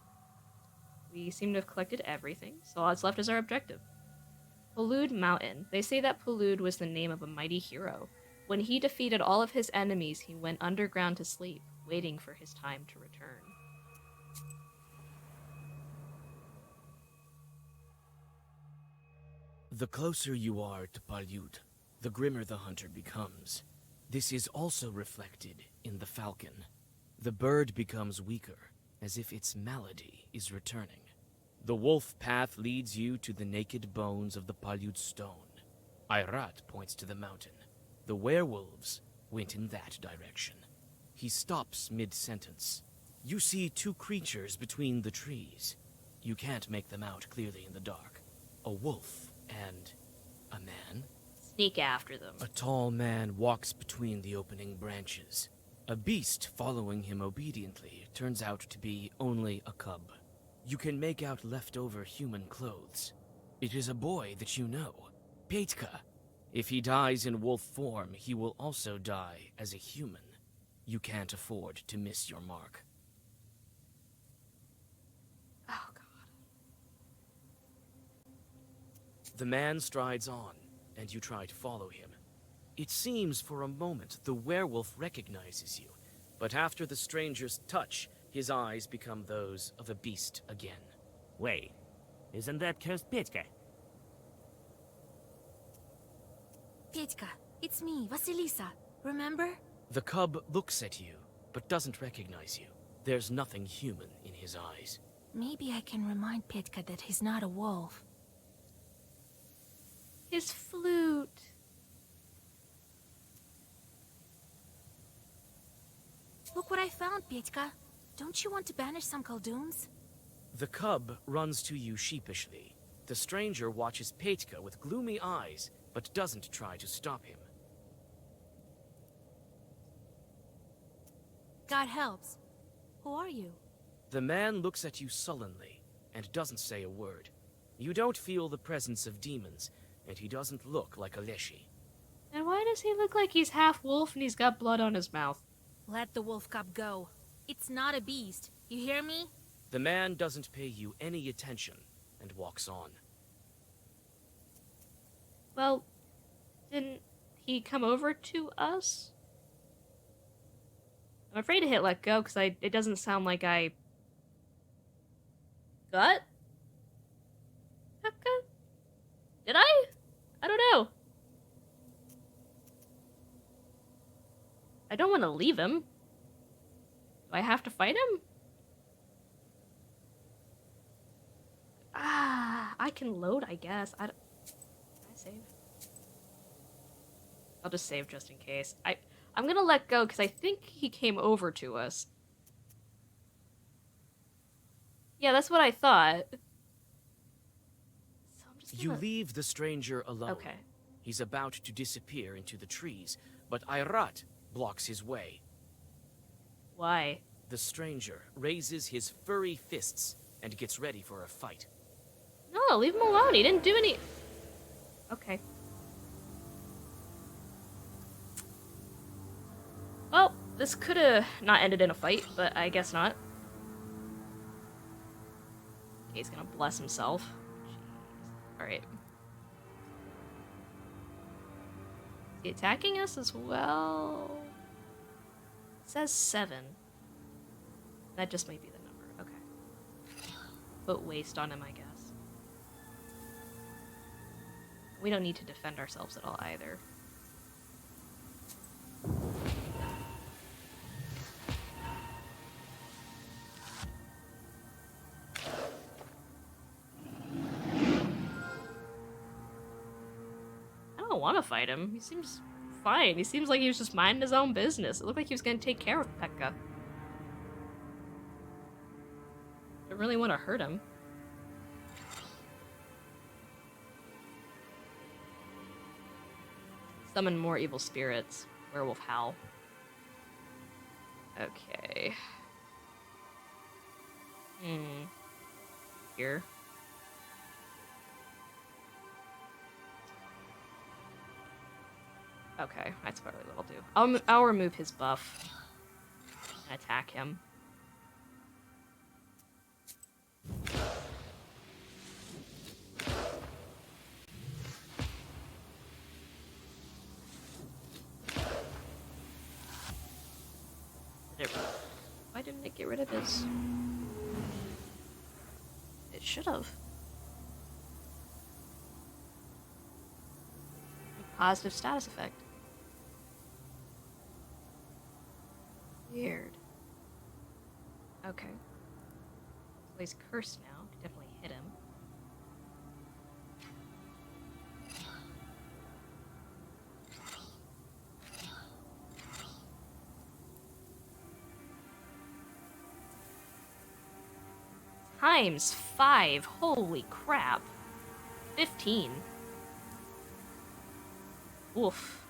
We seem to have collected everything, so all that's left is our objective. Pulud Mountain. They say that Pulud was the name of a mighty hero. When he defeated all of his enemies, he went underground to sleep, waiting for his time to return. The closer you are to Palyut, the grimmer the hunter becomes. This is also reflected in the falcon. The bird becomes weaker, as if its malady is returning. The wolf path leads you to the naked bones of the Palyut stone. Ayrat points to the mountain. The werewolves went in that direction. He stops mid-sentence. You see two creatures between the trees. You can't make them out clearly in the dark. A wolf and a man. Sneak after them. A tall man walks between the opening branches. A beast following him obediently turns out to be only a cub. You can make out leftover human clothes. It is a boy that you know, Petka. If he dies in wolf form, he will also die as a human. You can't afford to miss your mark. Oh, God. The man strides on, and you try to follow him. It seems for a moment the werewolf recognizes you, but after the stranger's touch, his eyes become those of a beast again. Wait, isn't that cursed Petka? Petka, it's me, Vasilisa. Remember? The cub looks at you, but doesn't recognize you. There's nothing human in his eyes. Maybe I can remind Petka that he's not a wolf. His flute. Look what I found, Petka. Don't you want to banish some Khaldun's? The cub runs to you sheepishly. The stranger watches Petka with gloomy eyes, but doesn't try to stop him. God helps. Who are you? The man looks at you sullenly, and doesn't say a word. You don't feel the presence of demons, and he doesn't look like a Leshy. And why does he look like he's half wolf and he's got blood on his mouth? Let the wolf cub go. It's not a beast. You hear me? The man doesn't pay you any attention, and walks on. Well, didn't he come over to us? I'm afraid to hit let go because it doesn't sound like I got Pekka? Did I? I don't know. I don't want to leave him. Do I have to fight him? Ah, I can load, I guess. Can I save? I'll just save just in case. I'm gonna let go because I think he came over to us. Yeah, that's what I thought. So I'm just You leave the stranger alone. Okay. He's about to disappear into the trees, but Ayrat blocks his way. Why? The stranger raises his furry fists and gets ready for a fight. No, leave him alone. He didn't do any... Okay. Well, this could have not ended in a fight, but I guess not. He's gonna bless himself. Jeez. Alright. Is he attacking us as well? It says 7. That just might be the number. Okay. Put waste on him, I guess. We don't need to defend ourselves at all either. I don't want to fight him. He seems fine. He seems like he was just minding his own business. It looked like he was going to take care of Pekka. Don't really want to hurt him. Summon more evil spirits. Werewolf howl. Okay. Here. Okay, that's probably what I'll do. I'll remove his buff and attack him. Why didn't it get rid of his... It should have. Positive status effect. Weird. Okay. So he's cursed now. Could definitely hit him. Times 5. Holy crap. 15. Oof.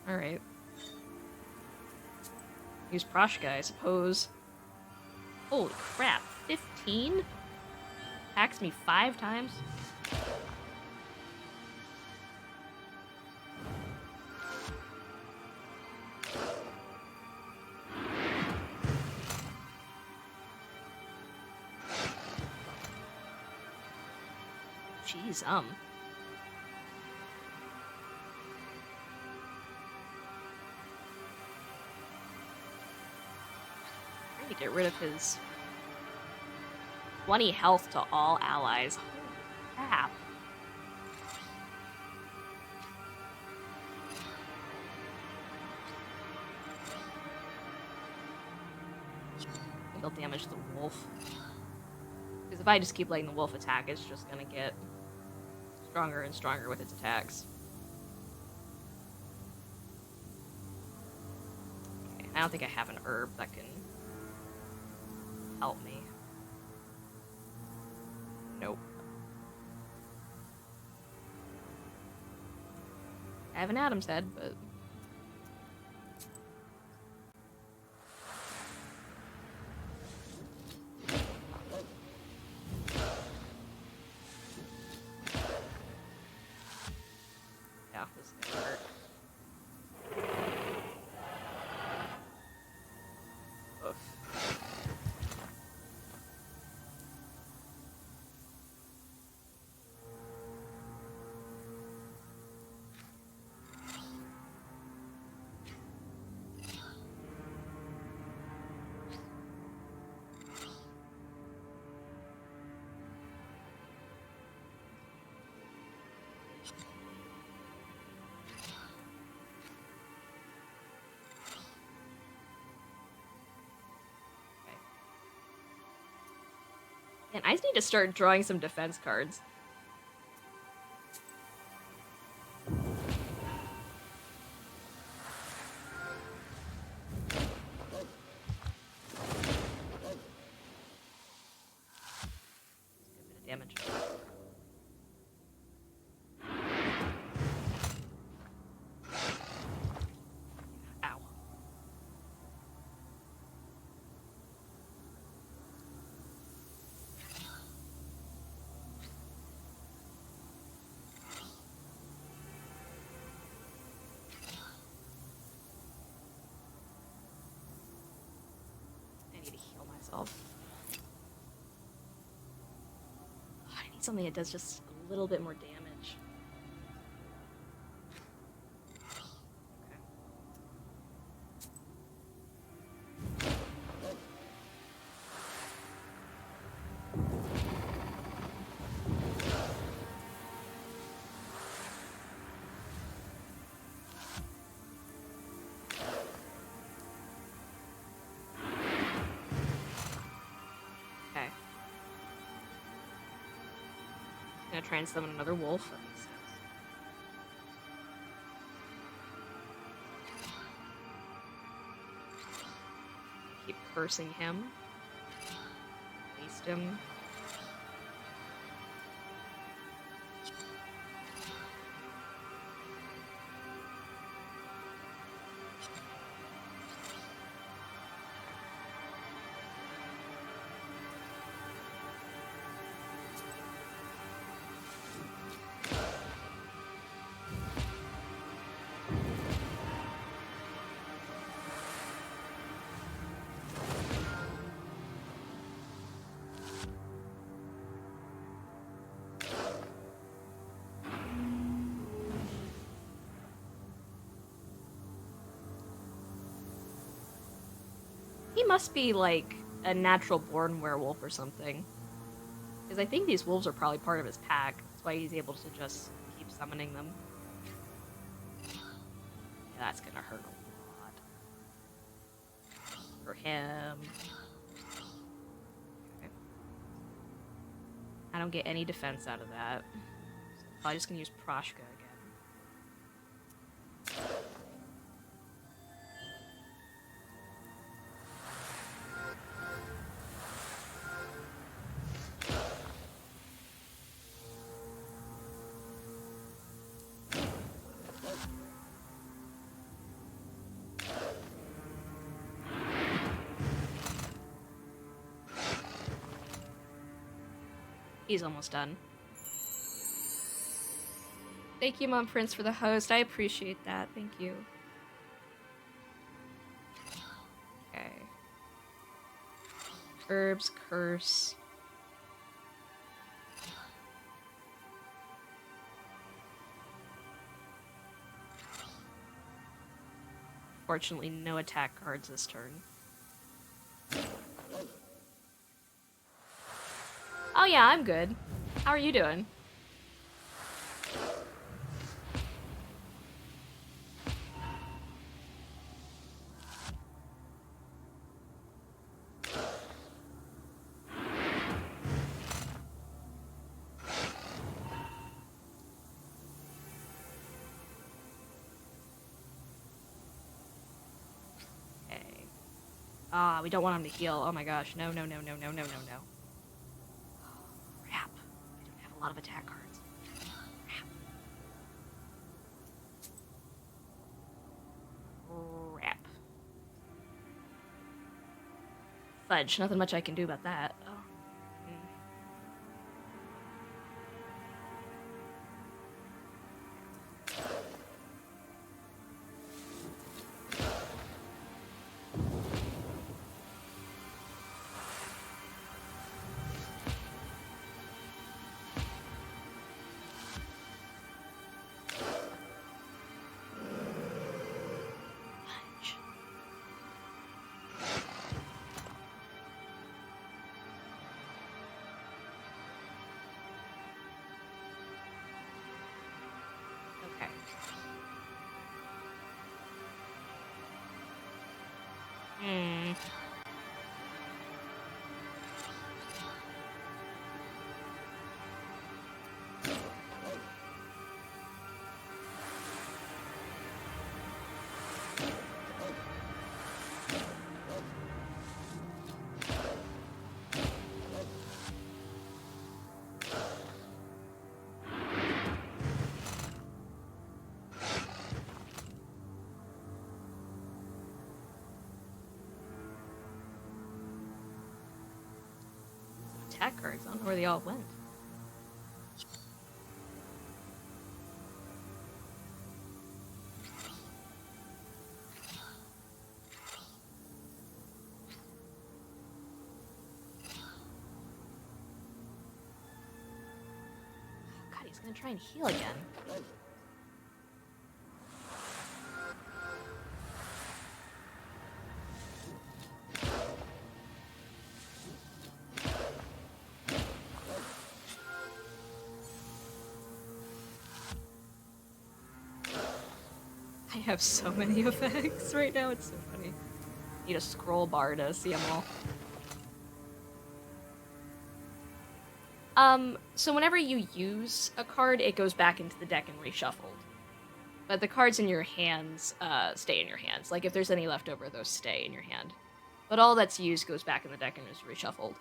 Alright. Use Proshka, I suppose. Holy crap. 15? Attacks me 5 times? Jeez, I need to get rid of his 20 health to all allies. Holy crap. It'll damage the wolf. Because if I just keep letting the wolf attack, it's just gonna get stronger and stronger with its attacks. Okay, I don't think I have an herb that can help me. Nope. I have an Adam's head, but... yeah, this is gonna hurt. Oof. And I just need to start drawing some defense cards. Get a bit of damage. Ow. I need to heal myself. I need something that does just a little bit more damage. Okay. Gonna try and summon another wolf. That makes sense. Keep cursing him. Waste him. He must be like a natural born werewolf or something. Because I think these wolves are probably part of his pack. That's why he's able to just keep summoning them. Yeah, that's gonna hurt a lot. For him. Okay. I don't get any defense out of that. So I'm probably just gonna use Proshka again. He's almost done. Thank you, Mom Prince, for the host. I appreciate that. Thank you. Okay. Herbs, curse. Fortunately, no attack cards this turn. Oh yeah, I'm good. How are you doing? Okay. Ah, we don't want him to heal. Oh my gosh. No, no, no, no, no, no, no, no. Crap. I don't have a lot of attack cards. Crap. Fudge. Nothing much I can do about that. Oh. Okay. Hmm. Attack cards. I don't know where they all went. God, he's gonna try and heal again. I have so many effects right now, it's so funny. Need a scroll bar to see them all. So whenever you use a card, it goes back into the deck and reshuffled. But the cards in your hands, stay in your hands. Like, if there's any left over, those stay in your hand. But all that's used goes back in the deck and is reshuffled.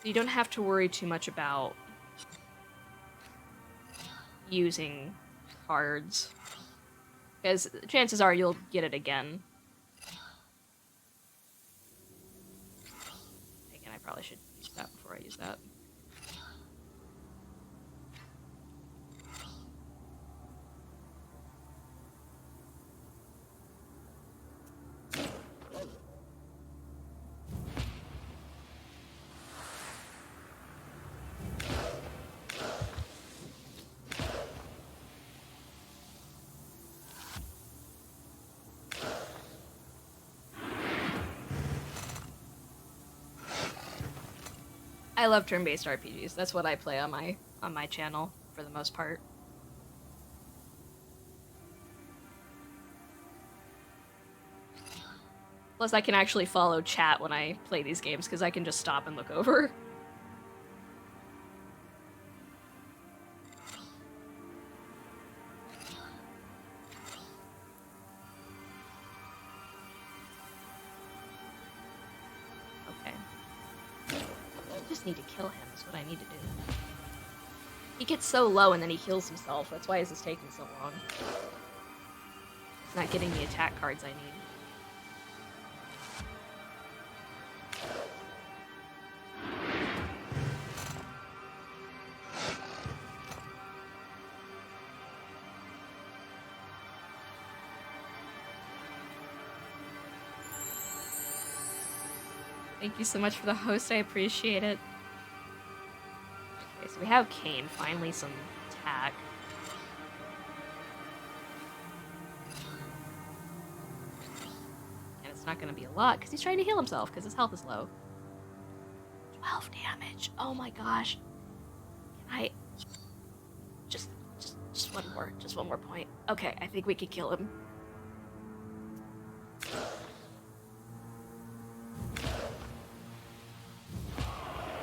So you don't have to worry too much about using cards. Because chances are you'll get it again. Again, I probably should use that before I use that. I love turn-based RPGs. That's what I play on my channel for the most part. Plus, I can actually follow chat when I play these games because I can just stop and look over. Need to kill him is what I need to do. He gets so low and then he heals himself. That's why this is taking so long. He's not getting the attack cards I need. Thank you so much for the host, I appreciate it. Okay, so we have Kane, finally some attack. And it's not gonna be a lot, because he's trying to heal himself, because his health is low. 12 damage, oh my gosh. Can I... Just one more point. Okay, I think we can kill him.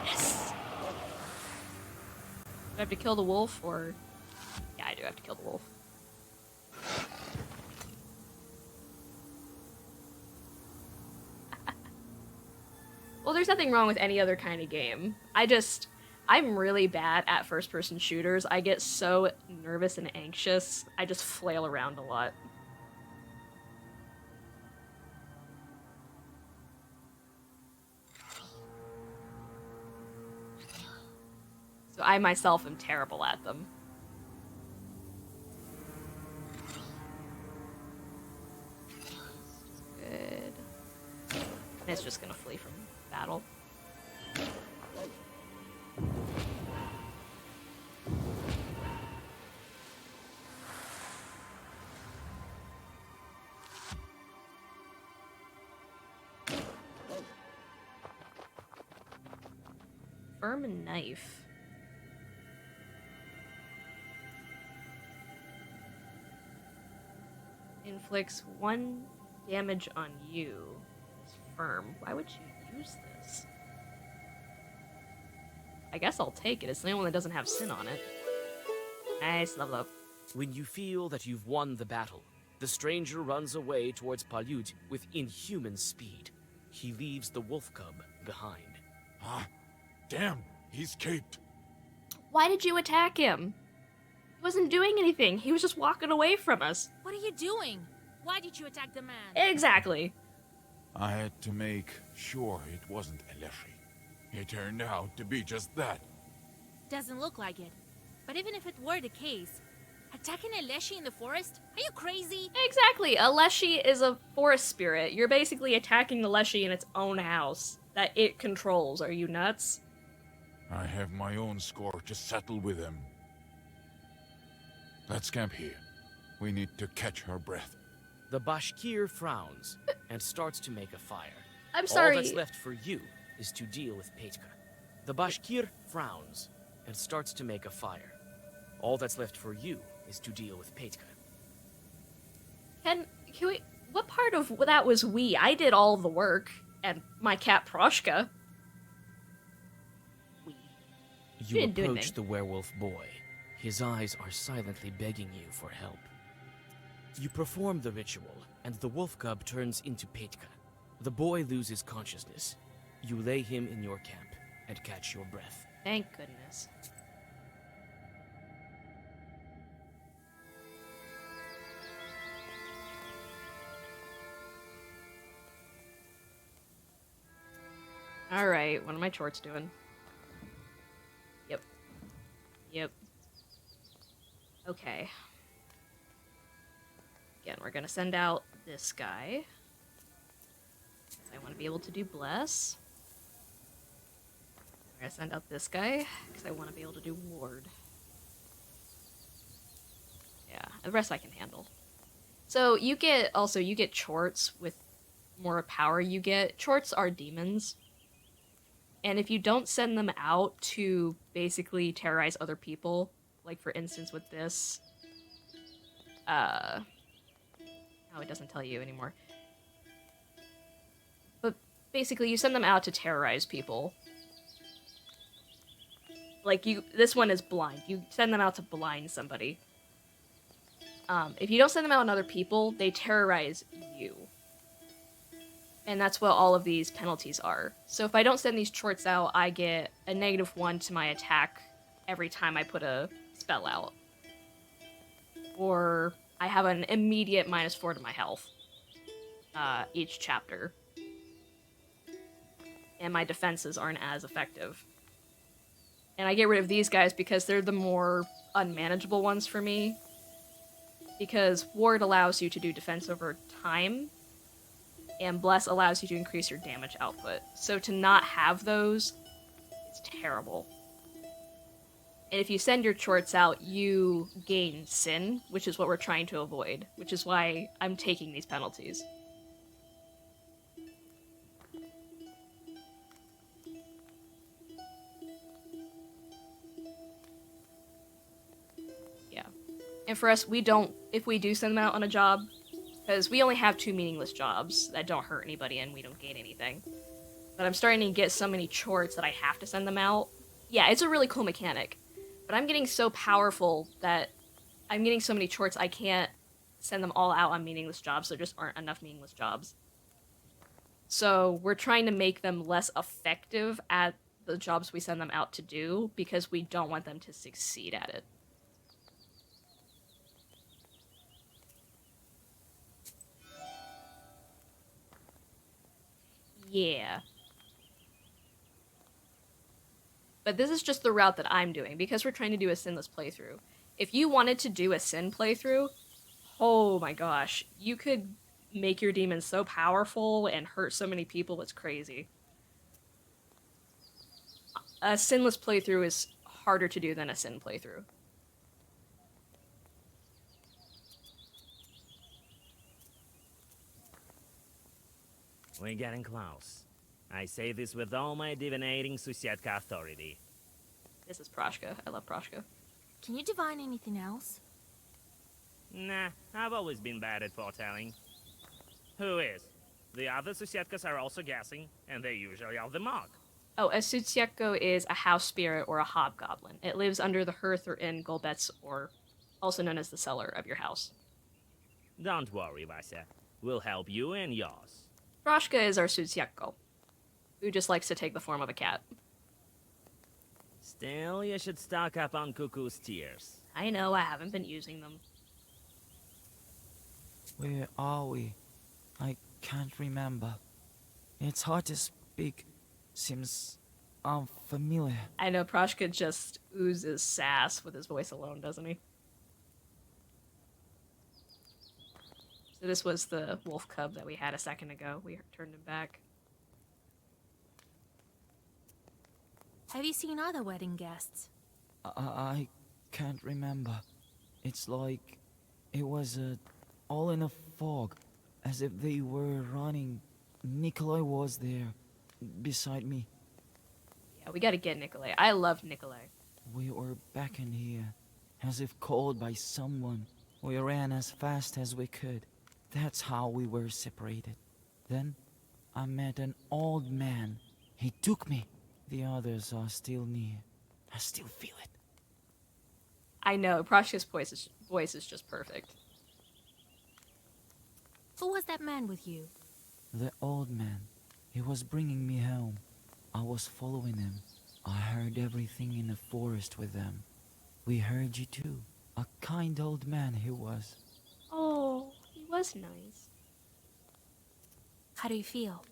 Yes! Do I have to kill the wolf, or... Yeah, I do have to kill the wolf. Well, there's nothing wrong with any other kind of game. I'm really bad at first-person shooters. I get so nervous and anxious. I just flail around a lot. So I myself am terrible at them. Good. And it's just gonna flee from battle. Firm knife. Inflicts 1 damage on you. It's firm. Why would you use this? I guess I'll take it. It's the only one that doesn't have sin on it. Nice, level up. When you feel that you've won the battle, the stranger runs away towards Palyut with inhuman speed. He leaves the wolf cub behind. Ah, damn, he's caped. Why did you attack him? He wasn't doing anything. He was just walking away from us. What are you doing? Why did you attack the man? Exactly. I had to make sure it wasn't Aleshi. It turned out to be just that. Doesn't look like it. But even if it were the case, attacking a Leshy in the forest? Are you crazy? Exactly. A Leshy is a forest spirit. You're basically attacking the Leshy in its own house that it controls. Are you nuts? I have my own score to settle with him. Let's camp here. We need to catch her breath. The Bashkir frowns and starts to make a fire. I'm sorry. All that's left for you is to deal with Petka. The Bashkir frowns and starts to make a fire. All that's left for you is to deal with Petka. Can we... What part of that was we? I did all the work, and my cat Proshka. You didn't do approach anything. the werewolf boy. His eyes are silently begging you for help. You perform the ritual, and the wolf cub turns into Petka. The boy loses consciousness. You lay him in your camp and catch your breath. Thank goodness. Alright, what are my chorts doing? Yep. Yep. Okay. Again, we're gonna send out this guy. I want to be able to do Bless. We're gonna send out this guy, because I want to be able to do Ward. Yeah, the rest I can handle. So you get Chorts with more power you get. Chorts are demons. And if you don't send them out to basically terrorize other people, like for instance with this, oh, it doesn't tell you anymore. But basically you send them out to terrorize people. Like this one is blind. You send them out to blind somebody. If you don't send them out on other people, they terrorize you. And that's what all of these penalties are. So if I don't send these chorts out, I get a -1 to my attack every time I put a spell out. Or I have an immediate -4 to my health each chapter. And my defenses aren't as effective. And I get rid of these guys because they're the more unmanageable ones for me. Because Ward allows you to do defense over time. and Bless allows you to increase your damage output. So to not have those, it's terrible. And if you send your Chorts out, you gain Sin, which is what we're trying to avoid, which is why I'm taking these penalties. Yeah. And for us, if we do send them out on a job, because we only have 2 meaningless jobs that don't hurt anybody and we don't gain anything. But I'm starting to get so many Chorts that I have to send them out. Yeah, it's a really cool mechanic. But I'm getting so powerful that I'm getting so many Chorts I can't send them all out on meaningless jobs. There just aren't enough meaningless jobs. So we're trying to make them less effective at the jobs we send them out to do because we don't want them to succeed at it. Yeah. But this is just the route that I'm doing, because we're trying to do a sinless playthrough. If you wanted to do a sin playthrough, oh my gosh, you could make your demons so powerful and hurt so many people, it's crazy. A sinless playthrough is harder to do than a sin playthrough. We're getting close. I say this with all my divinating Susietka authority. This is Proshka. I love Proshka. Can you divine anything else? Nah, I've always been bad at foretelling. Who is? The other Susietkas are also guessing, and they usually are the mock. Oh, a Sutsieko is a house spirit or a hobgoblin. It lives under the hearth or in Golbets, or also known as the cellar of your house. Don't worry, Vasya. We'll help you and yours. Proshka is our Sutsieko, who just likes to take the form of a cat. Still, you should stock up on Cuckoo's tears. I know, I haven't been using them. Where are we? I can't remember. It's hard to speak. Seems unfamiliar. I know, Proshka just oozes sass with his voice alone, doesn't he? So this was the wolf cub that we had a second ago. We turned him back. Have you seen other wedding guests? I can't remember. It's like it was all in a fog, as if they were running. Nikolai was there, beside me. Yeah, we gotta get Nikolai. I love Nikolai. We were back in here, as if called by someone. We ran as fast as we could. That's how we were separated. Then, I met an old man. He took me. The others are still near. I still feel it. I know, Proshka's voice is just perfect. Who was that man with you? The old man. He was bringing me home. I was following him. I heard everything in the forest with them. We heard you too. A kind old man he was. Oh, he was nice. How do you feel?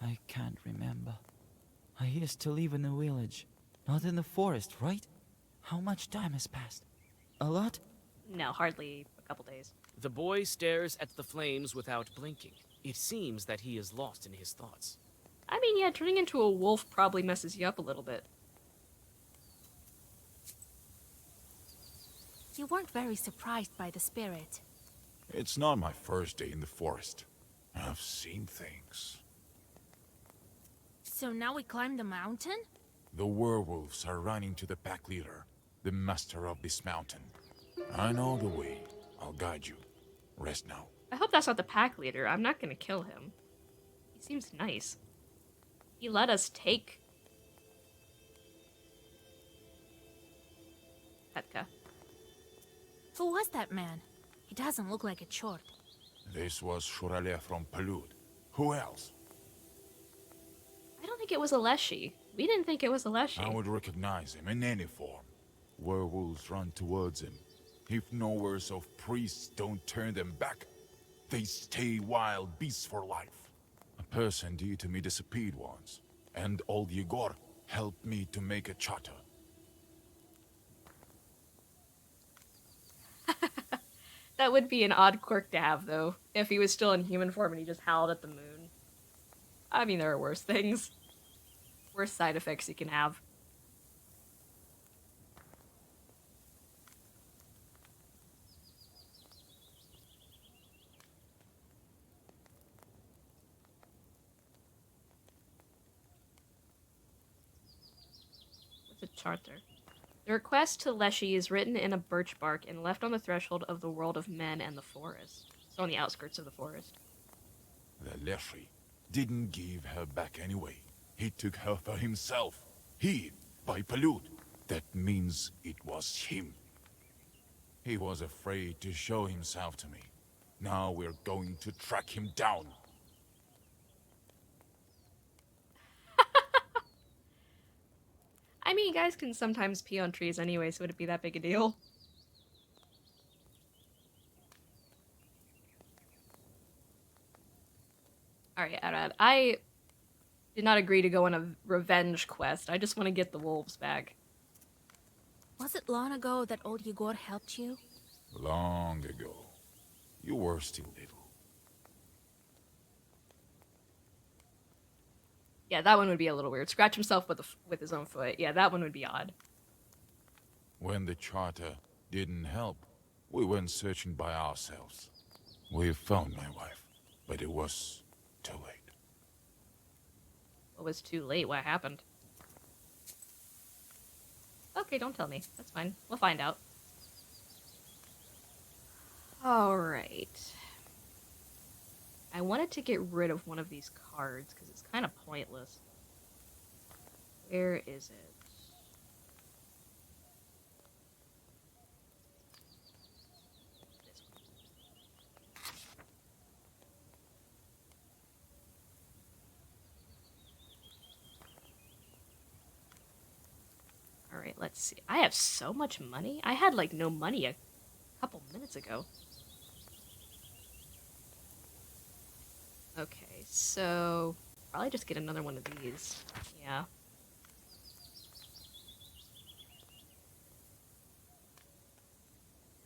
I can't remember. I used to live in a village, not in the forest, right? How much time has passed? A lot? No, hardly a couple days. The boy stares at the flames without blinking. It seems that he is lost in his thoughts. I mean, yeah, turning into a wolf probably messes you up a little bit. You weren't very surprised by the spirit. It's not my first day in the forest. I've seen things. So now we climb the mountain? The werewolves are running to the pack leader, the master of this mountain. I know the way. I'll guide you. Rest now. I hope that's not the pack leader. I'm not gonna kill him. He seems nice. He let us take Petka. Who was that man? He doesn't look like a Chort. This was Shurale from Palud. Who else? I don't think it was a Leshy. We didn't think it was a Leshy. I would recognize him in any form. Werewolves run towards him. If knowers of priests don't turn them back, they stay wild beasts for life. A person dear to me disappeared once, and old Yegor helped me to make a charter. That would be an odd quirk to have, though, if he was still in human form and he just howled at the moon. I mean, there are worse things. Worse side effects you can have. What's a charter? The request to Leshy is written in a birch bark and left on the threshold of the world of men and the forest. So on the outskirts of the forest. The Leshy didn't give her back anyway. He took her for himself. He, by Palud. That means it was him. He was afraid to show himself to me. Now we're going to track him down. I mean, guys can sometimes pee on trees anyway, so would it be that big a deal? Alright, Arad. I did not agree to go on a revenge quest. I just want to get the wolves back. Was it long ago that old Yegor helped you? Long ago. You were still little. Yeah, that one would be a little weird. Scratch himself with his own foot. Yeah, that one would be odd. When the charter didn't help, we went searching by ourselves. We found my wife, but it was too late. What was too late? What happened? Okay, don't tell me. That's fine. We'll find out. Alright. I wanted to get rid of one of these cards, because it's kind of pointless. Where is it? This one. Alright, let's see. I have so much money? I had, like, no money a couple minutes ago. Okay, so probably just get another one of these. Yeah.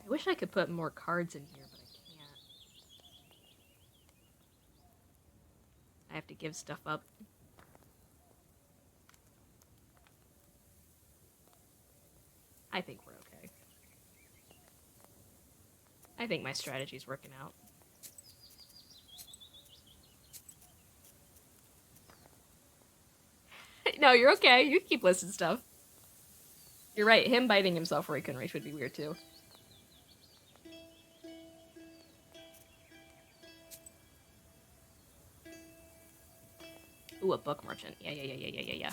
I wish I could put more cards in here, but I can't. I have to give stuff up. I think we're okay. I think my strategy's working out. No, you're okay. You can keep listing stuff. You're right. Him biting himself where he couldn't reach would be weird too. Ooh, a book merchant. Yeah.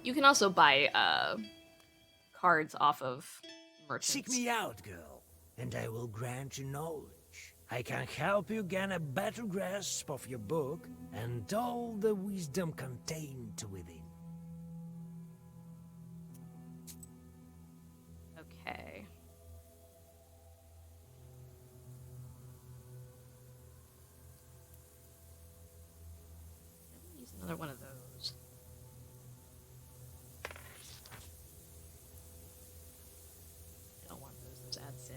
You can also buy cards off of merchants. Seek me out, girl, and I will grant you knowledge. I can help you gain a better grasp of your book and all the wisdom contained within. Okay. Let me use another one of those. I don't want those add sin.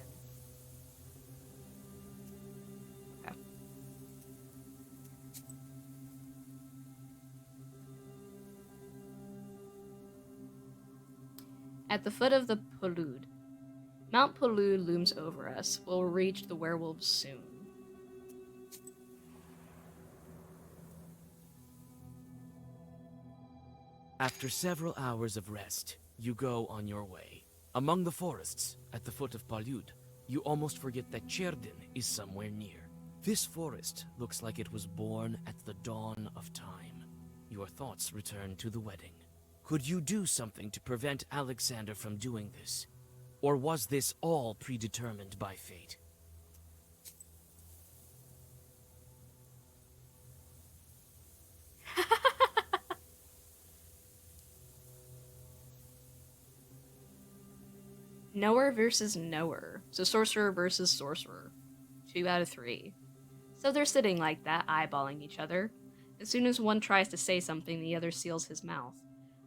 Okay. At the foot of the Polud. Mount Polud looms over us. We'll reach the werewolves soon. After several hours of rest, you go on your way. Among the forests, at the foot of Palud, you almost forget that Cherdin is somewhere near. This forest looks like it was born at the dawn of time. Your thoughts return to the wedding. Could you do something to prevent Alexander from doing this? Or was this all predetermined by fate? Knower versus knower. So sorcerer versus sorcerer. 2 out of 3. So they're sitting like that, eyeballing each other. As soon as one tries to say something, the other seals his mouth.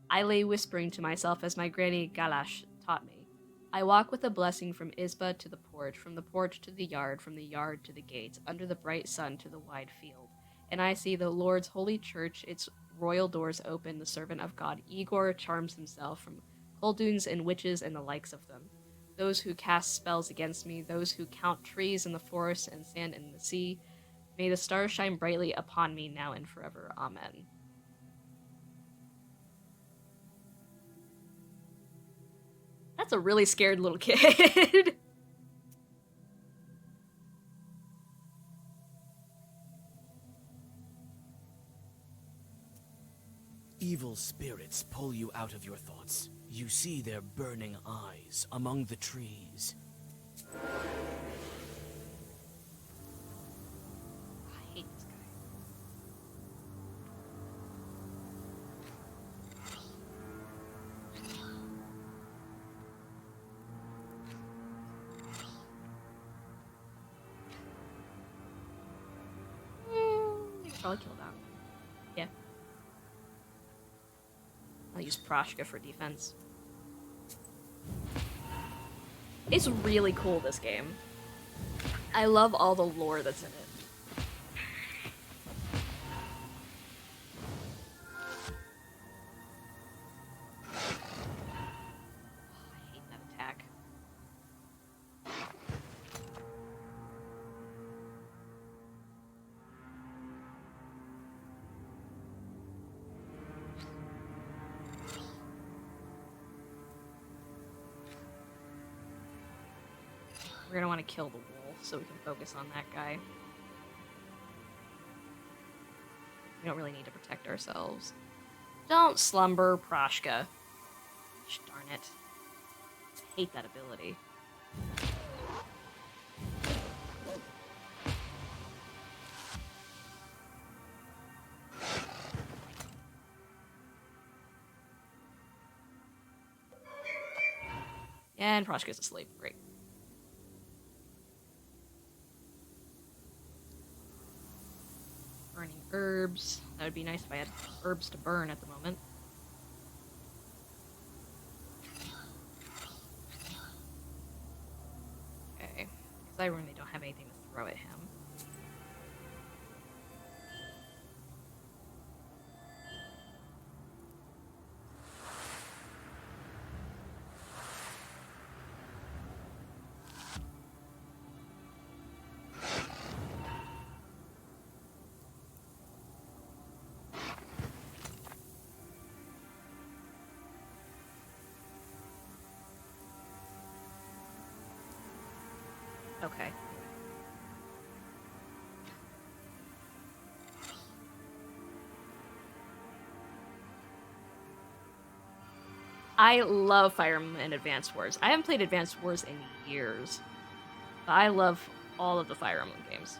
I lay whispering to myself as my granny Galash taught me. I walk with a blessing from Isba to the porch, from the porch to the yard, from the yard to the gates, under the bright sun to the wide field. and I see the Lord's holy church, its royal doors open. The servant of God, Igor, charms himself from coldunes and witches and the likes of them. Those who cast spells against me, those who count trees in the forest and sand in the sea, may the stars shine brightly upon me now and forever. Amen. That's a really scared little kid. Evil spirits pull you out of your thoughts. You see their burning eyes among the trees. I hate this guy. I could probably kill that one. Yeah. I'll use Proshka for defense. It's really cool, this game. I love all the lore that's in it. I hate that attack. We're gonna want to kill the wolf so we can focus on that guy. We don't really need to protect ourselves. Don't slumber, Proshka. Gosh darn it. I hate that ability. And Proshka's asleep. Great. Burning herbs. That would be nice if I had herbs to burn at the moment. Okay. Because I really don't have anything to throw at him. Okay. I love Fire Emblem and Advance Wars. I haven't played Advance Wars in years, but I love all of the Fire Emblem games.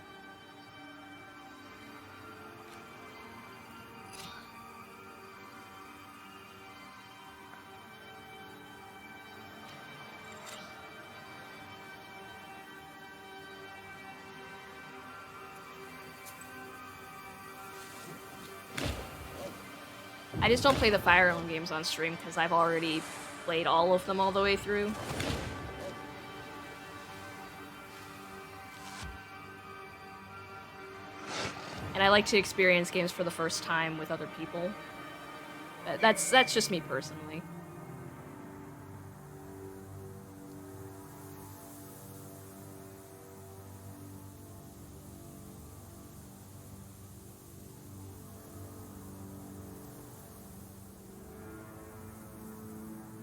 I just don't play the Fire Emblem games on stream because I've already played all of them all the way through. And I like to experience games for the first time with other people. That's just me personally.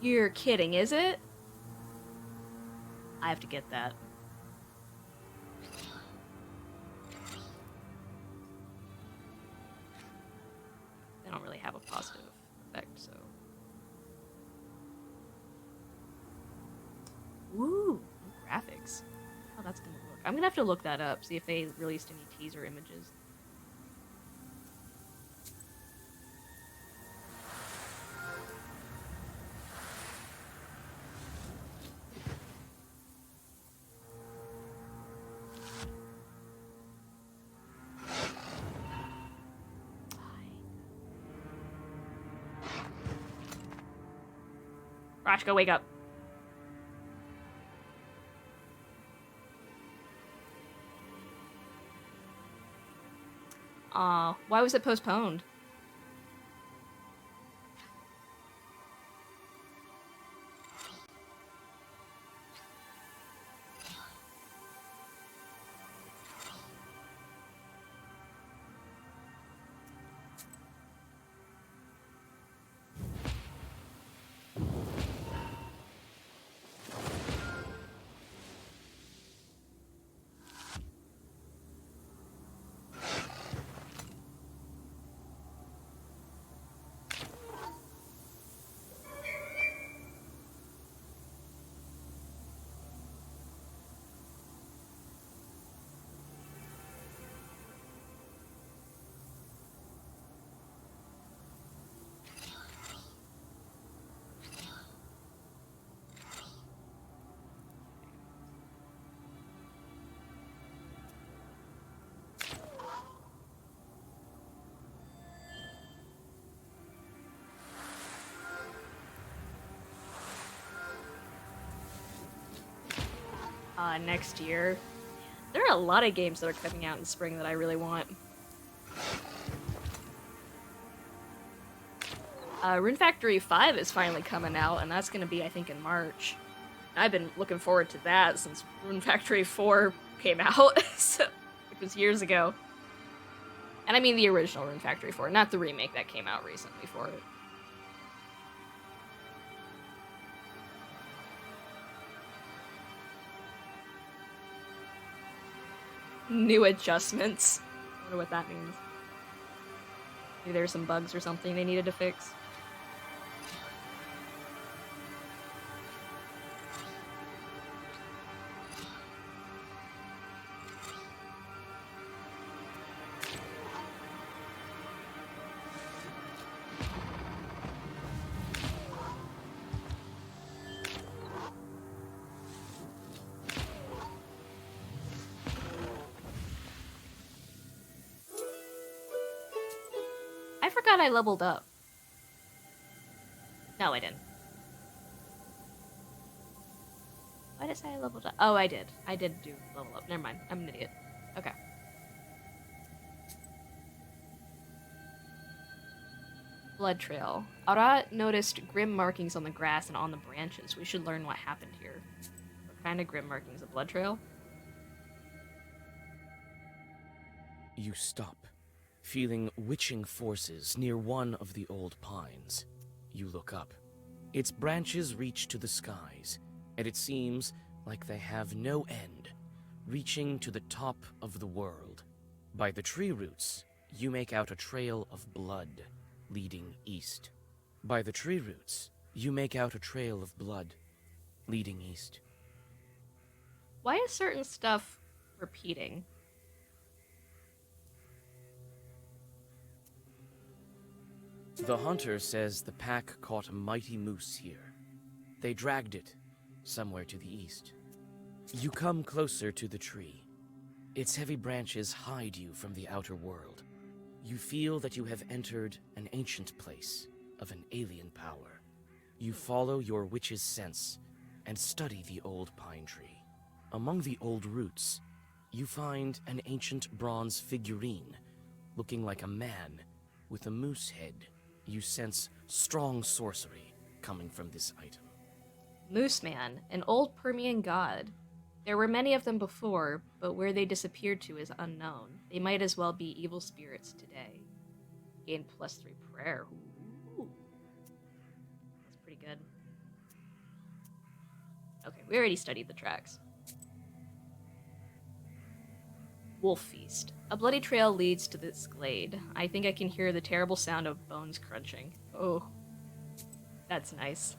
You're kidding, is it? I have to get that. They don't really have a positive effect, so. Ooh, graphics. How that's gonna look. I'm gonna have to look that up, see if they released any teaser images. Rashka, wake up. Aw, why was it postponed? Next year. There are a lot of games that are coming out in spring that I really want. Rune Factory 5 is finally coming out, and that's gonna be, I think, in March. I've been looking forward to that since Rune Factory 4 came out, so, which was years ago. And I mean the original Rune Factory 4, not the remake that came out recently for it. New adjustments. I wonder what that means. Maybe there's some bugs or something they needed to fix. I forgot I leveled up. No, I didn't. Why did I say I leveled up? Oh, I did. I did do level up. Never mind. I'm an idiot. Okay. Blood trail. Ara noticed grim markings on the grass and on the branches. We should learn what happened here. What kind of grim markings? A blood trail? You stop, feeling witching forces near one of the old pines. You look up. Its branches reach to the skies, and it seems like they have no end, reaching to the top of the world. By the tree roots, you make out a trail of blood leading east. By the tree roots, you make out a trail of blood leading east. Why is certain stuff repeating? The hunter says the pack caught a mighty moose here. They dragged it somewhere to the east. You come closer to the tree. Its heavy branches hide you from the outer world. You feel that you have entered an ancient place of an alien power. You follow your witch's sense and study the old pine tree. Among the old roots, you find an ancient bronze figurine looking like a man with a moose head. You sense strong sorcery coming from this item. Moose Man, an old Permian god. There were many of them before, but where they disappeared to is unknown. They might as well be evil spirits today. Gain +3 prayer. Ooh. That's pretty good. Okay, we already studied the tracks. Wolf Feast. A bloody trail leads to this glade. I think I can hear the terrible sound of bones crunching. Oh, that's nice.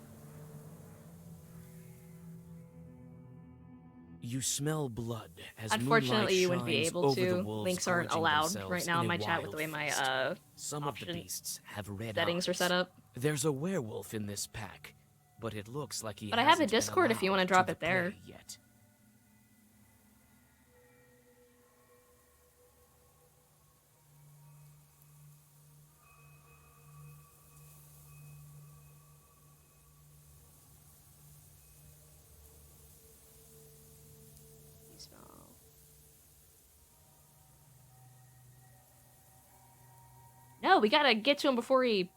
You smell blood as unfortunately you wouldn't be shines able over the to. wolves, Links aren't gorging allowed themselves right now in a my chat with the way wild my feast. Some of the beasts have red settings are eyes. set up. There's a werewolf in this pack, but it looks like he But I have a hasn't been Discord if you want to allowed drop it the there. prey yet. no, we gotta get to him before he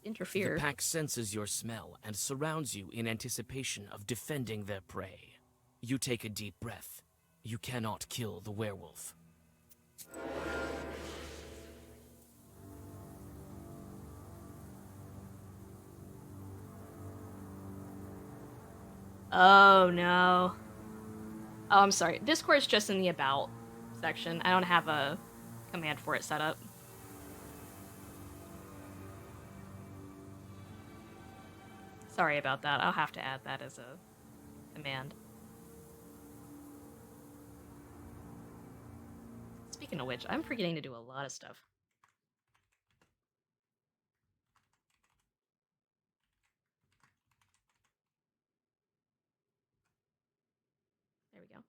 The interferes. pack senses your smell and surrounds you in anticipation of defending their prey. You take a deep breath. You cannot kill the werewolf. Oh no. Oh, I'm sorry. Discord's just in the about section. I don't have a command for it set up. Sorry about that. I'll have to add that as a command. Speaking of which, I'm forgetting to do a lot of stuff. There we go.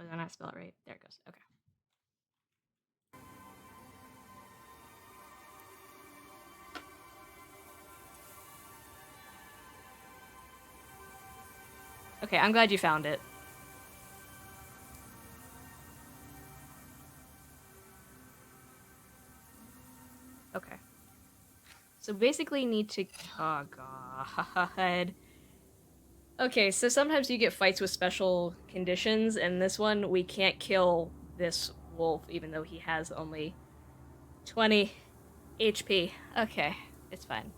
Oh, did I not spell it right? There it goes. Okay. Okay, I'm glad you found it. Okay. So basically need to... Oh, God. Okay, so sometimes you get fights with special conditions, and this one, we can't kill this wolf, even though he has only 20 HP. Okay, it's fine.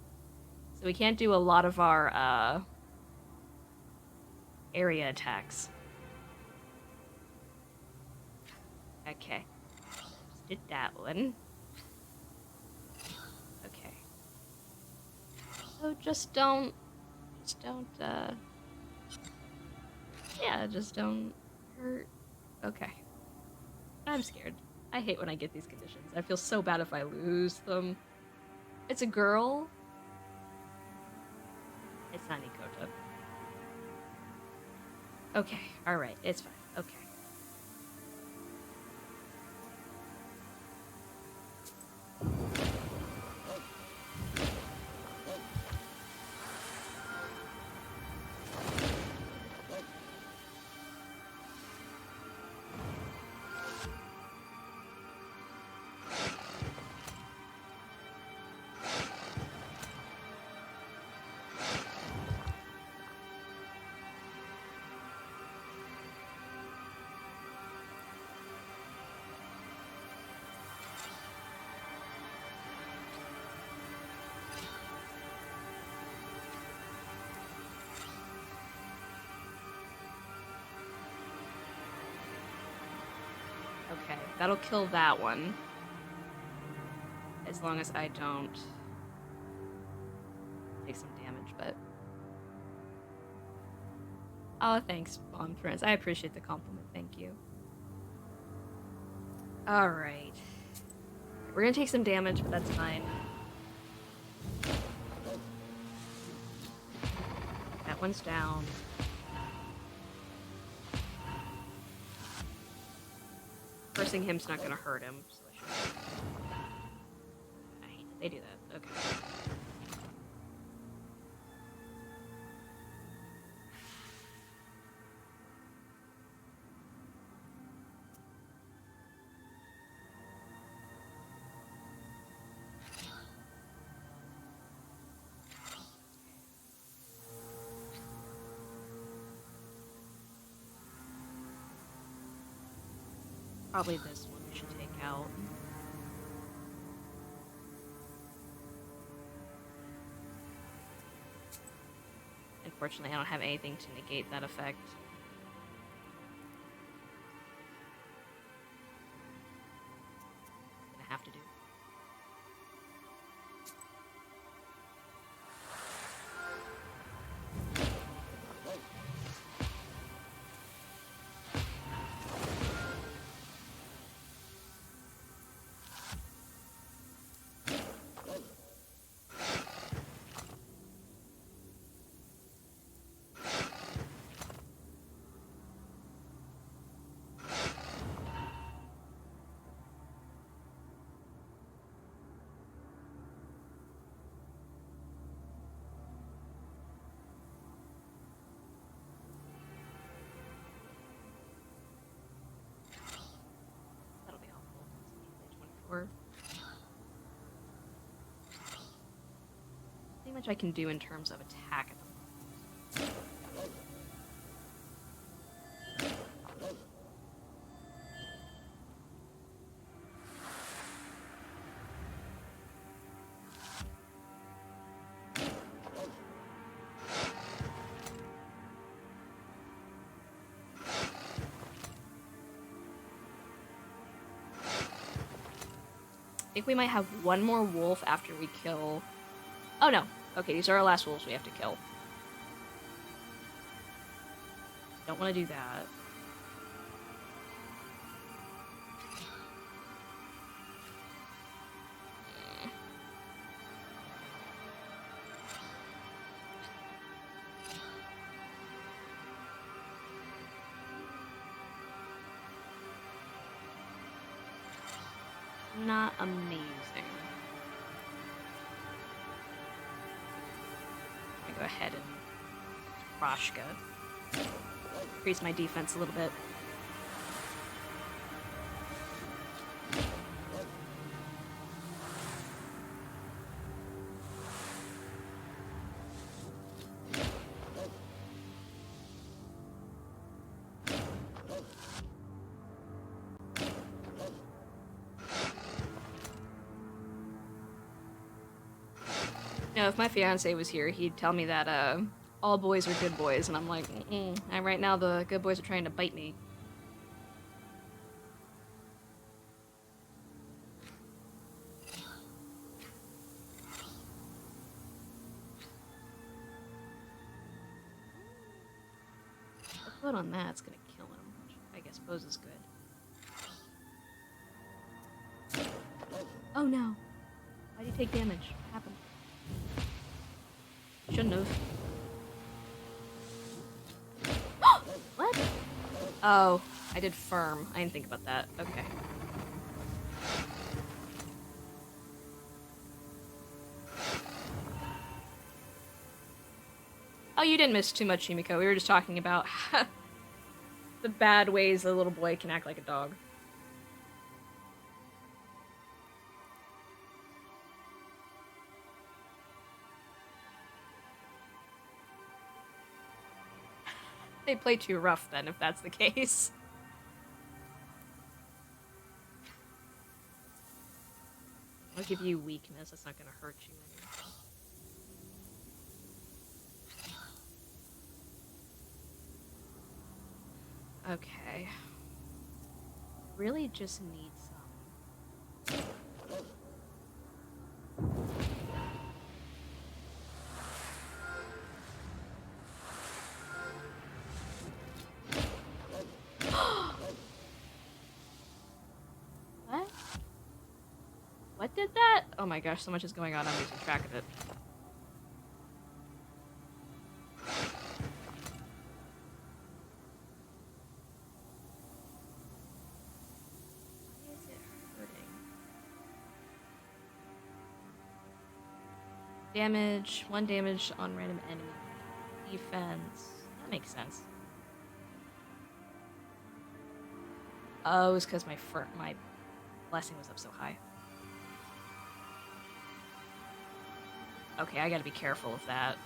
So we can't do a lot of our, area attacks. Okay. Just did that one. Okay. So just don't, yeah, just don't hurt. Okay. I'm scared. I hate when I get these conditions. I feel so bad if I lose them. It's a girl. It's not Nikota. Okay, alright, it's fine. Okay. Okay, that'll kill that one. As long as I don't take some damage, but... Oh, thanks, Bond Friends. I appreciate the compliment, thank you. Alright. We're gonna take some damage, but that's fine. That one's down. Cursing him's not gonna hurt him, so I should... I hate that they do that. Okay. Probably this one we should take out. Unfortunately, I don't have anything to negate that effect. Gonna have to do. much I can do in terms of attack at the moment. I think we might have one more wolf after we kill... Oh no. Okay, these are our last wolves we have to kill. Don't want to do that. Not amazing. I go ahead and Roshka. Increase my defense a little bit. You know, if my fiance was here, he'd tell me that all boys are good boys, and I'm like, and right now the good boys are trying to bite me. The foot on that's gonna kill him, which I suppose is good. Oh no! Why'd he take damage? What happened? Shouldn't have. What? Oh, I did firm. I didn't think about that. Okay. Oh, you didn't miss too much, Himiko. We were just talking about the bad ways a little boy can act like a dog. They play too rough then, if that's the case. I'll give you weakness. That's not gonna hurt you any. Okay. Really just need some. What? What did that? Oh my gosh, so much is going on, I'm losing track of it. Why is it hurting? Damage, 1 damage on random enemy. Defense. That makes sense. Oh, it's because my blessing was up so high. Okay, I gotta be careful of that.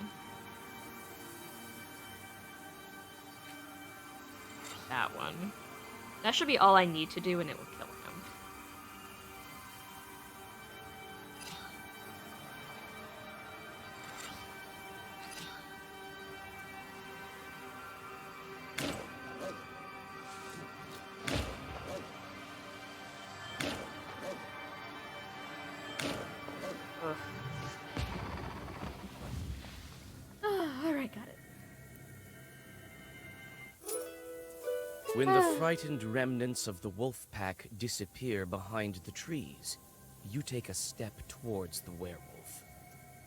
That one. That should be all I need to do and it will kill him. Alright, got it. When the frightened remnants of the wolf pack disappear behind the trees, you take a step towards the werewolf.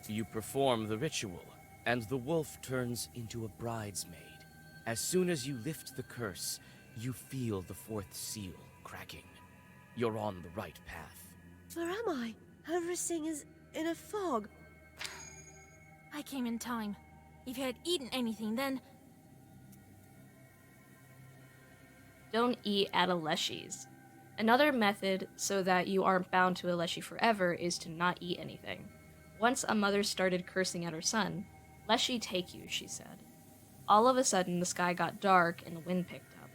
You perform the ritual, and the wolf turns into a bridesmaid. As soon as you lift the curse, you feel the 4th seal cracking. You're on the right path. Where am I? Everything is in a fog. I came in time. If you had eaten anything, then... Don't eat at a Leshy's. Another method so that you aren't bound to a Leshy forever is to not eat anything. Once a mother started cursing at her son. "Lest she take you," she said. All of a sudden, the sky got dark and the wind picked up.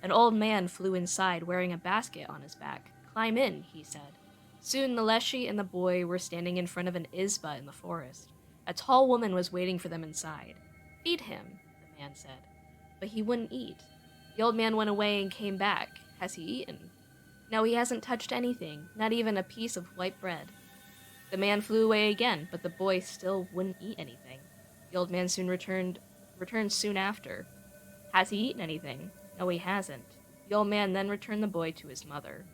An old man flew inside wearing a basket on his back. "Climb in," he said. Soon the Leshy and the boy were standing in front of an izba in the forest. A tall woman was waiting for them inside. "Feed him," the man said. But he wouldn't eat. The old man went away and came back. Has he eaten? No, he hasn't touched anything, not even a piece of white bread. The man flew away again, but the boy still wouldn't eat anything. The old man soon returned soon after. Has he eaten anything? No, he hasn't. The old man then returned the boy to his mother.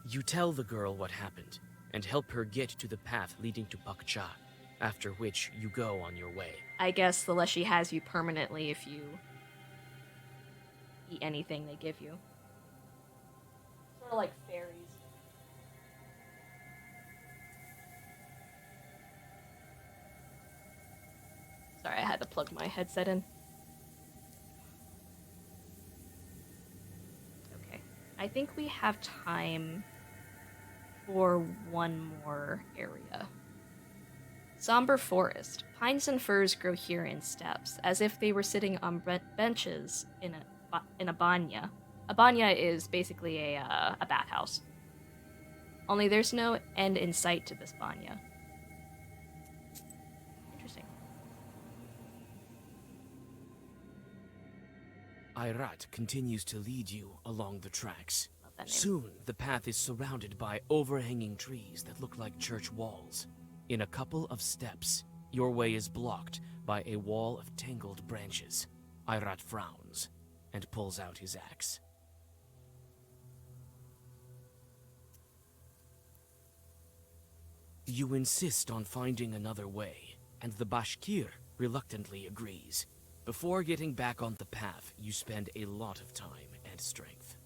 You tell the girl what happened, and help her get to the path leading to Pakcha, after which you go on your way. I guess the Leshy has you permanently if you eat anything they give you. Sort of like fairies. Sorry, I had to plug my headset in. Okay, I think we have time for one more area. Somber forest. Pines and firs grow here in steps, as if they were sitting on benches in a banya. A banya is basically a bathhouse. Only there's no end in sight to this banya. Interesting. Irat continues to lead you along the tracks. That name. Soon, the path is surrounded by overhanging trees that look like church walls. In a couple of steps, your way is blocked by a wall of tangled branches. Irat frowns and pulls out his axe. You insist on finding another way, and the Bashkir reluctantly agrees. Before getting back on the path, you spend a lot of time and strength.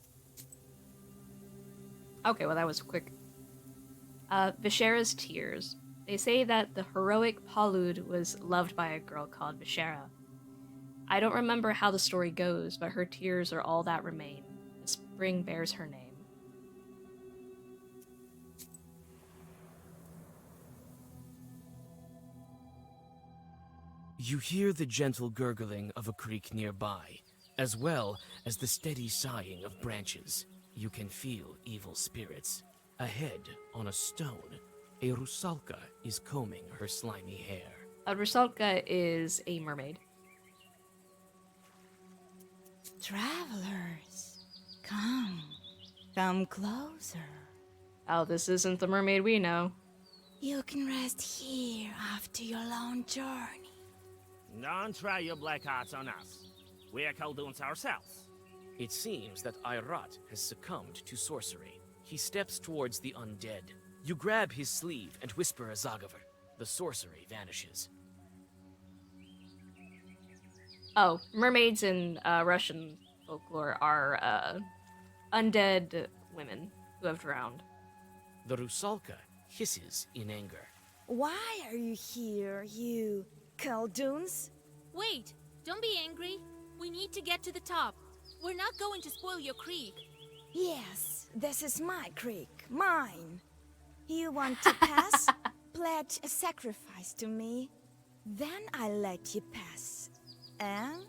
Okay, well that was quick. Vishera's tears. They say that the heroic Palud was loved by a girl called Vishera. I don't remember how the story goes, but her tears are all that remain. The spring bears her name. You hear the gentle gurgling of a creek nearby, as well as the steady sighing of branches. You can feel evil spirits. Ahead, on a stone, a rusalka is combing her slimy hair. A rusalka is a mermaid. Travelers, come closer. Oh, this isn't the mermaid we know. You can rest here after your long journey. Don't try your black arts on us. We are Khaldoons ourselves. It seems that Irat has succumbed to sorcery. He steps towards the undead. You grab his sleeve and whisper a Zagaver. The sorcery vanishes. Oh, mermaids in Russian folklore are undead women who have drowned. The Rusalka hisses in anger. Why are you here, you Khaldoons? Wait, don't be angry. We need to get to the top. We're not going to spoil your creek. Yes, this is my creek, mine. You want to pass? Pledge a sacrifice to me. Then I'll let you pass. And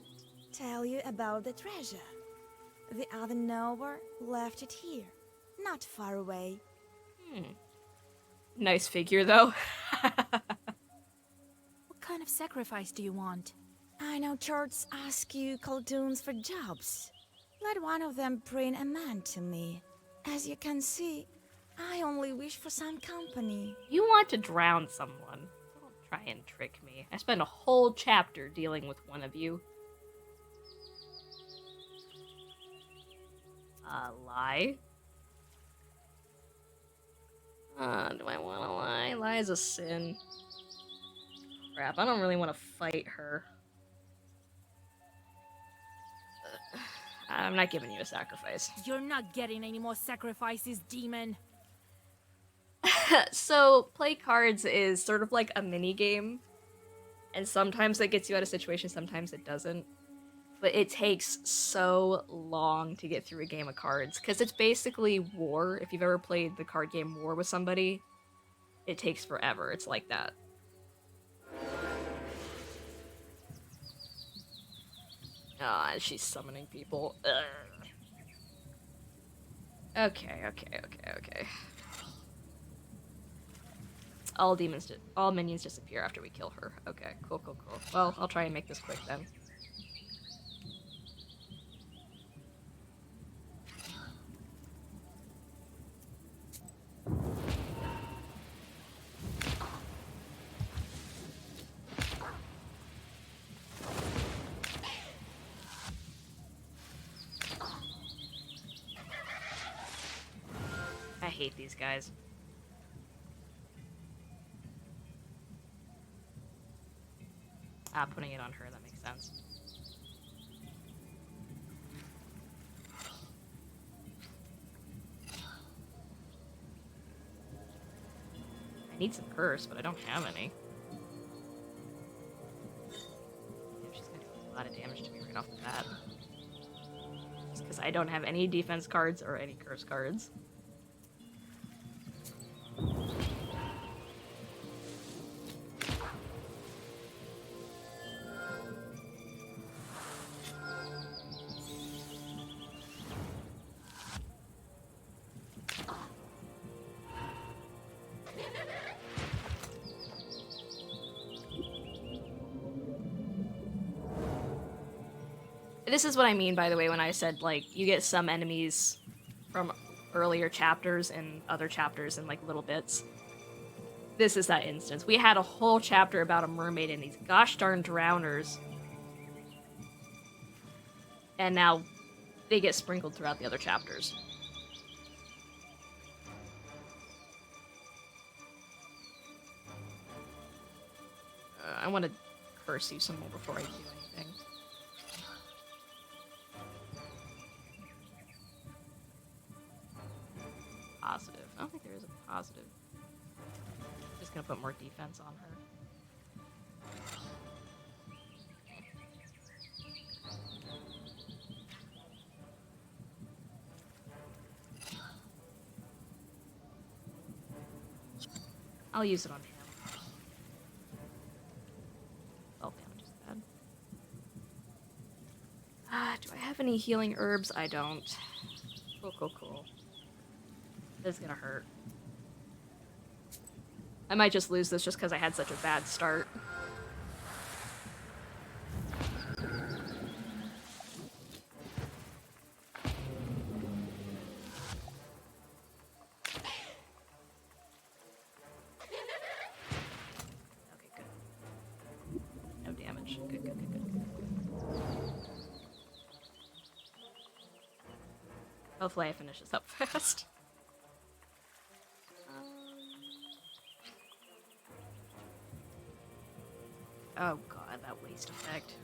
tell you about the treasure. The other knower left it here, not far away. Nice figure, though. What kind of sacrifice do you want? I know churches ask you Khaldoons for jobs. Let one of them bring a man to me. As you can see, I only wish for some company. You want to drown someone. Don't try and trick me. I spent a whole chapter dealing with one of you. Lie? Do I want to lie? Lie is a sin. Crap, I don't really want to fight her. I'm not giving you a sacrifice. You're not getting any more sacrifices, demon. So, play cards is sort of like a mini game. And sometimes it gets you out of situation, sometimes it doesn't. but it takes so long to get through a game of cards because it's basically War. If you've ever played the card game War with somebody, it takes forever. It's like that. Ah, she's summoning people. Ugh. Okay. All minions disappear after we kill her. Okay, cool. Well, I'll try and make this quick then. I hate these guys. Ah, putting it on her, that makes sense. I need some curse, but I don't have any. Yeah, she's gonna do a lot of damage to me right off the bat. Just because I don't have any defense cards or any curse cards. This is what I mean, by the way, when I said, like, you get some enemies from earlier chapters and other chapters in, like, little bits. This is that instance. We had a whole chapter about a mermaid and these gosh darn drowners. And now they get sprinkled throughout the other chapters. I want to curse you some more before I do anything. Positive. I don't think there is a positive. Just gonna put more defense on her. I'll use it on him. Oh, damage is bad. Do I have any healing herbs? I don't. Cool. This is gonna hurt. I might just lose this just because I had such a bad start. Okay, good. No damage. Good. Hopefully I finish this up fast. Oh god, that waste effect.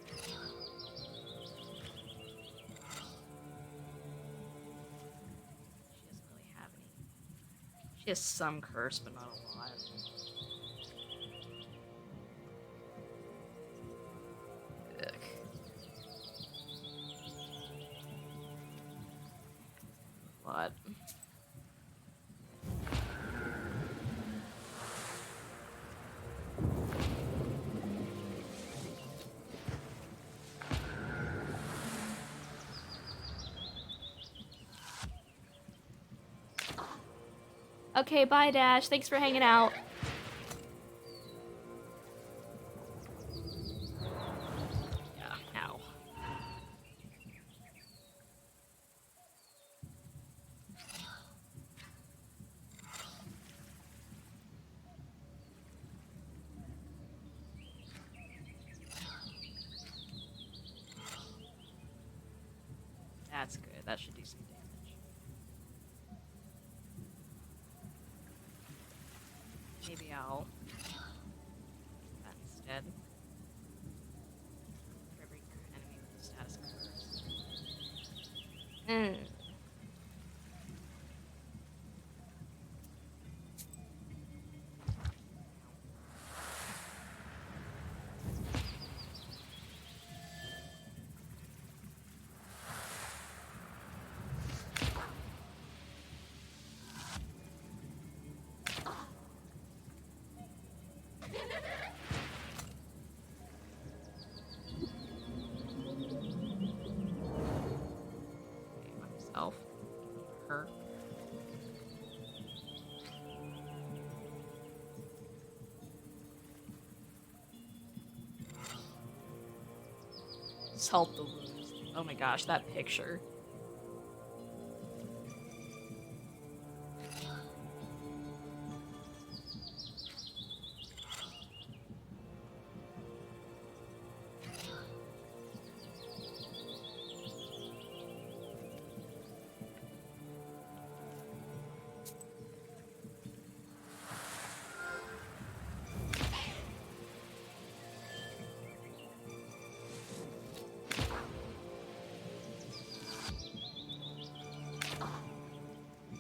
She doesn't really have any. She has some curse, but not a lot. Ugh. What? Okay, bye, Dash. Thanks for hanging out. Yeah, ow. That's good. That should do some damage. Maybe I'll do that instead. For every enemy with a status curse. her. Salt the wounds. Oh my gosh, that picture.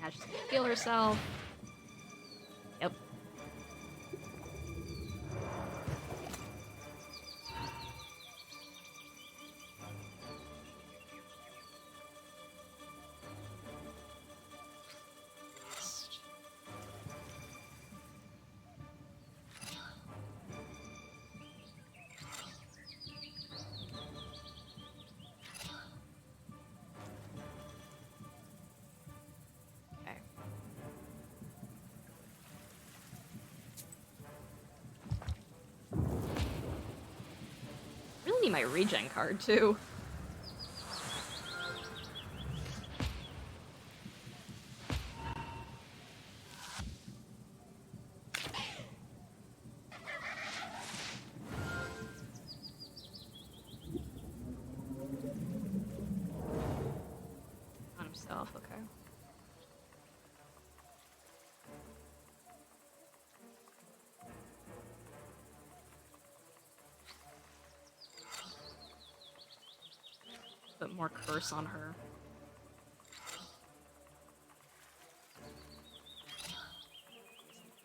Now she's gonna heal herself. Yep. Okay. Really need my regen card too. On himself, okay. Put more curse on her.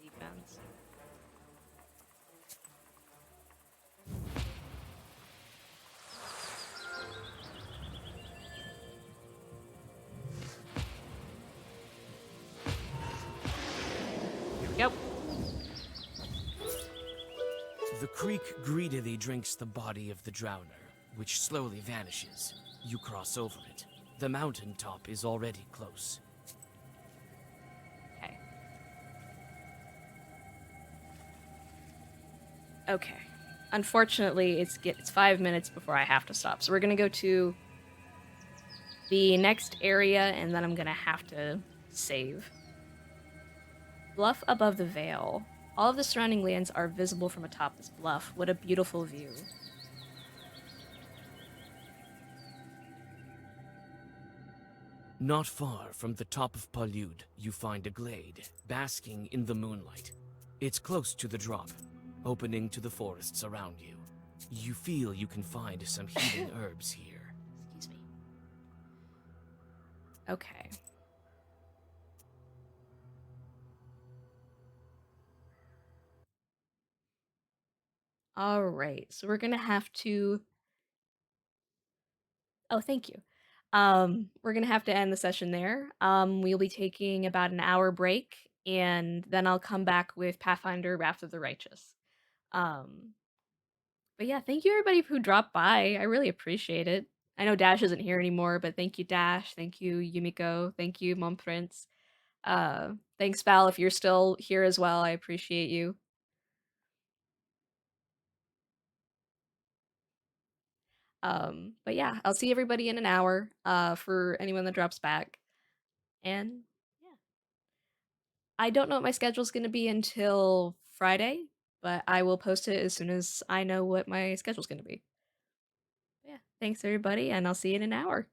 Defense. Here we go. The creek greedily drinks the body of the drowner, which slowly vanishes. You cross over it. The mountain top is already close. Okay. Okay. Unfortunately, it's 5 minutes before I have to stop. So we're gonna go to the next area, and then I'm gonna have to save. Bluff above the Vale. All of the surrounding lands are visible from atop this bluff. What a beautiful view. Not far from the top of Palude, you find a glade, basking in the moonlight. It's close to the drop, opening to the forests around you. You feel you can find some healing herbs here. Excuse me. Okay. All right. So we're going to have to Oh, thank you. We're going to have to end the session there. We'll be taking about an hour break, and then I'll come back with Pathfinder Wrath of the Righteous. Um, but yeah, thank you everybody who dropped by. I really appreciate it. I know Dash isn't here anymore, but thank you, Dash. Thank you, Yumiko. Thank you, Mom Prince. Thanks, Val, if you're still here as well. I appreciate you. But yeah, I'll see everybody in an hour, for anyone that drops back. And yeah. I don't know what my schedule's gonna be until Friday, but I will post it as soon as I know what my schedule's gonna be. Yeah, thanks everybody, and I'll see you in an hour.